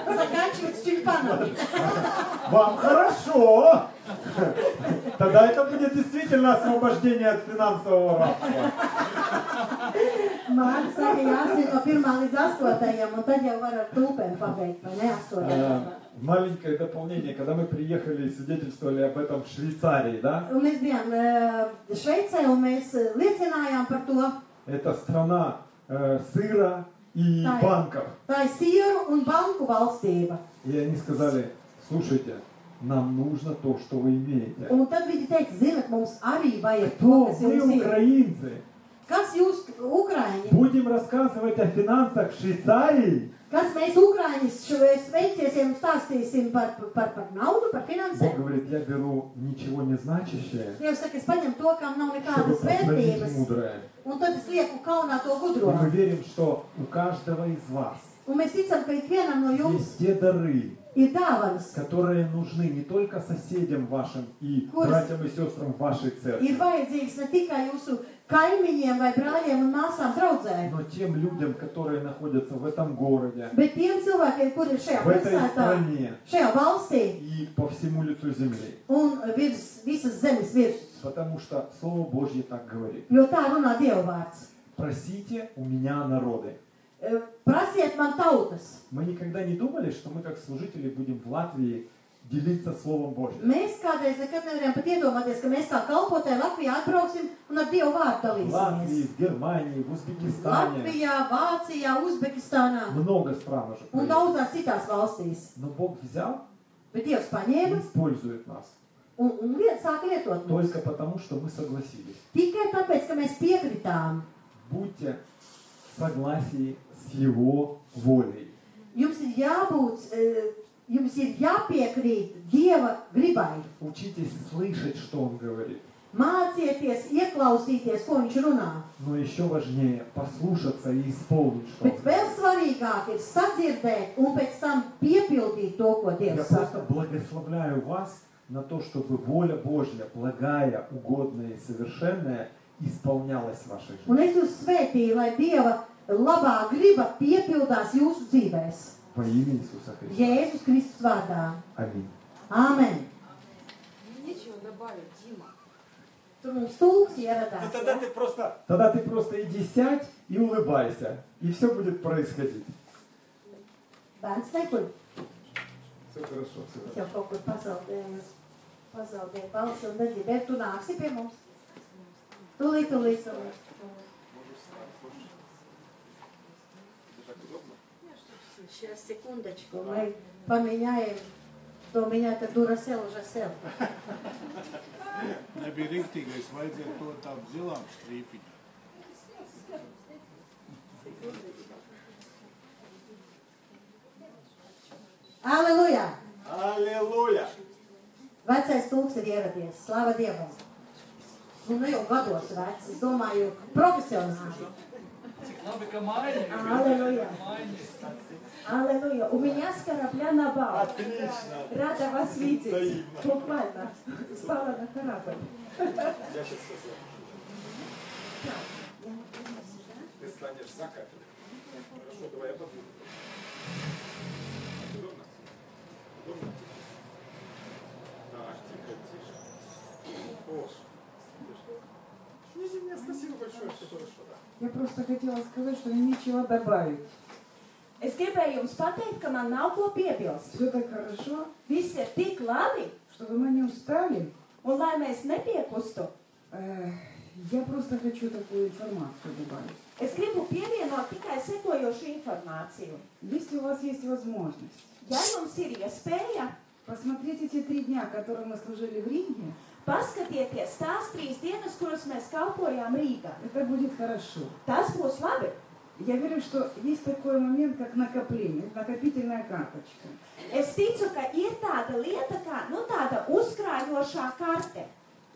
Заканчивать с тюльпанами. Вам хорошо! Тогда это будет действительно освобождение от финансового рабства. Māris saka, jāsien no 1. līdz 8. un tad jau var ar tūpēm pabeigt, vai ne, 8. Маленькое дополнение. Когда мы приехали и свидетельствовали об этом в Швейцарии, да? Un mēs bijām Šveicē un mēs liecinājām par to. Это страна сыра и Да. банков. Tā ir sieru un banku valstība. И они сказали, слушайте, нам нужно то, что вы имеете. Un tad viņi teica, zinat, mums arī vajag to, Кто kas мы, jums ir. украинцы? Kas jūs, Ukraiņi? Будем рассказывать о финансах Швейцарии? Kas mēs, Ukraiņi, sveiciesiem stāstīsim par naudu, par Бог finansēm? говорит, я беру ничего не значащее, Dievs saka, es paņemu to, kam nav чтобы nekādas посвятить vērtības, мудрое. un tad es lieku kaunā to И gudro. мы верим, что у каждого из вас Un mēs ticam, ka ikvienam no jums есть те дары, ir dāvanas, которые нужны не только соседям вашим и братьям и сестрам вашей ir церкви, vajadzīgs ne tikai jūsu kaimiņiem vai brāļiem un māsām draudzē, но tiem людям, которые находятся в этом городе, bet tiem cilvēkiem, kur ir šajā в этой pilsētā, стране šajā valstī и по всему лицу земли. un virs visas zemes virsmas. Потому что Слово Божье так говорит. Jo tā runā Dieva vārds. Просите у меня народы. Prasiet man tautas. Мы никогда не думали, что мы как служители будем в Латвии делиться Словом Божьим. Mēs kādreiz nekad nevarējām pat iedomāties, ka mēs kā kalpotāji Latvijā atbrauksim un ar Dievu vārdu В Латвии, dalīsimies. в Германии, в Узбекистане. Latvijā, Vācijā, Uzbekistānā Много стран уже un проехали. daudzās citās valstīs. Но Бог взял Bet Dievs и paņēma использует нас. un sāka lietot mūs. Только потому, что мы согласились. Tikai tāpēc, ka mēs piekritām. Будьте в согласии с Его волей. Jums ir jāpiekrīt Dieva gribai. Учитесь слышать, что Он говорит. Mācieties, ieklausīties, ko viņš runā. Но еще важнее послушаться и исполнить, что Он Bet vēl svarīgāk ir sadzirdēt un pēc tam piepildīt to, ko Я Dievs просто saka. благословляю вас на то, чтобы воля Божья, благая, угодная и совершенная, исполнялась в вашей Un жизни. es jūs svētīju, lai Dieva labā griba piepildās jūsu dzīvēs. Во имя Иисуса Христа. Jēzus Kristus vārdā. Аминь. Āmen. Нечего добавить, Дима. Tur mums tulks ieradās. Тогда ты просто иди сядь и улыбайся, и все будет происходить. Bērns nekur. Все хорошо, все Es хорошо. jau kaut kur pazaudēju balsi un nedzirdēju. Bet tu nāksi pie mums. Tūlīt. Сейчас, секундочку. Мы поменяем. То меня-то Duracell уже сел. Nebija rīktīgais, vajadzēja to tā zilām strīpiņām. Aleluja! Аллилуйя! Vecais tulks ir ieradies. Slava Dievam! Nu jau gados vecs. Es domāju, profesionāli. Aleluja! Аллилуйя. У меня с корабля на бал. Отлично! Рада вас видеть. Взаимно. Буквально. Спала на корабль. Я сейчас скажу. Ты станешь за кафедрой. Хорошо, давай я подумаю. Удобно? Удобно? Так, тихо. О, не, спасибо большое, все хорошо, да. Я просто хотела сказать, что нечего добавить. Es gribēju jums pateikt, ka man nav ko piebilst. Все так хорошо, Viss ir tik labi, чтобы мы не устали. un lai mēs nepiekustu, Я просто хочу такую информацию добавить. es gribu pievienot tikai sekojošu informāciju. Если у вас есть возможность, Ja jums ir iespēja, посмотрите эти 3 дня, которые мы служили в Риге, paskatieties tās 3 dienas, kuras mēs kalpojām Rīgā. это будет хорошо. Tas būs labi. Я верю, что есть такой момент, как накопление, накопительная карточка. Es ticu, ka ir tāda lieta kā, tāda uzkrājošā karte.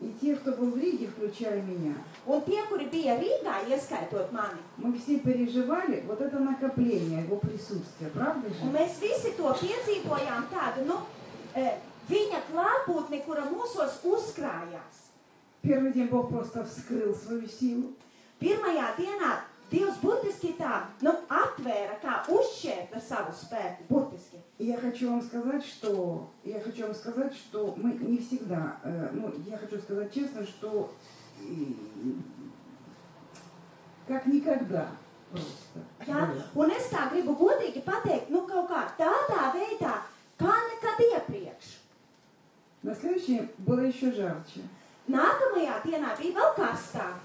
И те, кто был в Риге, включая меня, Un tie, kuri bija Rīgā, ieskaitot mani, мы все переживали вот это накопление, его присутствие, правда un же? mēs visi to piedzīvojām tādu, viņa klātbūtni, kura mūsos uzkrājās. Первый день Бог просто вскрыл свою силу. Pirmajā dienā Dievs burtiski tā, atvēra, kā uzšķērta savu spēku, burtiski. И я хочу вам сказать, что мы не всегда, я хочу сказать честно, что как никогда просто. Jā, un es tā gribu godīgi pateikt, kaut kā tādā veidā, kā nekad iepriekš. На следующий было еще жарче. Nākamajā dienā bija vēl karstāk.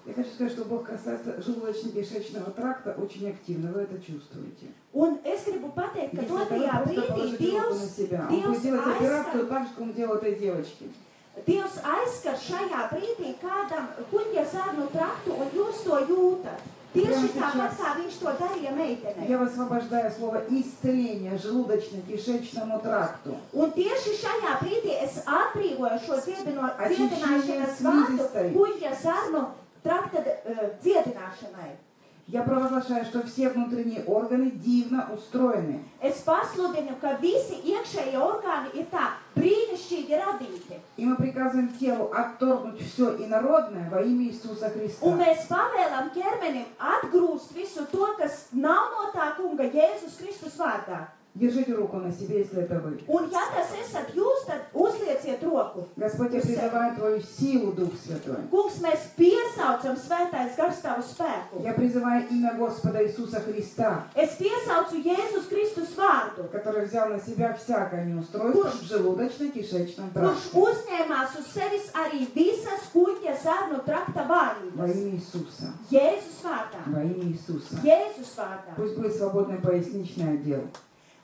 Я хочу сказать, что Бог касается желудочно-кишечного тракта очень активно. Вы это чувствуете. Un es gribu pateikt, ka Если dotajā просто brīdī положите руку на себя, он будет делать операцию так же, как он делал этой девочке. Dievs aizskar šajā brīdī kādam kuņģa zarnu traktu, un jūs to jūtat. Tieši tāpat, kā viņš to darīja meitenei. Я высвобождаю слово исцеление желудочно-кишечному тракту. Un tieši šajā brīdī es atbrīvoju šo dziedināšanas vārdu kuņģa zarnu trakta dziedināšanai. Я провозглашаю, что все внутренние органы дивно устроены. Es pasludinu, ka visi iekšējie orgāni ir tā brīnišķīgi radīti. И мы приказываем телу отторгнуть все инородное во имя Иисуса Христа. Un mēs pavēlam ķermenim atgrūst visu to, kas nav no tā kunga Jēzus Kristus vārdā. Держите руку на себе, если это вы. Un ja tas esat jūs, tad uzlieciet roku. Господь, я призываю Твою силу, Дух Святой. Kungs, mēs piesaucam svētais gars tavu spēku. Я призываю имя Господа Иисуса Христа, Es piesaucu Jēzus Kristus vārdu, который взял на себя всякое неустройство в желудочно-кишечном kurš тракте. uzņēmās uz sevis arī visas kuņģa zarnu trakta Во vārības. имя Иисуса. Jēzus vārdā. Во имя Иисуса. Jēzus vārdā. Пусть будет свободный поясничный отдел.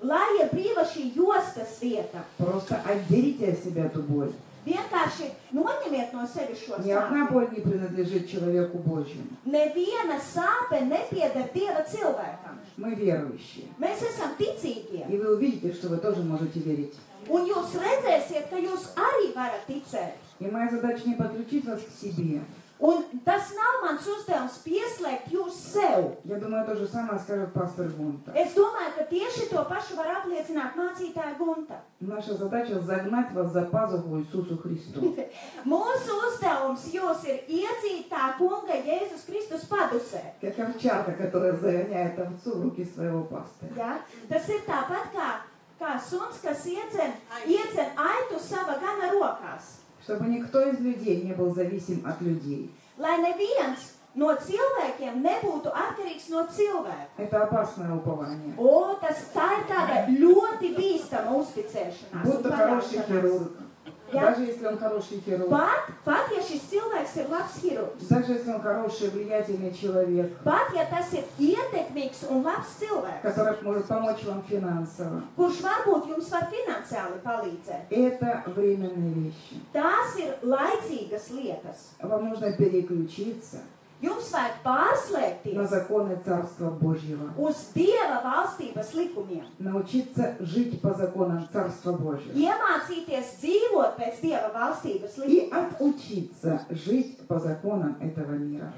Lai ir brīva šī jostas vieta. Просто отберите от себя эту боль. Vienkārši noņemiet no sevis šo Ни одна sāpju. боль не принадлежит человеku Божьему. Neviena sāpe nepieder Dieva cilvēkam. Мы верующие. Mēs esam ticīgie. И вы увидите, что вы тоже можете верить. Un jūs redzēsiet, ka jūs arī varat ticēt. И моя задача не подключить вас к себе. Un tas nav mans uzdevums pieslēgt jūs sev. Я думаю, то же самое скажет пастор Гунта. Es domāju, ka tieši to pašu var apliecināt mācītāja Gunta. Наша задача загнать вас за пазуху Иисусу Христу. Mūsu uzdevums jūs ir iedzīt tā kunga Jēzus Kristus padusē. Как овчарка, которая загоняет овцу в руки своего пастыря. Ja? Tas ir tāpat kā suns, kas iedzen aitu sava gana rokās. Чтобы никто из людей не был зависим от людей. Lai neviens no cilvēkiem nebūtu atkarīgs no cilvēka. Это опасное упование. Tā ir tāda ļoti bīstama uzticēšanās. un Будто хороший paļaušanās. хирург. Ja? Даже если он хороший хирург. Pat ja šis cilvēks ir labs ķirurgs, Даже если он хороший, влиятельный человек, pat ja tas ir ietekmīgs un labs cilvēks, который может помочь вам финансово. kurš varbūt jums var finansiāli palīdzēt, Это временные вещи. tās ir laicīgas lietas. Вам нужно переключиться Jums vajag на pārslēgties законы Царства Божьего. uz Dieva valstības likumiem, Научиться жить по законам Царства Божьего. iemācīties dzīvot pēc Dieva valstības И likumiem отучиться жить по законам этого мира.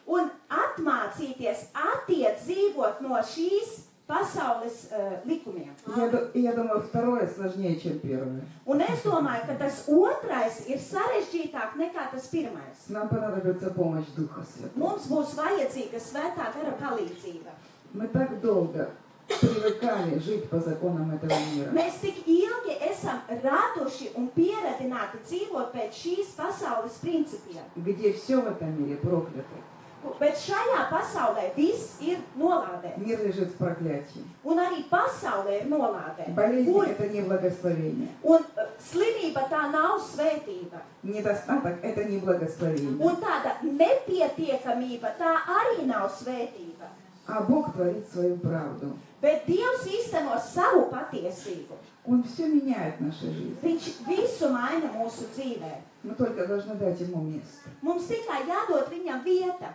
un atmācīties dzīvot no šīs pasaules likumiem. Я думаю, второе сложнее, чем первое. Un es domāju, ka tas otrais ir sarežģītāk nekā tas pirmais. Нам понадобится помощь Духа Святого. Mums būs vajadzīga svētā gara palīdzība. Мы так долго привыкали жить по законам этого мира. Mēs tik ilgi esam raduši un pieradināti dzīvot pēc šīs pasaules principiem. Где все в этом мире проклято. Bet šajā pasaulē viss ir nolādēts. Мир лежит в проклятии. Un arī pasaulē ir nolādēta. Болезнь – это не благословение. Un slimība tā nav svētība. Недостаток – это не благословение. Un tāda nepietiekamība tā arī nav svētība. А Бог творит свою правду. Bet Dievs īsteno savu patiesību. Он все меняет в нашей жизни. Viņš visu maina mūsu dzīvē. Мы только должны дать Ему место. Mums tikai jādod viņam vieta.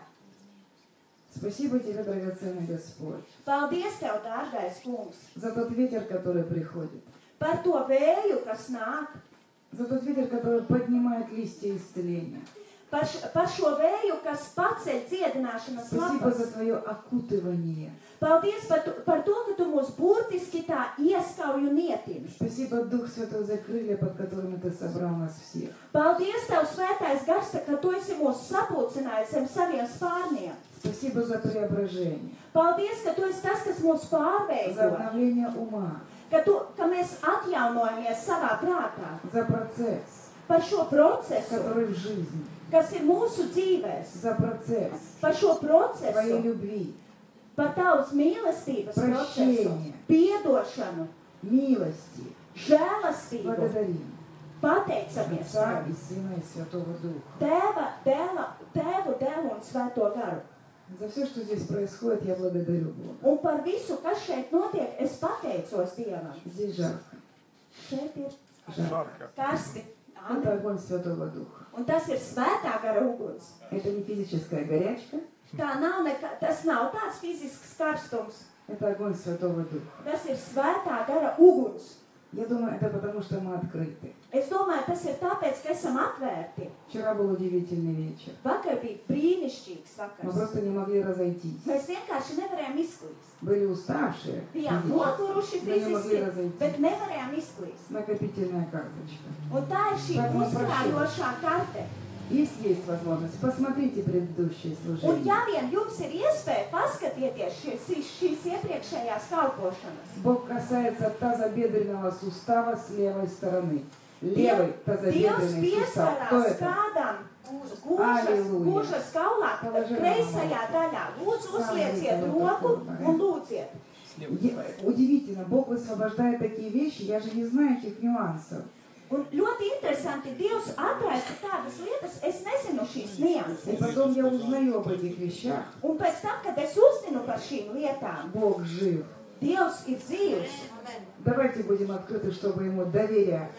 Спасибо Тебе, драгоценный Господь, Paldies Tev, dārgais kungs, за тот ветер, который приходит. par to vēju, kas nāk, За тот ветер, который поднимает листья исцеления. par šo vēju, kas paceļ dziedināšanas Спасибо за lapas. Твое окутывание. Paldies par to, ka Tu mūs burtiski tā ieskauj un ietini. Спасибо, Дух Святой, за крылья, под которыми Ты собрал нас всех. Paldies Tev, svētais gars, ka Tu esi mūs sapulcinājis zem saviem spārniem. Спасибо за преображение, Paldies, ka Tu esi tas, kas mūs за pārveido, обновление ума, ka mēs atjaunojamies savā prātā. за процесс, Par šo procesu, который в жизни, kas ir mūsu dzīvēs, за процесс par šo Твоей procesu, любви, par Tavas mīlestības procesu, Prašēņa. piedošanu, милости. žēlastību. Благодарим. pateicamies Отца и Сына и Святого Духа. Tēvu, Dēlu un Svēto garu. За все, что здесь происходит, я благодарю Бога. Un par visu, kas šeit notiek, es pateicos Dievam. Здесь жарко. Šeit ir Жарко. karsti. Это огонь Святого Духа. Un tas ir Svētā gara uguns. Это не физическая горячка. Tas nav tāds fizisks karstums. Это огонь Святого Духа. Tas ir Svētā gara uguns. Я думаю, это потому, что мы открыты. Es domāju, tas ir tāpēc, ka esam atvērti. Вчера был удивительный вечер. Vakar bija brīnišķīgs Мы vakars. просто не могли разойтись. Mēs vienkārši nevarējām izklīst. Были уставшие, Bijām физически, noguruši но не могли fiziski, разойтись. bet nevarējām izklīst. Накопительная карточка. Un tā ir šī Так, man uzkrājošā karte. Если есть возможность, посмотрите предыдущие Un служения. ja vien jums ir iespēja, paskatieties šīs iepriekšējās kalpošanas. Бог касается тазобедренного сустава с левой стороны. Левый Dievs тазобедренный сустав. Кто pieskarās это? kādam Aleluja. gūžas kaulā, Palaži kreisajā daļā. Lūdzu, uzlieciet roku un lūdziet. Удивительно, Бог высвобождает такие вещи, я же не знаю этих нюансов. Un ļoti interesanti, Dievs atraisa tādas lietas, es nezinu šīs И nianses. потом я узнаю об этих вещах. Un pēc tam, kad es uzzinu par šīm lietām, Бог жив. Dievs ir dzīvs. Давайте будем открыты, чтобы Ему доверять.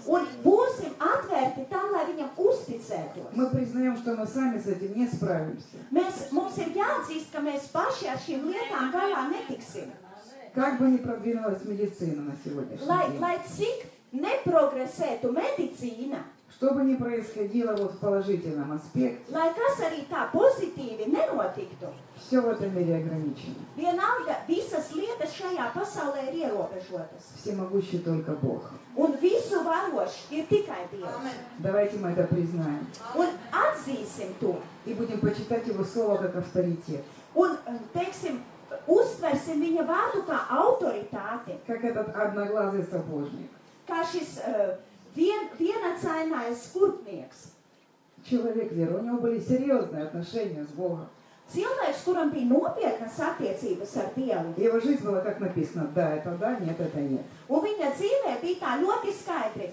Un būsim atvērti tā, lai viņam uzticētos. Мы признаем, что мы сами с этим не справимся. Mums ir jāatzīst, ka mēs paši ar šīm lietām galā netiksim. Как бы ни продвинулась медицина на сегодняшний день. Lai cik neprogresētu medicīna, Что бы ни происходило вот в положительном аспекте, lai kas arī tā pozitīvi nenotiktu, все в этом мире ограничено. vienalga visas lietas šajā pasaulē ir ierobežotas. Всемогущий только Бог. Un visu varošs ir tikai Dievs. Давайте мы это признаем. Un atzīsim to. И будем почитать Его Слово как авторитет. Un, teiksim, uztversim viņa vārdu kā autoritāti. Как этот одноглазый сапожник. Kā šis vienacainājs skurpnieks. Человек веры. У него были серьезные отношения с Богом. Cilvēks, kuram bija nopietnas attiecības ar Dievu. Его жизнь была, как написано, да, это да, нет, это нет. Un viņa dzīvē bija tā ļoti skaidri.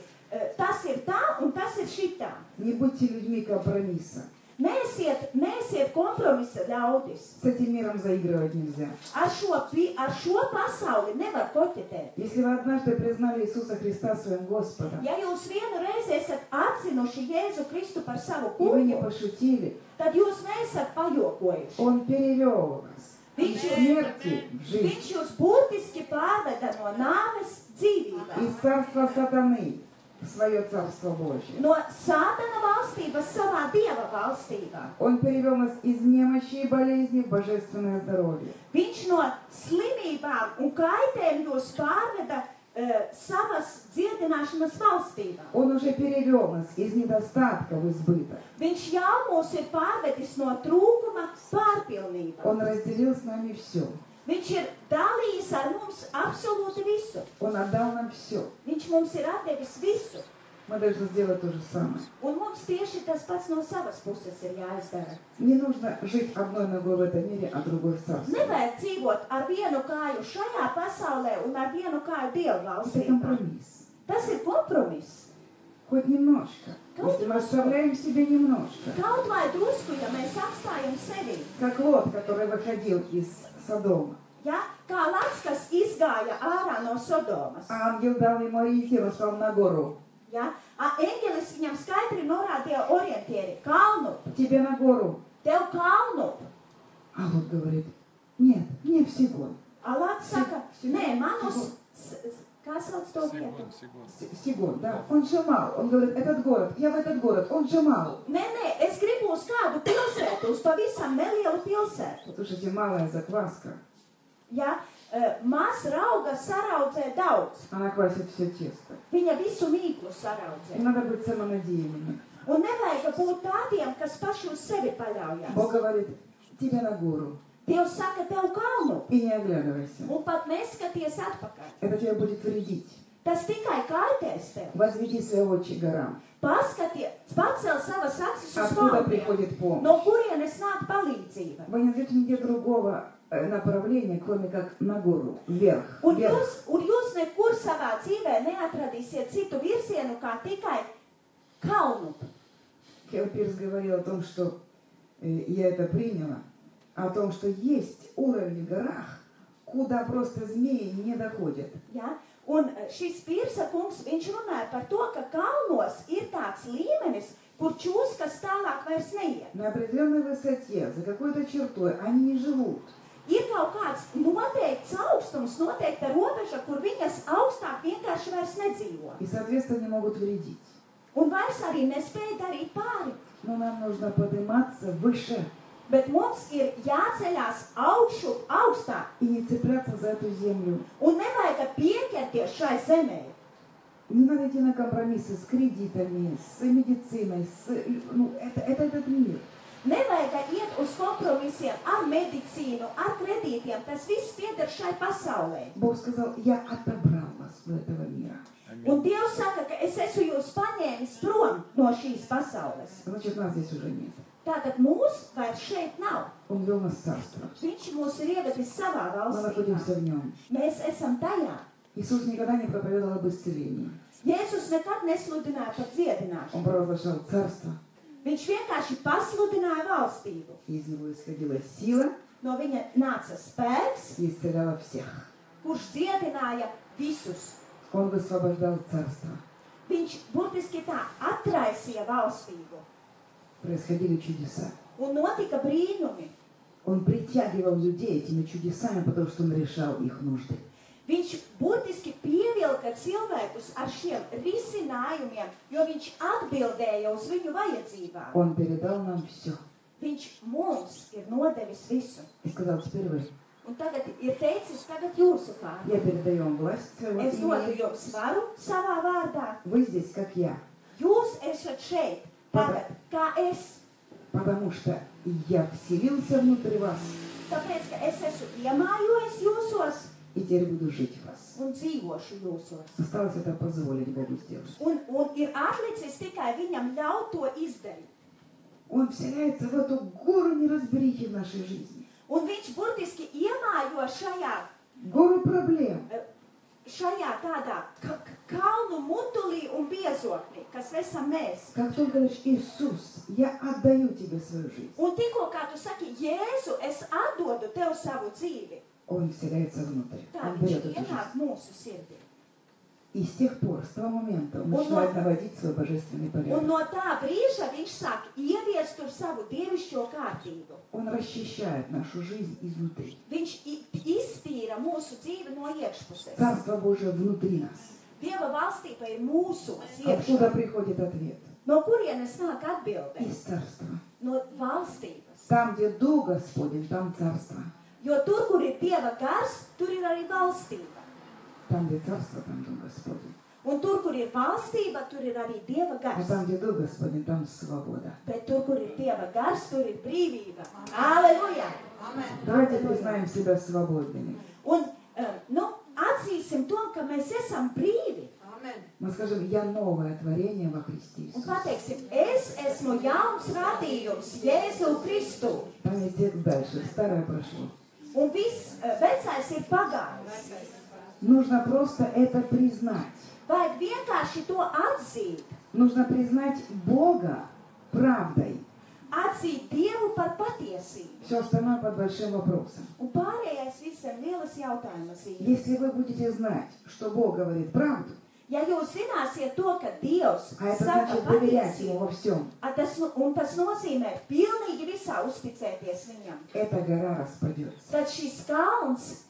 Tas ir tā un tas ir šitā. Не будьте людьми компромисса. Neesiet kompromisa ļaudis. С этим миром заигрывать нельзя. Ar šo pasauli nevar koķetēt. Если вы однажды признали Иисуса Христа своим Господом, Ja jūs vienu reizi esat atzinuši Jēzu Kristu par savu и вы не kungu, пошутили, tad jūs neesat pajokojuši. Он перевел вас из смерти в жизнь, Viņš jūs burtiski pārveda no nāves dzīvībā. из царства сатаны в свое царство Божье. No sātana valstības savā Dieva valstībā. Он перевел нас из немощи и болезни в божественное здоровье. Viņš no slimībām un kaitēm jūs pārveda savas dziedināšanas valstībā. Он уже перевел нас из недостатка в избыток. Viņš jau mūs ir pārvedis no trūkuma pārpilnībā. Он разделил с нами все. Viņš ir dalījis ar mums absolūti visu. Он отдал нам все. Viņš mums ir atdevis visu. Мы должны сделать то же самое. Un mums tieši tas pats no savas puses ir jāizdara. Не нужно жить одной ногой в этом мире, а другой в царстве. Nevajag dzīvot ar vienu kāju šajā pasaulē un ar vienu kāju Dieva Это valstībā. компромисс. Tas ir kompromiss. Хоть немножко. Если мы оставляем себе немножко. Kaut vai drusku, ja mēs atstājam sevi. Как Лот, который выходил из Содома. Ja? Kā Lats, kas izgāja ārā no Sodomas. А ангел дал ему ориентир, он сказал на гору. Ja? Eņģelis viņam skaidri norādīja orientieri. Kalnu. Тебе на гору. Tev kalnu. А Лот говорит, нет, мне в Сигон. A Lats saka, nē, man uz... Kā sauc to vietu? Сигон, да. Он Шамал. Он говорит, этот город, я в этот город. Он Шамал. Nē, es gribu uz kādu pilsētu, uz pavisam nelielu pilsētu. Слушайте, малая закваска. Ja? Maz rauga saraudzē daudz. Она квасит все тесто. Viņa visu mīklu saraudzē. Не надо быть самонадеянными. Un nevajag būt tādiem, kas paši uz sevi paļaujas. Бог говорит, тебе на гору. Dievs saka, tev kalnu. И не оглядывайся. Un pat neskaties atpakaļ. Это тебе будет вредить. Tas tikai kaitēs tev. Возведи свои очи горам. Paskaties, pacel savas acis uz Откуда kalniem. приходит помощь? No kurienes nāk palīdzība? Вы не найдете нигде другого направления, кроме как на гору, вверх. Un вверх. jūs nekur savā dzīvē neatradīsiet citu virzienu kā tikai kalnu. Кейл Пирс говорил о том, что я это приняла, о том, что есть уровни в горах, kura просто змеи не доходят. Ja? Un šis Pirsa kungs, viņš runāja par to, ka kalnos ir tāds līmenis, kur čūskas tālāk vairs neiet. На определенной высоте, за какой-то чертой, они не живут. Ir kaut kāds noteikts augstums, noteikta robeža, kur viņas augstāk vienkārši vairs nedzīvo. И, соответственно, не могут вредить. Un vairs arī nespēja darīt pāri. Но нам нужно подниматься выше Bet mums ir jāceļās augšu, augstāk. и не цепляться за эту землю. Un nevajag pieķerties šai zemē. Не надо идти на компромиссы с кредитами, с медициной, это этот мир. Nevajag iet uz kompromisiem ar medicīnu, ar kredītiem. Tas viss pieder šai pasaulē. Бог сказал, я отобрал вас у этого мира. Un Dievs saka, ka es esmu jūs paņēmis prom no šīs pasaules. Значит, нас здесь уже нет. Tātad mūs vairs šeit nav. Он вел нас в царство. Viņš mūs ir ievedis savā Мы valstībā. находимся в нем. Mēs esam tajā. Иисус никогда не проповедовал об исцелении. Jēzus nekad nesludināja par dziedināšanu. Он провозглашал царство, Viņš vienkārši pasludināja valstību. и из него исходила сила No viņa nāca spēks, и исцеляла всех. kurš dziedināja visus. Он высвобождал царство. Viņš burtiski tā atraisīja valstību. Происходили чудеса. Un notika brīnumi. Он притягивал людей этими чудесами, потому что он решал их нужды. Viņš burtiski pievilka cilvēkus ar šiem risinājumiem, jo viņš atbildēja uz viņu vajadzībām. Он передал нам все. Viņš mums ir nodevis visu. И сказал, теперь вы. Un tagad ir teicis, tagad jūsu pār. Я передаю вам власть своего Es dodu имени. jums varu savā vārdā. Вы здесь, как я. Jūs esat šeit tagad, kā es. Потому что я вселился внутрь вас. Tāpēc, ka es esmu iemājojies jūsos И теперь буду жить в вас. un dzīvošu jūsos. Осталось это позволить Богу сделать. Un ir atlicis tikai viņam ļaut to izdarīt. Он вселяется в эту гору неразберихи в нашей жизни. Un viņš burtiski iemājo Гору проблем. šajā tādā kalnu mutulī un biezokļi, kas esam mēs. Как только говоришь, Иисус, я отдаю тебе свою жизнь. Un tikko kā tu saki, Jēzu, es atdodu tev savu dzīvi, Он вселяется внутрь. tā Он viņš берет эту жизнь. ienāk mūsu sirdī. И с тех пор, с того момента, он Он начинает но- наводить свой божественный Un порядок. no tā brīža viņš sāk ieviest tur savu dievišķo kārtību. Он расчищает нашу жизнь изнутри. Viņš iztīra mūsu dzīvi no iekšpuses. Царство Божие внутри нас. Dieva valstība ir mūsos Откуда iekšā. приходит ответ? No kurienes nāk atbilde? Из царства. No valstības. Там, где Дух Господень, там царство. Jo tur, kur ir Dieva gars, tur ir arī valstība. Там, где царство, там Дух Господень. Un tur, kur ir valstība, tur ir arī Dieva А gars. там, где Дух Господень, там свобода. Bet tur, kur ir Dieva gars, tur ir brīvība. Aleluja! Давайте признаем себя свободными. Un, atzīsim to, ka mēs esam brīvi. Мы скажем, я новое творение во Христе Un Иисусе. pateiksim, es esmu jauns radījums Jēzu Kristu. Там есть текст дальше. Старое прошло. Un viss vecais ir pagājis. Нужно просто это признать. Vajag vienkārši to atzīt. Нужно признать Бога правдой. Atzīt Dievu par patiesību. Все остальное под большим вопросом. Un pārējais viss ir lielas jautājumas. Если вы будете знать, что Бог говорит правду, Ja jūs zināsiet to, ka Dievs а это saka значит доверять patiesību, Ему во всем, tas nozīmē pilnīgi visā uzticēties Viņam, эта гора распадется. tad šis kalns,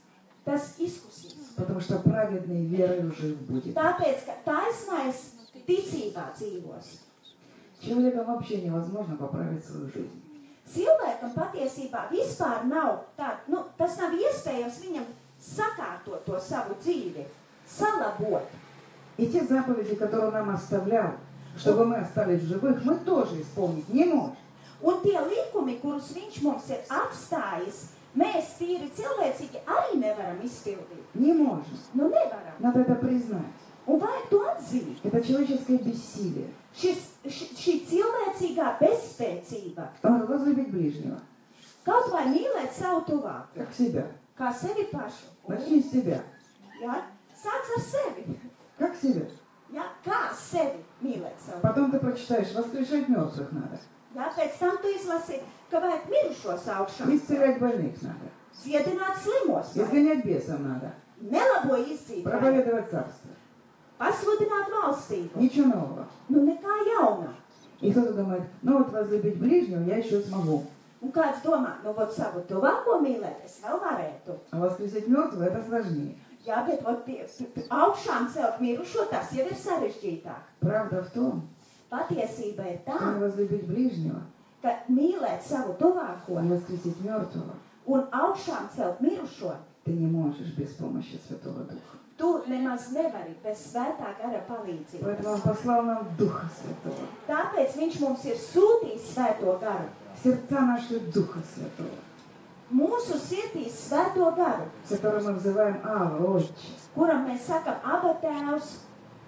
tas izkusīs. Потому что праведный верой жив будет. Tāpēc, ka taisnais ticībā dzīvos. Человеком вообще невозможно поправить свою жизнь. Cilvēkam patiesībā vispār nav tā, tas nav iespējams viņam sakārtot to savu dzīvi, salabot. И те заповеди, которые он нам оставлял, чтобы мы остались в живых, мы тоже исполнить не можем. Un tie likumi, kurus viņš mums ir atstājis, mēs tīri cilvēcīgi arī nevaram izpildīt. Не можем. Nevaram. Надо это признать. Un vajag to atzīt. Это человеческое bессилие. Šī cilvēcīgā bezspēcība, Возлюбить ближнего. Kaut vai mīlēt savu tuvāku, Как себя. kā sevi pašu. Начни с себя. Ja? Sāc ar sevi. Как себя. Ja? Kā sevi mīlēt savu. Потом ты прочитаешь, воскрешать мертвых надо. Ja? Pēc tam tu izlasi, ka vajag mirušos augšām. Исцелять больных надо. Dziedināt slimos. Изгонять бесов надо. Nelabo izdzīvot. Проповедовать царство. Pasludināt valstību. Ничего нового. Nu nekā jauna. И кто-то думает, ну вот возлюбить ближнего я еще смогу. Un kāds domā, nu vot savu tuvāko mīlēt, es vēl varētu. А воскресить мертвого это сложнее. Jā, bet vot augšām celt mirušo, tas jau ir sarežģītāk. Правда в том, Patiesība ir tā, что возвеличить ближнего ka mīlēt savu tuvāko и воскресить мертвого un augšām celt mirušo, ты не можешь без помощи Святого Духа. tu nemaz nevari bez svētā gara palīdzības. Поэтому Он послал нам Духа Святого. Tāpēc viņš mums ir sūtījis svēto garu. В сердца наши Духа Святого, Mūsu sirdīs svēto garu, который мы называем Ава, Отче. kuram mēs sakam Aba tēvs,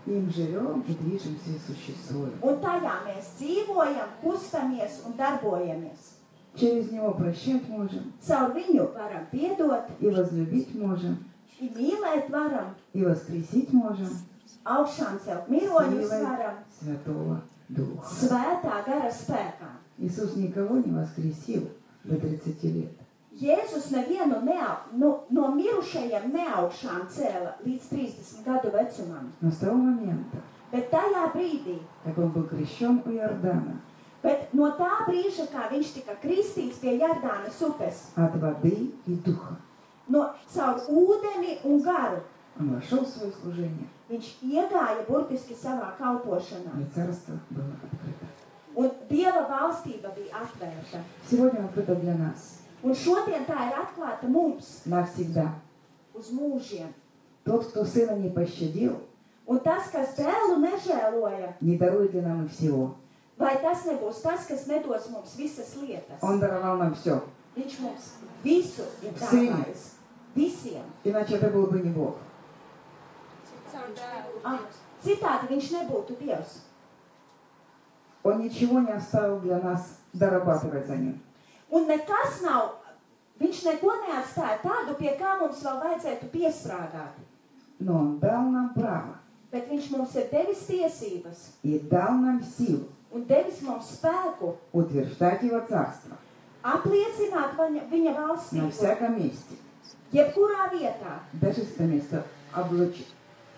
Им живем и движемся и существуем. un tajā mēs dzīvojam, kustamies un darbojamies. Через Него прощать можем, Caur viņu varam piedot, и возлюбить можем, i mīlēt varam, и воскресить можем augšām celt miroņus силой varam, Святого Духа. svētā gara spēkā. Иисус никого не воскресил до 30 лет. Jēzus nevienu no mirušajiem neaugšām cēla līdz 30 gadu vecumam, Но с того момента, bet tajā brīdī, как Он был крещен у Иордана, bet no tā brīža, kā viņš tika kristīts pie Jardānas upes, от воды и духа, no caur ūdeni un garu, Он вошел в свое служение, viņš iegāja burtiski savā kalpošanā, и царство было открыто. un Dieva valstība bija atvērta. Сегодня открыто для нас, Un šodien tā ir atklāta mums навсегда. uz mūžiem. Тот, кто Сына не пощадил, Un tas, kas dēlu nežēloja, не дарует ли нам и всего. vai tas nebūs tas, kas nedos mums visas lietas? Он даровал нам все. Viņš mums visu ir Всем. dāvājis. Visiem. Иначе это был бы не Бог. Citādi viņš nebūtu Dievs. Он ничего не оставил для нас дорабатывать за Ним. Un nekas nav, viņš neko neatstāja tādu, pie kā mums vēl vajadzētu piestrādāt. Но Он дал нам право Bet viņš mums ir devis tiesības и дал нам силу un devis mums spēku утверждать Его Царство apliecināt viņa на valstību всяком месте. jebkurā vietā. Даже если это место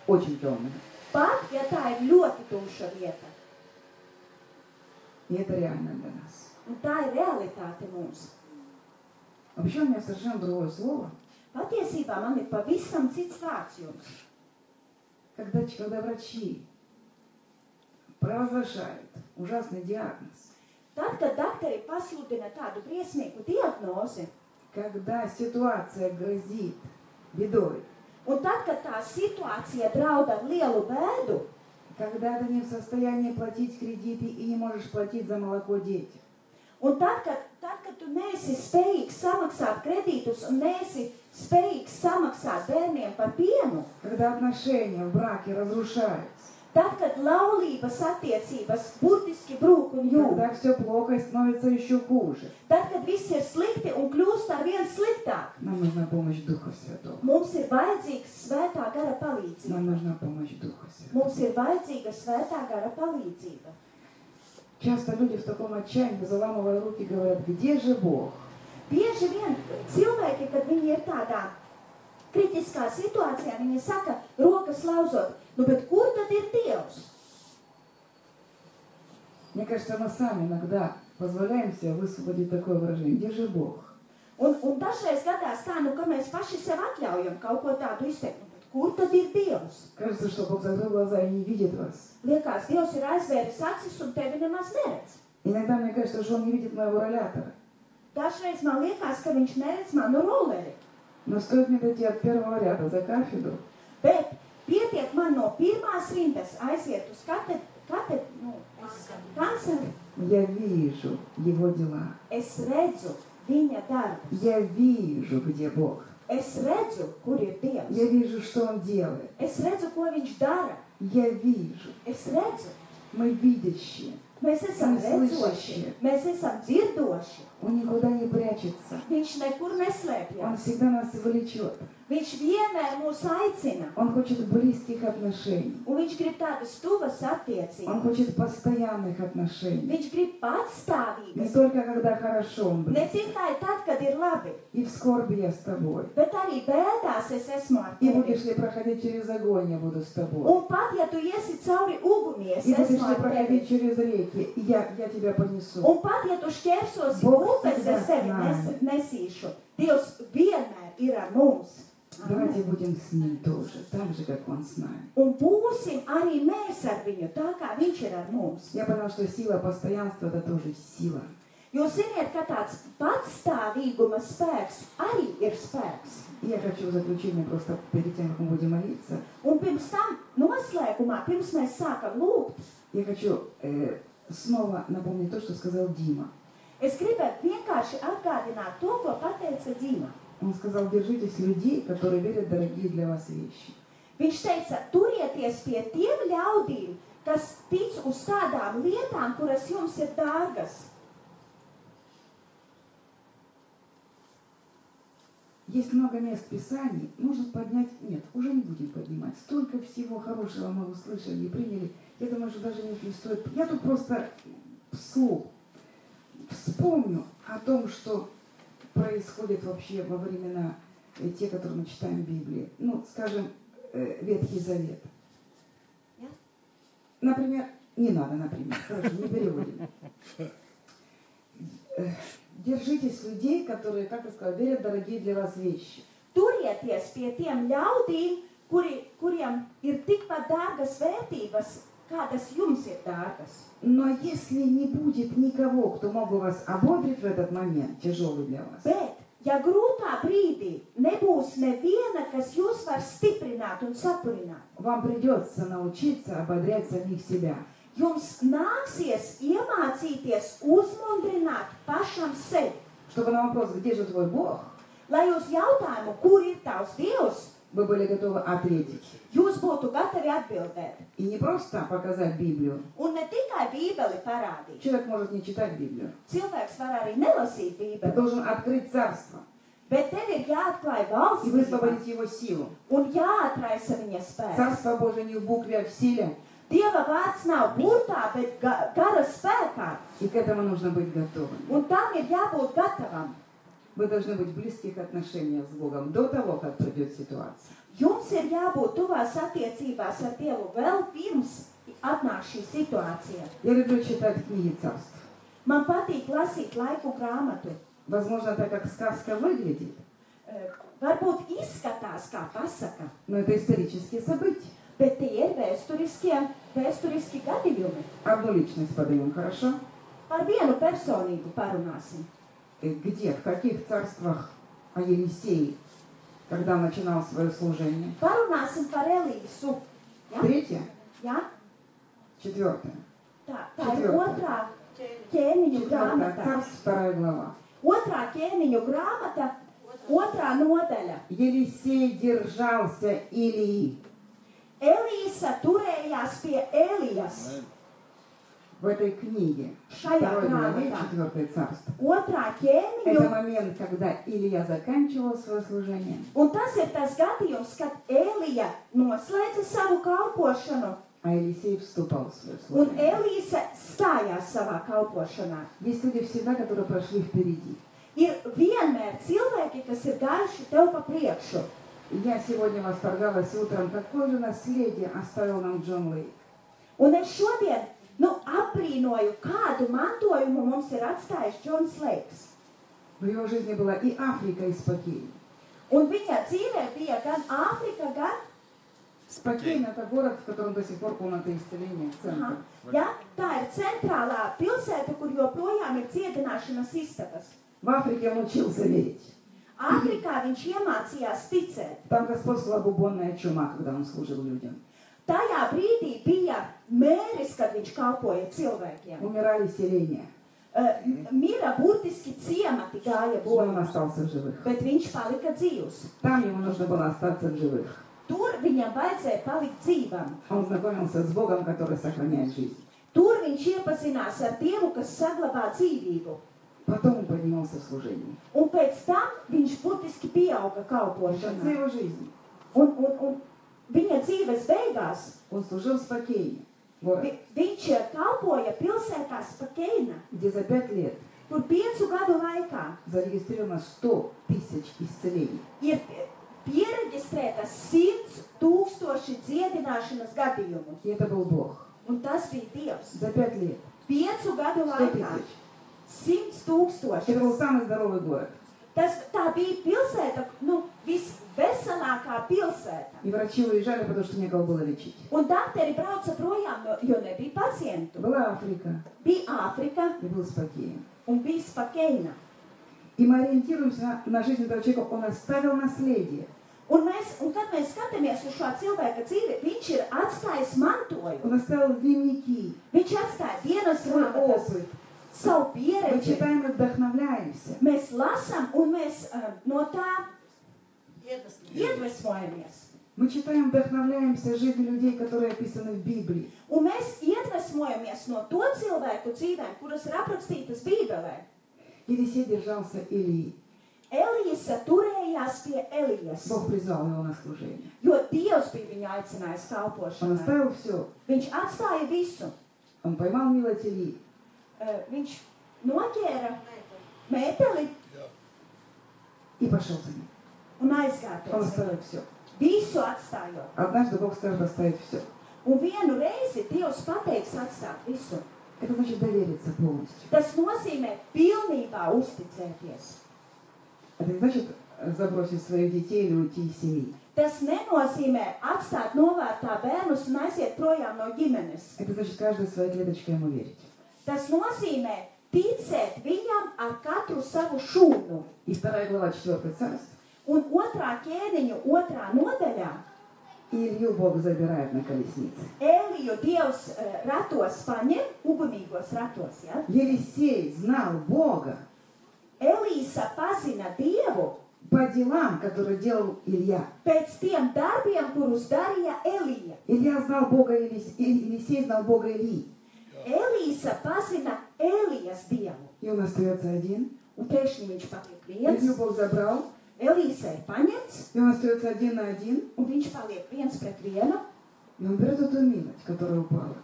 очень темное. Pat, ja tā ir ļoti tumša vieta. И это реально для нас. Un tā ir realitāte mums. Вообще у меня совершенно другое слово. Patiesībā man ir pavisam cits vārds jums. Когда врачи провозглашают ужасный диагноз, Tad, kad doktori pasludina tādu briesmīgu diagnozi, когда ситуация грозит бедой, un tad, kad tā situācija draud ar lielu bēdu, когда ты не в состоянии платить кредиты и не можешь платить за молоко детям, un tad, kad tu neesi spējīgs samaksāt kredītus un neesi spējīgs samaksāt bērniem par pienu, когда отношения в браке разрушаются, tad, kad laulības attiecības burtiski brūk un jūg, когда все плохо и становится еще хуже, tad, kad viss ir slikti un kļūst ar vien sliktāk, нам нужна помощь Духа Святого. mums ir vajadzīgs svētā gara palīdzība. Нам нужна помощь Духа Святого. Mums ir vajadzīga svētā gara palīdzība. Часто люди в таком отчаянии, заламывая руки, говорят, где же Бог? Bieži vien cilvēki, kad viņi ir tādā kritiskā situācijā, viņi saka, rokas lauzot, nu, bet kur tad ir Dievs? Мне кажется, мы сами иногда позволяем себе высвободить такое выражение. Где же Бог? Un dažreiz gadās tā, nu, ka mēs paši sev atļaujam kaut ko tādu izteikt, nu, bet kur tad ir Dievs? Кажется, что Бог закрыл глаза и не видит вас. Liekas, Dievs ir aizvēris acis un tevi nemaz neredz. Иногда мне кажется, что Он не видит моего ролятора. Dažreiz man liekas, ka viņš neredz manu roleri, Но стоит мне дойти от первого ряда за кафедру, bet pietiek man no pirmās rindas aiziet uz kanceri. я вижу Его дела. Es redzu viņa darbu. Я вижу, где Бог. Es redzu, kur ir Dievs. Я вижу, что Он делает. Es redzu, ko viņš dara. Я вижу. Es redzu, Мы видящие. Mēs esam Он redzoši, слышащий. mēs esam dzirdoši. Он никуда не прячется. Viņš nekur Он neslēpjas. всегда нас влечет. Viņš vienmēr mūs aicina. Он хочет близких отношений. Un viņš grib tādas tuvas Он attiecības. хочет постоянных отношений. Viņš grib Не patstāvīgas. только когда хорошо он Ne близок. tikai tad, kad ir labi, И в скорби я с тобой. bet arī bēdās es esmu ar И tevi. будешь ли проходить через огонь, я буду с тобой. Un pat, ja tu iesi cauri uguni, es И будешь esmu ли ar tevi. проходить через реки, я тебя понесу. Un pat, ja tu šķērsosi Bog upes, es tevi nesīšu. Dievs vienmēr ir ar mums. Давайте будем с ним тоже, так же, как он с нами. Un būsim arī mēs ar viņu, tā kā viņš ir ar mums. Я поняла, что сила постоянства – это тоже сила. Jūs ziniet, ka tāds patstāvīguma spēks arī ir spēks. И я хочу в заключение просто перед тем, как мы будем молиться, Un pirms tam noslēgumā, pirms mēs sākam lūgt, я хочу снова напомнить то, что сказал Дима. es gribētu vienkārši atgādināt to, ko pateica Dima. Он сказал, держитесь людей, которые верят в дорогие для вас вещи. Viņš teica, turieties pie tiem ļaudīm, kas tic uz tādām lietām, kuras jums ir dārgas. Есть много мест Писаний, нужно поднять, нет, уже не будем поднимать. Столько всего хорошего мы услышали и приняли. Я думаю, что даже не стоит. Я тут просто вслух вспомню о том, что происходит вообще во времена те, которые мы читаем в Библии. Ну, скажем, Ветхий Завет. Например, не надо, например, хорошо, не переводим. Держитесь людей, которые, как я сказала, верят в дорогие для вас вещи. Turieties pie tiem ļaudīm, kuriem ir tikpat dārgas vērtības, kādas jums ir dārgas. Но если не будет никого, кто мог бы вас ободрить в этот момент, тяжелый для вас, Bet, ja grūtā brīdī nebūs neviena, kas jūs var stiprināt un sapurināt, вам придется научиться ободрять самих себя. jums nāksies iemācīties uzmundrināt pašam sevi. Чтобы на вопрос, где же твой Бог, Lai uz jautājumu, kur ir tavs Dievs, вы были готовы ответить. jūs būtu gatavi atbildēt. И не просто показать Библию. Un ne tikai Bībeli parādīt. Человек может не читать Библию. Cilvēks var arī nelasīt Ты Bībeli, должен открыть царство bet tev ir jāatklāj и valsts высвободить его силу. un jāatraisa viņa spēks. Царство Божие не в букве, а в силе. Dieva vārds nav burtā, bet gara spēkā, И к этому нужно быть готовым. un tam ir jābūt gatavam. Вы должны быть в близких отношениях с Богом до того, как придет ситуация. Jums ir jābūt tuvās attiecībās ar Dievu vēl pirms atnāk šī situācija. Я люблю читать книги царств. Man patīk lasīt laiku grāmatu. Возможно, так как сказка выглядит, Varbūt izskatās kā pasaka, но это исторические события. bet tie ir vēsturiski gadījumi. Одну личность подаем, хорошо? Par vienu personību parunāsim. Где, в каких царствах о Елисее, когда он начинал свое служение? Parunāsim par Elīsu. Ja? Третье? Ja? Четвертое. Tā ir otrā ķēniņu Четвертое. grāmata. Царств, 2 глава. Otrā ķēniņu grāmata, otrā nodaļa. Елисей держался Илии. Elīsa turējās pie Elijas. В этой книге, Шая 2 главе, grāmatā. 4 царство. Otrā Это ķēniņu. момент, когда Илия заканчивал свое служение. Un tas ir tas gadījums, kad Elija noslēdza savu kalpošanu А Елисей вступал в свое un служение. Elīsa stājās savā kalpošanā. Есть люди всегда, которые прошли впереди. Ir vienmēr cilvēki, kas ir gājuši tev pa priekšu. Я сегодня восторгалась утром, какое же наследие оставил нам Джон Лейк. Un es šodien apbrīnoju, kādu mantojumu mums ir atstājis Džons Leiks. В его жизни была и Африка, и Спокей. Un viņa dzīvē bija gan Āfrika, gan Спокей – это город, в котором до сих пор комната исцеления, центр. ja, tā ir centrālā pilsēta, kur joprojām ir cietināšanas istabas. В Африке он учился верить. Āfrikā viņš iemācījās ticēt. Там господствовала бубонная чума, когда он служил людям. Tajā brīdī bija mēris, kad viņš kalpoja cilvēkiem. Умирали селения, Mira burtiski ciemati gāja но он bojā, остался в живых. bet viņš palika dzīvs. Там ему нужно было остаться в живых. Tur viņam vajadzēja palikt dzīvam. Он знакомился с Богом, который сохраняет жизнь. Tur viņš iepazinās ar Dievu, kas saglabā dzīvību. Потом он поднимался в служении. Un pēc tam viņš burtiski pieauga В конце kalpošanā. его жизни Un viņa dzīves beigās он служил в Спокейне, город, viņš kalpoja pilsētā Spakeina, где за 5 лет kur 5 gadu laikā зарегистрировано 100 тысяч исцелений. ir pieregistrēta 100 000 dziedināšanas gadījumu. И это был Бог. Un tas bija Dievs. За 5 лет 5 gadu 100 laikā тысяч. 100 Это был 000. самый здоровый город. Tā bija pilsēta, visveselākā pilsēta. И врачи уезжали, потому что некого было лечить. Un dakteri brauca projām, jo nebija pacientu. Была Африка Bija Āfrika и был Спокейн. un bija Spakeina. И мы ориентируемся на жизнь этого человека. Он оставил наследие. Un kad mēs skatāmies uz šo cilvēka dzīvi, viņš ir atstājis mantojumu. Он оставил дневники, Viņš atstāja dienas свой grāmatas, опыт. savu Мы pieredzi. читаем и вдохновляемся. Mēs lasām un mēs no tā iedvesmojamies. Мы читаем, вдохновляемся жизнью людей, которые описаны в Библии. Un mēs iedvesmojamies no to cilvēku dzīvēm, kuras ir aprakstītas Bībelē. Елисей держался Илии. Elīsa turējās pie Elijas, Бог призвал его на служение. jo Dievs bija viņu aicinājis Он kalpošanai. оставил все. Viņš atstāja visu. Он поймал милость Илии. Viņš noķēra mēteli И пошел за ним. un aizgāja Он pēc viņa. оставил все. Visu atstājot. Однажды Бог скажет оставить все. Un vienu reizi Dievs pateiks atstāt visu. Это значит довериться полностью. Tas nozīmē pilnībā uzticēties. Это не значит забросить своих детей или уйти из семьи. Tas nenozīmē atstāt novērtā bērnus un aiziet projām no ģimenes. Это значит каждой своей клеточкой ему верить. Tas nozīmē ticēt viņam ar katru savu šūnu. И 2 глава 4 царств. Un 2. ķēniņu 2. nodaļā И Илью Бог забирает на колеснице. Eliju Dievs ratos paņem, ugunīgos ratos, ja? Елисей знал Бога Elīsa pazina Dievu по делам, которые делал Илья. pēc tiem darbiem, kurus darīja Elija. Илья знал Бога, Елисей знал Бога Илии. Elīsa pazina Elijas Dievu. И он остается один. Un pēkšņi viņš paliek Илью viens. Бог забрал. Elīsa ir paņemts, И он остается один на один. un viņš paliek viens pret vienu. И он берет эту милость, которая упала.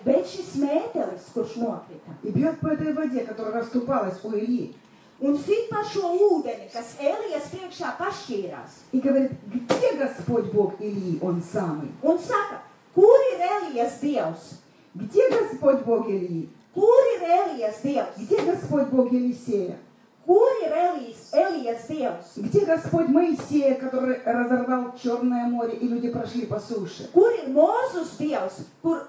Bet šis mētelis, kurš nokrita, И бьет по этой воде, которая расступалась у Ильи. un sit par šo ūdeni, kas Elijas priekšā pašķīrās, И говорит, где Господь Бог Илии, Он самый? un saka, kur ir Elijas Dievs? Где Господь Бог Илии? Kur ir Elijas Dievs? Где Господь Бог Елисея? Kur ir Elijas Dievs? Где Господь Моисея, который разорвал Черное море, и люди прошли по суше? Kur ir Mūzus Dievs, kur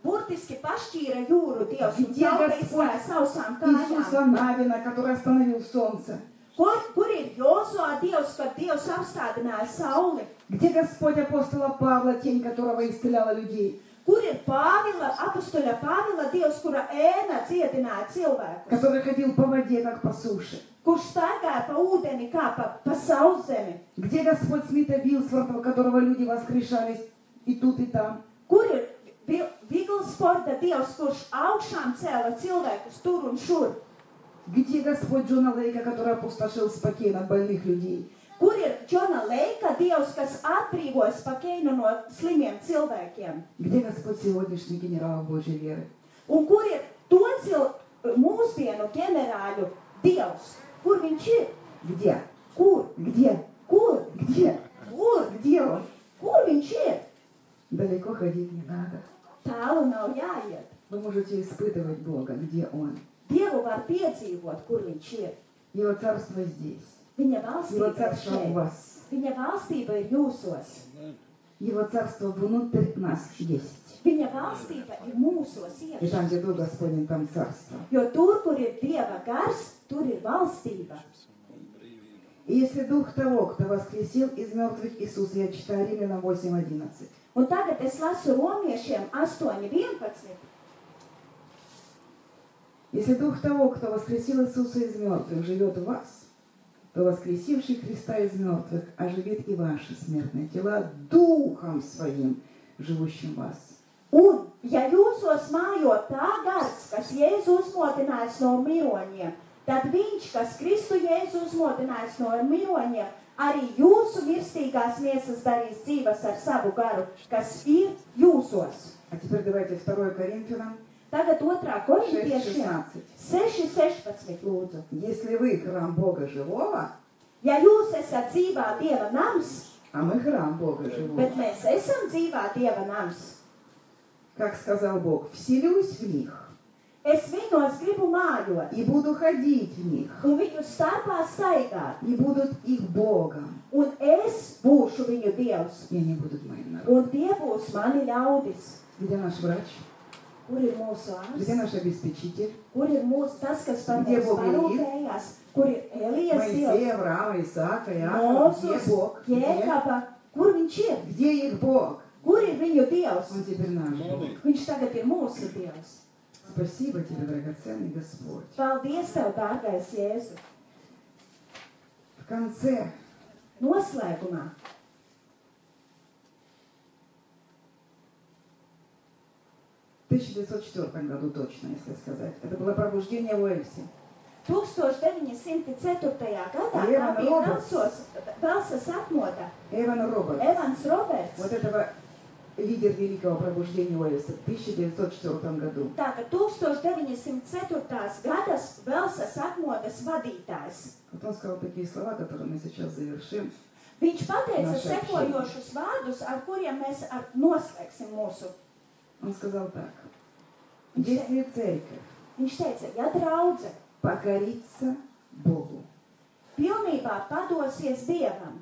burtiski pašķīra jūru Dievs un Где tauta Господь izklāja sausām kājām? Иисуса Навина, который остановил солнце? Kur ir Jozoā Dievs, kad Dievs apstādināja sauli? Где Господь апостола Павла, тень которого исцеляла людей? Kur ir Pāvila, apustuļa Pāvila Dievs, kura ēna dziedināja cilvēkus? Который ходил по воде, как по суше? Kurš staigāja pa ūdeni kā pa sauszemi? Где Господь Смита Вилсворта, которого люди воскрешались и тут, и там? Kur ir Viglsforda Dievs, kurš augšām cēla cilvēkus tur un šur? Где Господь Джона Лейка, который опустошил Спокейн от больных людей? Kur ir Džona Leika Dievs, kas atbrīvoja Spakeinu no slimiem cilvēkiem? Где Господь сегодняшний генерал Божьей веры? Un kur ir to mūsdienu ģenerāļu Dievs? Kur viņš ir? Где? Kur? Где? Kur? Где? Kur? Где он? Kur viņš ir? Далеко ходить не надо. Tālu nav jāiet. Вы можете испытывать Бога, где Он. Dievu var piedzīvot, kur viņš ir. Его царство здесь. Viņa Его valstība ir царство в šeit. вас. Viņa valstība ir jūsos. Его царство внутрь нас есть. Viņa valstība ir mūsos И iekšā. там, где Дух Господень, там царство. Jo tur, kur ir Dieva gars, tur ir valstība. И если Дух того, кто воскресил из мертвых Иисуса, я читаю Римлянам 8:11. Un tagad es lasu Romiešiem 8:11. Если Дух того, кто воскресил Иисуса из мертвых, живет в вас, то воскресивший Христа из мертвых оживит и ваши смертные тела Духом Своим, живущим в вас. Un Ja jūsos mājo tā gars, kas Jēzu uzmotinājis no miroņiem, tad viņš, kas Kristu Jēzu uzmotinājis no miroņiem, arī jūsu mirstīgās miesas darīs dzīves ar savu garu, kas ir jūsos. А теперь давайте 2 Коринфянам Tagad 2. korintiešiem 6:16. 6:16 lūdzu. Если вы храм Бога живого, Ja jūs esat dzīvā Dieva nams, а мы храм Бога живого, bet mēs esam dzīvā Dieva nams, как сказал Бог, вселюсь в них es viņos gribu mājot, и буду ходить в них, un viņu starpā staigāt, и будут их Богом, un es būšu viņu Dievs, и они будут моим народом. un tie būs mani ļaudis. Где наш врач? Kur ir mūsu Где ārsts? наш обеспечитель? Kur ir mūsu tas, kas par Где mums Бог parūpējās? Kur ir Elijas Моисея, Dievs? Авраама, Исаака, Иакова. Где Mūsus, Бог? Где? Jēkaba. Kur viņš ir? Где их Бог? Kur ir viņu Dievs? Он теперь наш Бог. Viņš tagad ir mūsu Dievs. Спасибо тебе, драгоценный Господь. Paldies Tev, dārgais Jēzu. В конце Noslēgumā. в 1904 году точно, если сказать. Это было пробуждение в Уэльсе. 1904. gadā tā Evan bija Roberts. Velsas atmoda. Эван Робертс. Evans Roberts. Вот этого лидер великого пробуждения Уэльса в 1904 году. Tātad 1904. gadas Velsas atmodas vadītājs. Вот он сказал такие слова, которые мы сейчас завершим. Viņš pateica Naša sekojošus vārdus, ar kuriem mēs noslēgsim mūsu. Он сказал так. Если церковь Viņš teica, ja draudze покорится Богу, pilnībā padosies Dievam,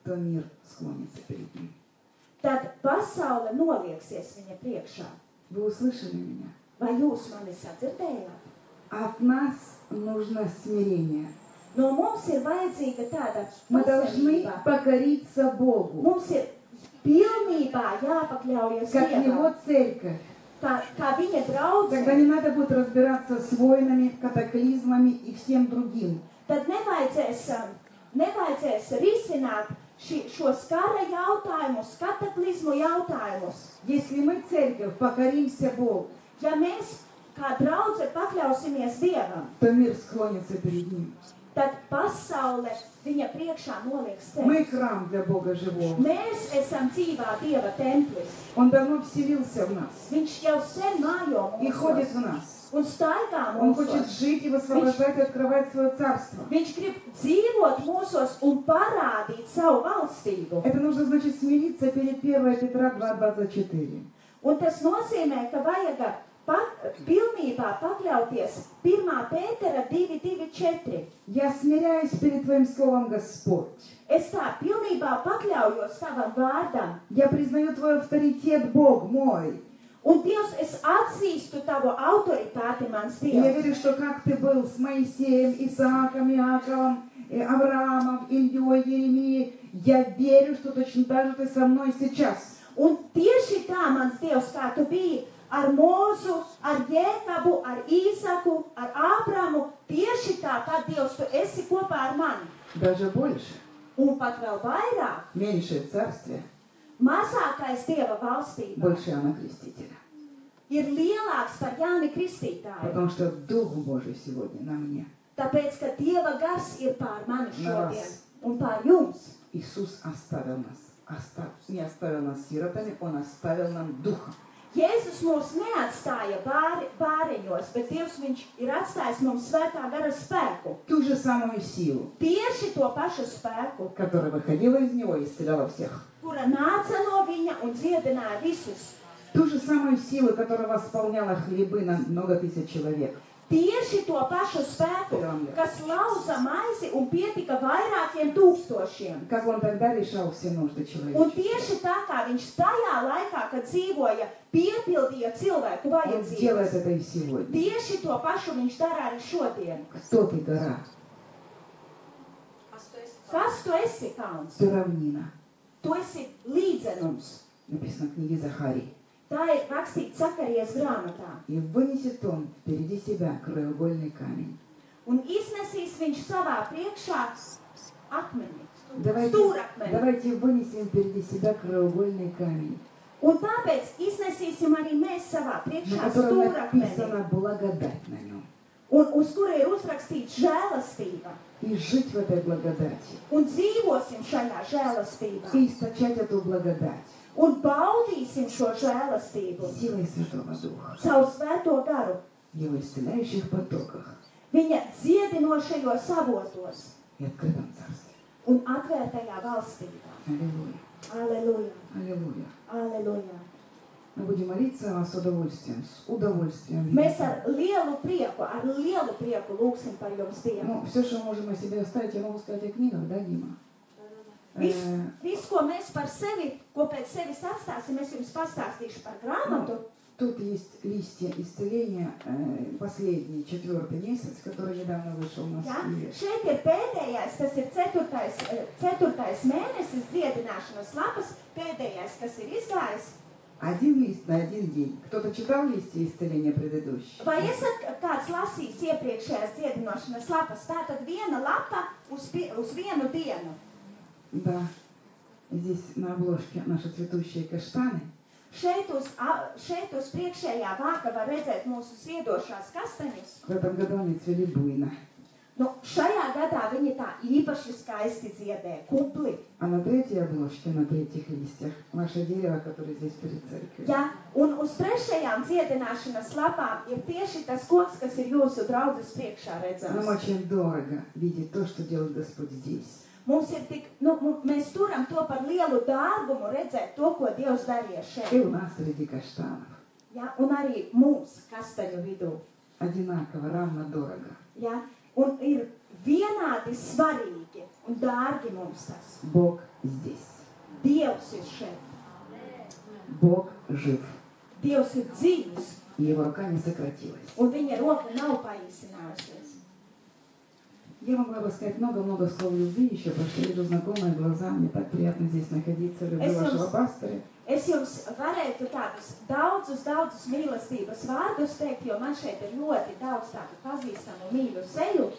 то мир склонится перед ним. tad pasaule nolieksies viņa priekšā. Вы услышали меня? Vai jūs mani sadzirdējāt? От нас нужно смирение. No mums ir vajadzīga tāda Мы должны pazemība. покориться Богу, Mums ir pilnībā jāpakļaujas как Его Dievam, церковь. kā viņa Тогда draudze. не надо будет разбираться с войнами, катаклизмами и всем другим. Tad nevajadzēs risināt šos kara jautājumus, kataklizmu jautājumus. Если мы, церковь, покоримся Богу, Ja mēs kā draudze pakļausimies Dievam, то мир склонится перед Ним. tad pasaule viņa priekšā nolieks Мы sevi. храм для Бога живого. Mēs esam dzīvā Dieva templis. Он давно вселился в нас Viņš jau sen mājo и ходит в mūsos нас. un staigā Он хочет mūsos. жить и высвобождать и открывать свое царство. Viņš grib dzīvot mūsos un parādīt savu valstību. Это нужно, значит, смириться перед 1 Петра 2:24. Un tas nozīmē, ka vajag pilnībā pakļauties 1. Pētera 2:4. Я смиряюсь перед Твоим Словом, Господь. Es tā pilnībā pakļaujos tavam vārdam. Я признаю Твой авторитет, Бог мой. Un Dievs, es atzīstu tavu autoritāti, mans И я Dievs. верю, что как Ты был с Моисеем, Исааком, Иаковом, Авраамом, Ильей, Еремией, я верю, что точно так же Ты со мной сейчас. Un tieši tā, mans Dievs, kā tu biji ar Mūzu, ar Jēkabu, ar Īsaku, ar Ābramu, tieši tāpat, Dievs, tu esi kopā ar mani. Даже больше, Un pat vēl vairāk, меньшее царствие, mazākais Dieva valstība больше Иоанна Крестителя. ir lielāks par Jāni Kristītāju. Потому что Дух Божий сегодня на мне. Tāpēc, ka Dieva gars ir pār mani Na šodien vas. un pār jums. Иисус оставил нас. Не оставил нас сиротами, Он оставил нам Духа. Jēzus mūs neatstāja bāriņos, bet Dievs viņš ir atstājis mums svētā gara spēku. Ту же самую силу, Tieši to pašu spēku, которая выходила из Него и исцеляла всех. kura nāca no viņa un dziedināja visus. Ту же самую силу, которая восполняла хлебы на много тысяч человек. Tieši to pašu spēku, kas lauza maizi un pietika vairākiem tūkstošiem. Как Он тогда решал все нужды Un человека. tieši tā kā viņš tajā laikā, kad dzīvoja, piepildīja cilvēku Он делает vajadzības. это и сегодня. Tieši to pašu viņš dara arī šodien. Кто ты, гора? Kas tu esi, kalns? Ты равнина. Tu esi līdzenums. Написано в книге Захарии. Tā ir rakstīts Zakarijas grāmatā. И вынесет Он впереди себя краеугольный камень. Un iznesīs viņš savā priekšā akmeni, Давайте stūrakmeni. вынесем впереди себя краеугольный камень. Un tāpēc iznesīsim arī mēs savā на priekšā котором stūrakmeni, написана благодать на нем. un uz kura ir uzrakstīts žēlastība. И жить в этой благодати. Un dzīvosim šajā žēlastībā. И источать эту благодать Un baudīsim šo žēlastību силой Святого Духа. caur svēto garu, В его исцеляющих потоках viņa dziedinošajos avotos и открытом царстве. un atvērtajā valstībā. Аллилуйя. Aleluja, Аллилуйя. aleluja. Мы будем молиться о вас с удовольствием. Mēs ar lielu prieku lūgsim par jums Dievu. Ну, все, что мы можем о себе оставить, я могу сказать о книгах, да, Дима? Viss, ko mēs par sevi, ko pēc sevis atstāsim, es jums pastāstīšu par grāmatu. Тут есть листья исцеления, последний, 4-й месяц, который недавно вышел у нас. Ja? И Šeit ir pēdējais, tas ir ceturtais mēnesis dziedināšanas lapas, pēdējais, kas ir izgājis. один лист на один день. Кто-то читал листья исцеления предыдущие? Vai esat kāds lasījis iepriekšējās dziedināšanas lapas? Tātad viena lapa uz vienu dienu. Да. Здесь на обложке наши цветущие каштаны. Šeit uz priekšējā vāka var redzēt mūsu ziedošās kastaņas. В этом году они цвели буйно. Nu, šajā gadā viņi tā īpaši skaisti ziedē, kupli. А на третьей обложке, на третьих листьях, ваше дерево, которое здесь перед церковью. Ja, un uz trešajām dziedināšanas lapām ir tieši tas koks, kas ir jūsu draudzes priekšā Нам redzams. очень дорого видеть то, что делает Господь здесь. Mums ir tik, mēs turam to par lielu dārgumu redzēt to, ko Dievs darīja И šeit. у нас среди каштанов. Ja, un arī mums kastaņu vidū. Одинаково, равно дорого. Ja, un ir vienādi svarīgi un dārgi mums tas. Бог здесь. Dievs ir šeit. Бог жив. Dievs ir dzīvs, И его рука не сократилась. un viņa roka nav paīsinājusies. Я могла бы сказать много-много слов любви еще, потому что вижу знакомые глаза. Мне так приятно здесь находиться. Люблю вашего пастыря. Es jums varētu tādus daudzus mīlestības vārdus teikt, jo man šeit ir ļoti daudz tādu pazīstamu mīļu seju,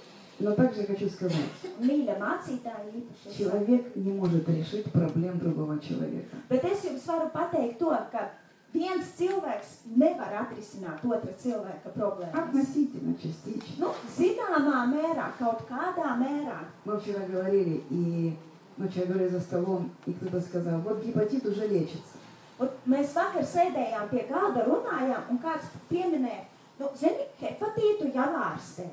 Но также хочу сказать, mīļa mācītāja īpaši. человек не может решить проблем другого человека. Bet es jums varu pateikt to, ka viens cilvēks nevar atrisināt otra cilvēka problēmas. Относительно, частично. Nu, zināmā mērā, kaut kādā mērā. Мы вчера говорили, и вчера говорили за столом, и кто-то сказал, вот гепатит уже лечится. Un mēs vakar sēdējām pie galda runājām, un kāds pieminēja, zini, hepatītu jau ārstē.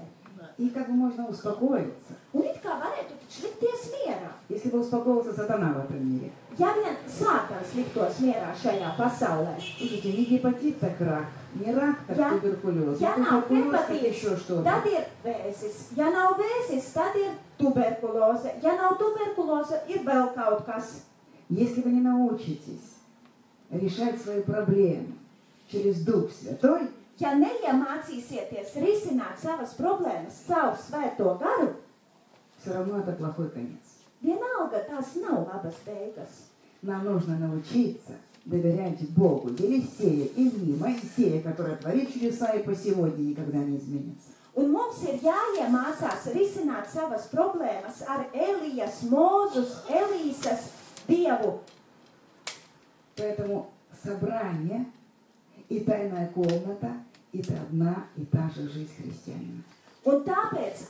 И как бы можно успокоиться, Un it kā varētu taču likties mierā. если бы успокоился сатана в этом мире. Ja vien sātans liktos mierā šajā pasaulē. Слушайте, не гепатит, так рак. Не рак, так Ja, туберкулез. ja Не nav туберкулез, так hepatīts, еще что-то. tad ir vēzis. Ja nav vēzis, tad ir tuberkuloze. Ja nav tuberkuloze, ir vēl kaut kas. Если вы не научитесь решать свои проблемы через Дух Святой, Ja neiemācīsieties risināt savas problēmas caur svēto garu, все равно это плохой конец. vienalga tās nav labas beigas. Нам нужно научиться доверять Богу, Елисея, Илии, Моисея, который творит чудеса и по сегодня никогда не изменится. Un mums ir jāiemācās risināt savas problēmas ar Elijas, Mūzus, Elīsas Dievu. Поэтому собрание и тайная комната – это одна и та же жизнь христианина. Un tāpēc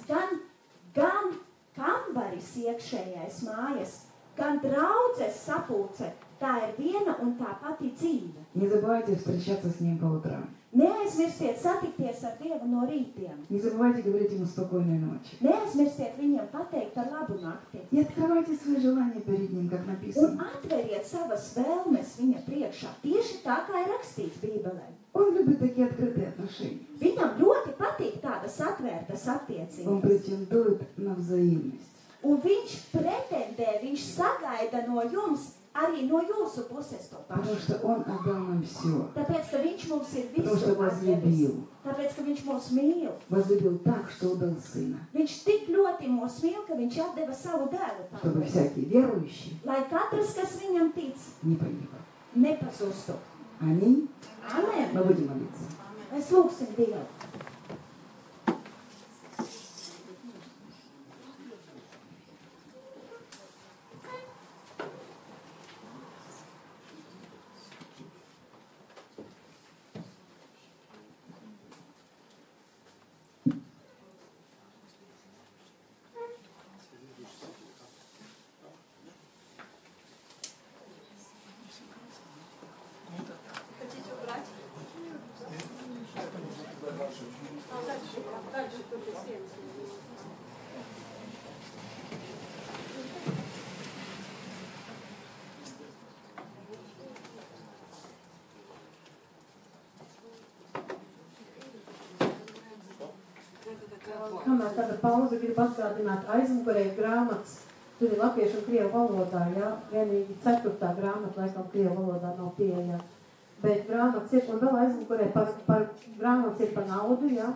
gan kambaris iekšējais mājas, gan draudzes sapulce, tā ir viena un tā pati dzīve. Не забывайте встречаться с Ним по утрам. Neaizmirstiet satikties ar Dievu no rītiem. Не забывайте говорить Ему спокойной ночи. Neaizmirstiet viņiem pateikt par labu nakti. И открывайте свои желания перед Ним, как Un написано. atveriet savas vēlmes viņa priekšā. Tieši tā, kā ir rakstīts Bībelē. Он любит такие открытые отношения. Viņam ļoti patīk tādas atvērtas Он attiecības. претендует на взаимность. Un viņš pretendē, viņš sagaida no jums, arī no jūsu puses to Потому pašu. что Он отдал нам все. Tāpēc, ka viņš mums ir Потому что visu возлюбил. atdevis. Tāpēc, ka viņš mūs mīl. Возлюбил так, что отдал Сына. Viņš tik ļoti mūs mīl, ka viņš atdeva savu dēlu par Чтобы mums. всякий верующий Lai katrs, kas viņam tic, не погиб. nepazustu. Аминь. Amen. Мы будем молиться. Mēs lūgsim Dievu. Kamēr tāda pauze grib atgādināt aizmugurē grāmatas, tur ir latviešu un krievu valodā, jā, vienīgi 4. grāmata, laikam krievu valodā nav pieejama. Bet grāmatas ir, un vēl aizmugurē par grāmatas ir par naudu, jā,